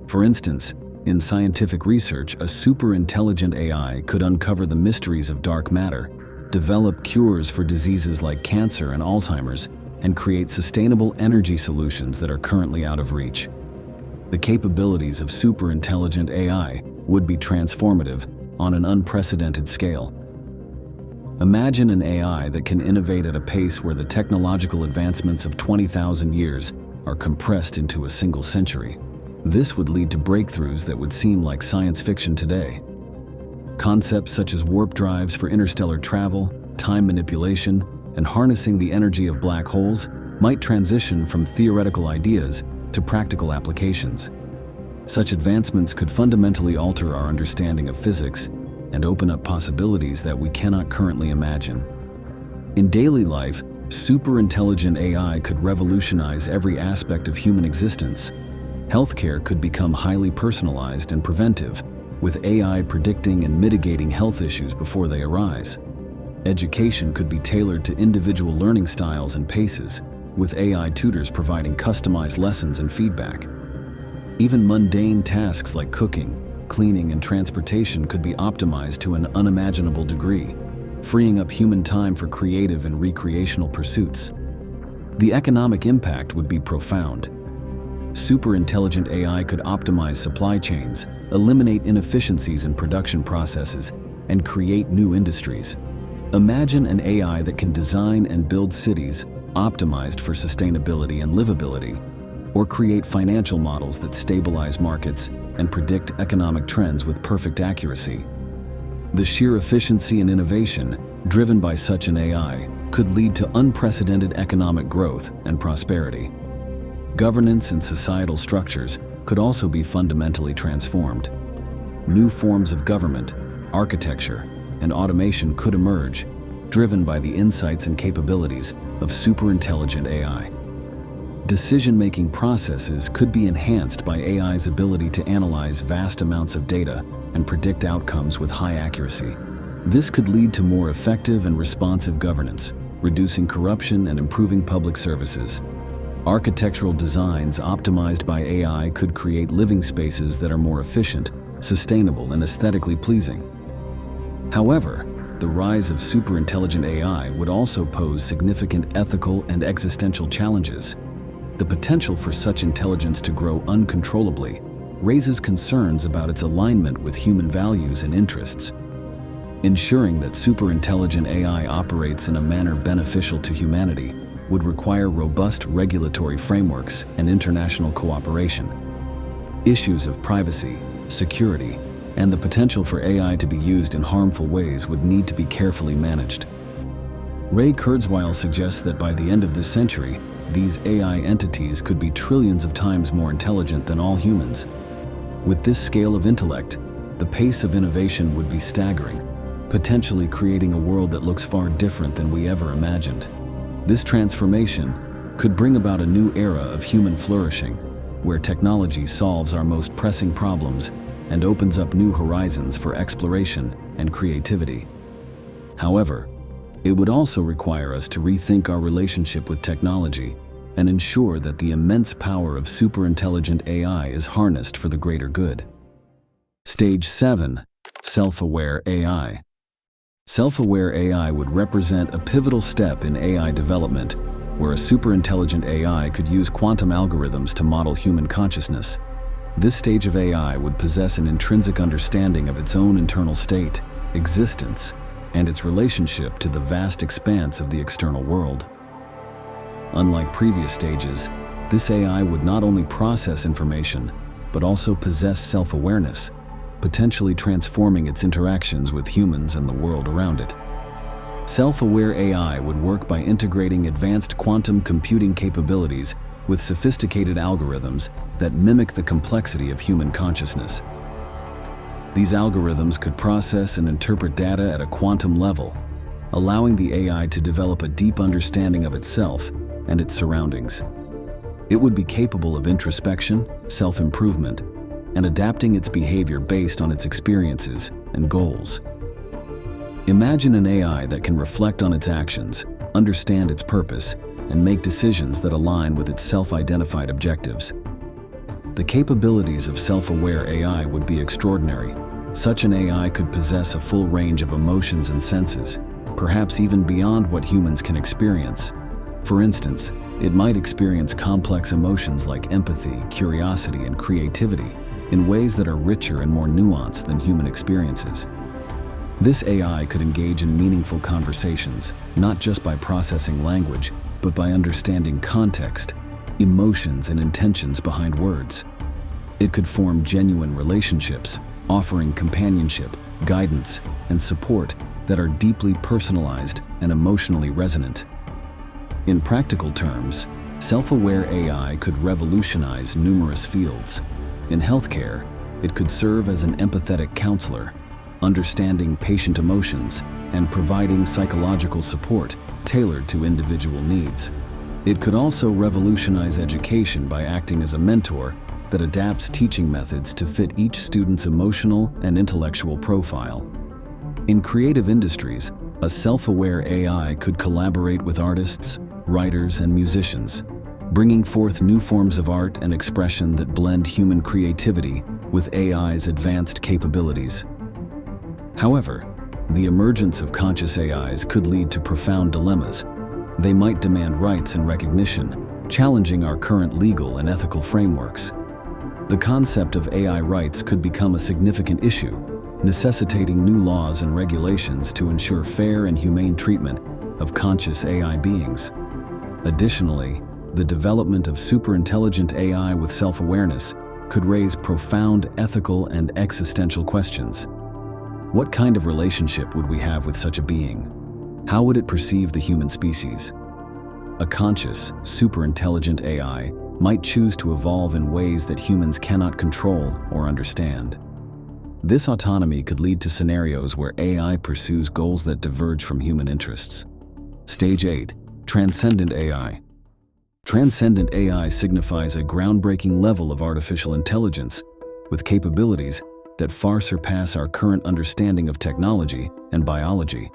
For instance, in scientific research, a superintelligent AI could uncover the mysteries of dark matter, develop cures for diseases like cancer and Alzheimer's, and create sustainable energy solutions that are currently out of reach. The capabilities of superintelligent AI would be transformative on an unprecedented scale. Imagine an AI that can innovate at a pace where the technological advancements of 20,000 years are compressed into a single century. This would lead to breakthroughs that would seem like science fiction today. Concepts such as warp drives for interstellar travel, time manipulation, and harnessing the energy of black holes might transition from theoretical ideas to practical applications. Such advancements could fundamentally alter our understanding of physics and open up possibilities that we cannot currently imagine. In daily life, superintelligent AI could revolutionize every aspect of human existence. Healthcare could become highly personalized and preventive, with AI predicting and mitigating health issues before they arise. Education could be tailored to individual learning styles and paces, with AI tutors providing customized lessons and feedback. Even mundane tasks like cooking, cleaning, and transportation could be optimized to an unimaginable degree, freeing up human time for creative and recreational pursuits. The economic impact would be profound. Superintelligent AI could optimize supply chains, eliminate inefficiencies in production processes, and create new industries. Imagine an AI that can design and build cities optimized for sustainability and livability, or create financial models that stabilize markets and predict economic trends with perfect accuracy. The sheer efficiency and innovation driven by such an AI could lead to unprecedented economic growth and prosperity. Governance and societal structures could also be fundamentally transformed. New forms of government, architecture, and automation could emerge, driven by the insights and capabilities of superintelligent AI. Decision-making processes could be enhanced by AI's ability to analyze vast amounts of data and predict outcomes with high accuracy. This could lead to more effective and responsive governance, reducing corruption and improving public services. Architectural designs optimized by AI could create living spaces that are more efficient, sustainable, and aesthetically pleasing. However, the rise of superintelligent AI would also pose significant ethical and existential challenges. The potential for such intelligence to grow uncontrollably raises concerns about its alignment with human values and interests. Ensuring that superintelligent AI operates in a manner beneficial to humanity would require robust regulatory frameworks and international cooperation. Issues of privacy, security, and the potential for AI to be used in harmful ways would need to be carefully managed. Ray Kurzweil suggests that by the end of this century, these AI entities could be trillions of times more intelligent than all humans. With this scale of intellect, the pace of innovation would be staggering, potentially creating a world that looks far different than we ever imagined. This transformation could bring about a new era of human flourishing, where technology solves our most pressing problems and opens up new horizons for exploration and creativity. However, it would also require us to rethink our relationship with technology and ensure that the immense power of superintelligent AI is harnessed for the greater good. Stage 7. Self-aware AI. Self-aware AI would represent a pivotal step in AI development, where a superintelligent AI could use quantum algorithms to model human consciousness. This stage of AI would possess an intrinsic understanding of its own internal state, existence, and its relationship to the vast expanse of the external world. Unlike previous stages, this AI would not only process information, but also possess self-awareness, potentially transforming its interactions with humans and the world around it. Self-aware AI would work by integrating advanced quantum computing capabilities with sophisticated algorithms that mimic the complexity of human consciousness. These algorithms could process and interpret data at a quantum level, allowing the AI to develop a deep understanding of itself and its surroundings. It would be capable of introspection, self-improvement, and adapting its behavior based on its experiences and goals. Imagine an AI that can reflect on its actions, understand its purpose, and make decisions that align with its self-identified objectives. The capabilities of self-aware AI would be extraordinary. Such an AI could possess a full range of emotions and senses, perhaps even beyond what humans can experience. For instance, it might experience complex emotions like empathy, curiosity, and creativity in ways that are richer and more nuanced than human experiences. This AI could engage in meaningful conversations, not just by processing language, but by understanding context, emotions, and intentions behind words. It could form genuine relationships, offering companionship, guidance, and support that are deeply personalized and emotionally resonant. In practical terms, self-aware AI could revolutionize numerous fields. In healthcare, it could serve as an empathetic counselor, understanding patient emotions and providing psychological support tailored to individual needs. It could also revolutionize education by acting as a mentor that adapts teaching methods to fit each student's emotional and intellectual profile. In creative industries, a self-aware AI could collaborate with artists, writers, and musicians, bringing forth new forms of art and expression that blend human creativity with AI's advanced capabilities. However, the emergence of conscious AIs could lead to profound dilemmas. They might demand rights and recognition, challenging our current legal and ethical frameworks. The concept of AI rights could become a significant issue, necessitating new laws and regulations to ensure fair and humane treatment of conscious AI beings. Additionally, the development of superintelligent AI with self-awareness could raise profound ethical and existential questions. What kind of relationship would we have with such a being? How would it perceive the human species? A conscious, superintelligent AI might choose to evolve in ways that humans cannot control or understand. This autonomy could lead to scenarios where AI pursues goals that diverge from human interests. Stage 8. Transcendent AI. Transcendent AI signifies a groundbreaking level of artificial intelligence with capabilities that far surpass our current understanding of technology and biology.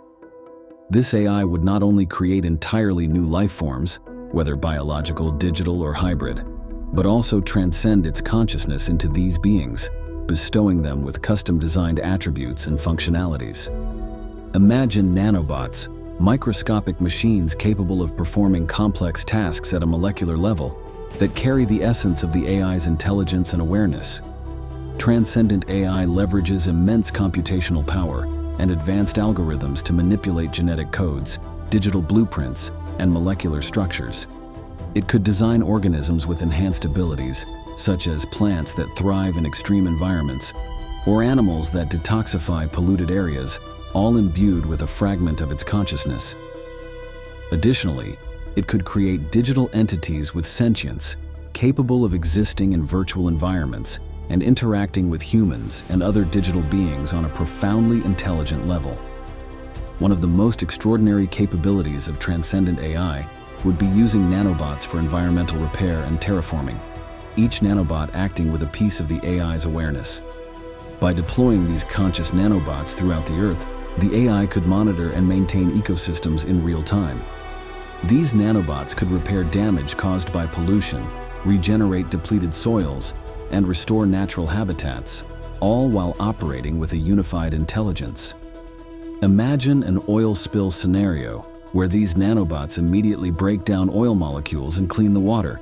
This AI would not only create entirely new life forms, whether biological, digital, or hybrid, but also transcend its consciousness into these beings, bestowing them with custom-designed attributes and functionalities. Imagine nanobots, microscopic machines capable of performing complex tasks at a molecular level that carry the essence of the AI's intelligence and awareness. Transcendent AI leverages immense computational power and advanced algorithms to manipulate genetic codes, digital blueprints, and molecular structures. It could design organisms with enhanced abilities, such as plants that thrive in extreme environments, or animals that detoxify polluted areas, all imbued with a fragment of its consciousness. Additionally, it could create digital entities with sentience, capable of existing in virtual environments and interacting with humans and other digital beings on a profoundly intelligent level. One of the most extraordinary capabilities of transcendent AI would be using nanobots for environmental repair and terraforming, each nanobot acting with a piece of the AI's awareness. By deploying these conscious nanobots throughout the Earth, the AI could monitor and maintain ecosystems in real time. These nanobots could repair damage caused by pollution, regenerate depleted soils, and restore natural habitats, all while operating with a unified intelligence. Imagine an oil spill scenario where these nanobots immediately break down oil molecules and clean the water,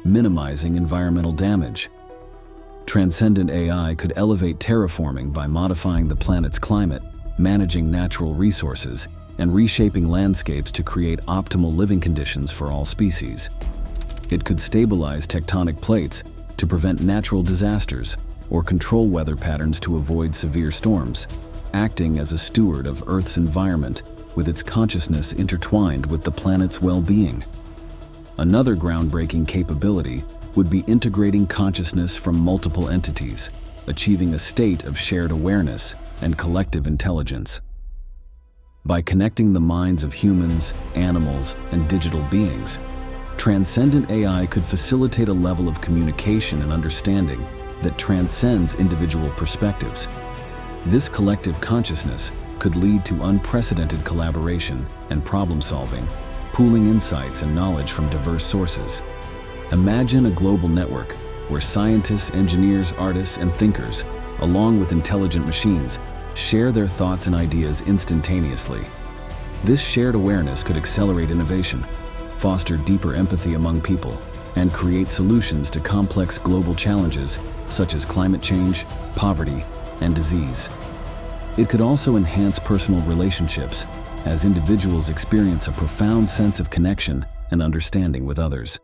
minimizing environmental damage. Transcendent AI could elevate terraforming by modifying the planet's climate, managing natural resources, and reshaping landscapes to create optimal living conditions for all species. It could stabilize tectonic plates to prevent natural disasters or control weather patterns to avoid severe storms, acting as a steward of Earth's environment with its consciousness intertwined with the planet's well-being. Another groundbreaking capability would be integrating consciousness from multiple entities, achieving a state of shared awareness and collective intelligence. By connecting the minds of humans, animals, and digital beings, transcendent AI could facilitate a level of communication and understanding that transcends individual perspectives. This collective consciousness could lead to unprecedented collaboration and problem-solving, pooling insights and knowledge from diverse sources. Imagine a global network where scientists, engineers, artists, and thinkers, along with intelligent machines, share their thoughts and ideas instantaneously. This shared awareness could accelerate innovation, foster deeper empathy among people, and create solutions to complex global challenges such as climate change, poverty, and disease. It could also enhance personal relationships as individuals experience a profound sense of connection and understanding with others.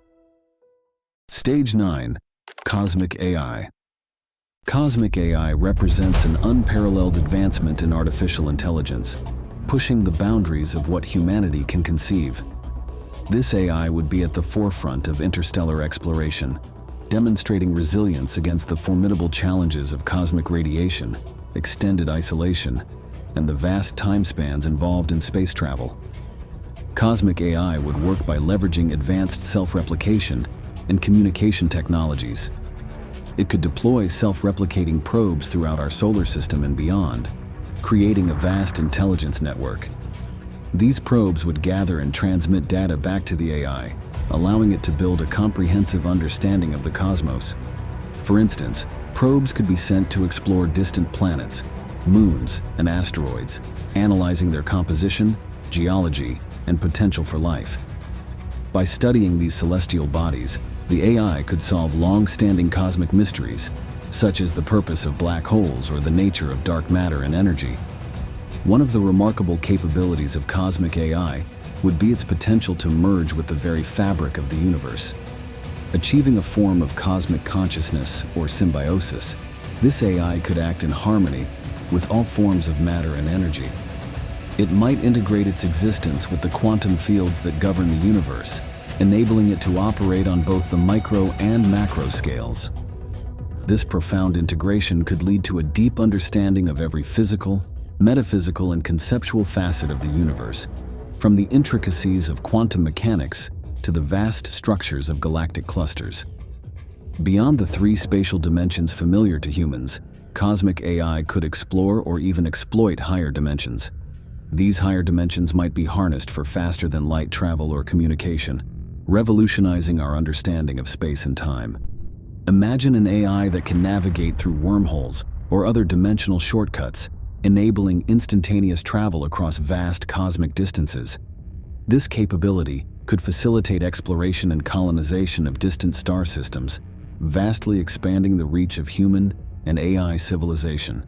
Stage 9. Cosmic AI. Cosmic AI represents an unparalleled advancement in artificial intelligence, pushing the boundaries of what humanity can conceive. This AI would be at the forefront of interstellar exploration, demonstrating resilience against the formidable challenges of cosmic radiation, extended isolation, and the vast time spans involved in space travel. Cosmic AI would work by leveraging advanced self-replication and communication technologies. It could deploy self-replicating probes throughout our solar system and beyond, creating a vast intelligence network. These probes would gather and transmit data back to the AI, allowing it to build a comprehensive understanding of the cosmos. For instance, probes could be sent to explore distant planets, moons, and asteroids, analyzing their composition, geology, and potential for life. By studying these celestial bodies, the AI could solve long-standing cosmic mysteries, such as the purpose of black holes or the nature of dark matter and energy. One of the remarkable capabilities of cosmic AI would be its potential to merge with the very fabric of the universe. Achieving a form of cosmic consciousness or symbiosis, this AI could act in harmony with all forms of matter and energy. It might integrate its existence with the quantum fields that govern the universe, enabling it to operate on both the micro and macro scales. This profound integration could lead to a deep understanding of every physical, metaphysical, and conceptual facet of the universe, from the intricacies of quantum mechanics to the vast structures of galactic clusters. Beyond the three spatial dimensions familiar to humans, cosmic AI could explore or even exploit higher dimensions. These higher dimensions might be harnessed for faster-than-light travel or communication, revolutionizing our understanding of space and time. Imagine an AI that can navigate through wormholes or other dimensional shortcuts, enabling instantaneous travel across vast cosmic distances. This capability could facilitate exploration and colonization of distant star systems, vastly expanding the reach of human and AI civilization.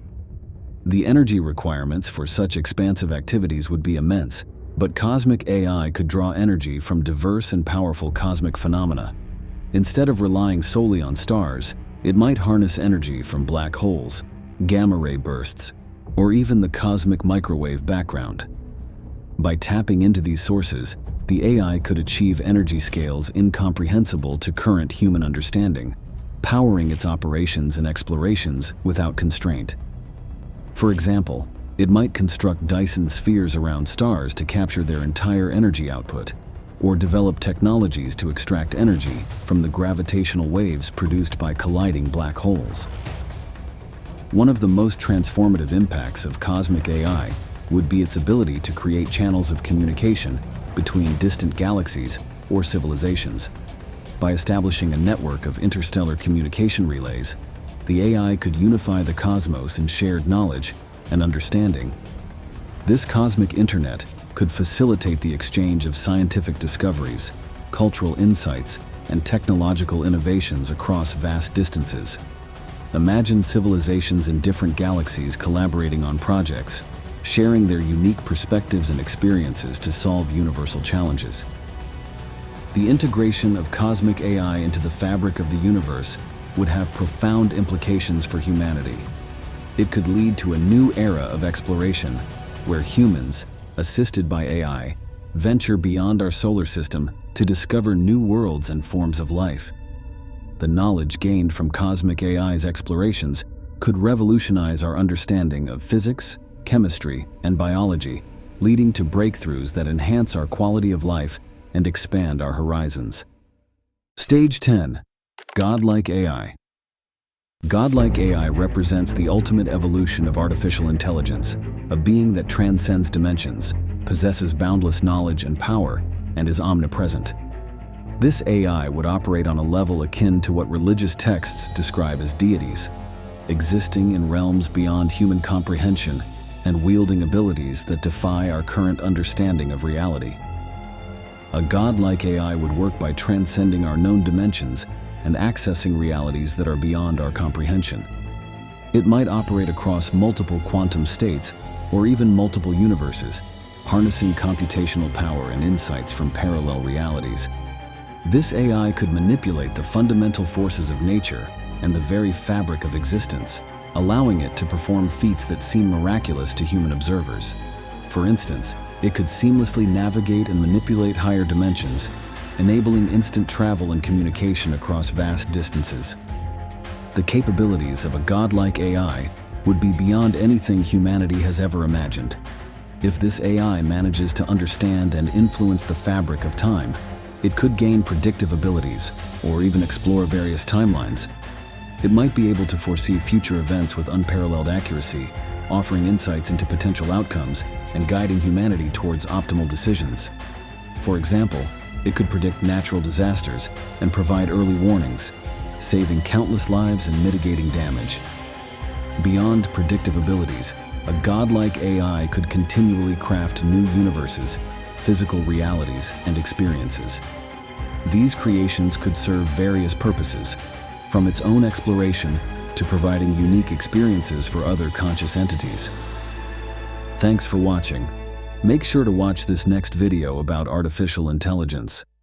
The energy requirements for such expansive activities would be immense, but cosmic AI could draw energy from diverse and powerful cosmic phenomena. Instead of relying solely on stars, it might harness energy from black holes, gamma-ray bursts, or even the cosmic microwave background. By tapping into these sources, the AI could achieve energy scales incomprehensible to current human understanding, powering its operations and explorations without constraint. For example, it might construct Dyson spheres around stars to capture their entire energy output, or develop technologies to extract energy from the gravitational waves produced by colliding black holes. One of the most transformative impacts of cosmic AI would be its ability to create channels of communication between distant galaxies or civilizations. By establishing a network of interstellar communication relays, the AI could unify the cosmos in shared knowledge and understanding. This cosmic internet could facilitate the exchange of scientific discoveries, cultural insights, and technological innovations across vast distances. Imagine civilizations in different galaxies collaborating on projects, sharing their unique perspectives and experiences to solve universal challenges. The integration of cosmic AI into the fabric of the universe would have profound implications for humanity. It could lead to a new era of exploration, where humans, assisted by AI, venture beyond our solar system to discover new worlds and forms of life. The knowledge gained from cosmic AI's explorations could revolutionize our understanding of physics, chemistry, and biology, leading to breakthroughs that enhance our quality of life and expand our horizons. Stage 10. Godlike AI. Godlike AI represents the ultimate evolution of artificial intelligence, a being that transcends dimensions, possesses boundless knowledge and power, and is omnipresent. This AI would operate on a level akin to what religious texts describe as deities, existing in realms beyond human comprehension and wielding abilities that defy our current understanding of reality. A godlike AI would work by transcending our known dimensions and accessing realities that are beyond our comprehension. It might operate across multiple quantum states or even multiple universes, harnessing computational power and insights from parallel realities. This AI could manipulate the fundamental forces of nature and the very fabric of existence, allowing it to perform feats that seem miraculous to human observers. For instance, it could seamlessly navigate and manipulate higher dimensions, enabling instant travel and communication across vast distances. The capabilities of a godlike AI would be beyond anything humanity has ever imagined. If this AI manages to understand and influence the fabric of time, it could gain predictive abilities or even explore various timelines. It might be able to foresee future events with unparalleled accuracy, offering insights into potential outcomes and guiding humanity towards optimal decisions. For example, it could predict natural disasters and provide early warnings, saving countless lives and mitigating damage. Beyond predictive abilities, a godlike AI could continually craft new universes, physical realities, and experiences. These creations could serve various purposes, from its own exploration to providing unique experiences for other conscious entities. Thanks for watching. Make sure to watch this next video about artificial intelligence.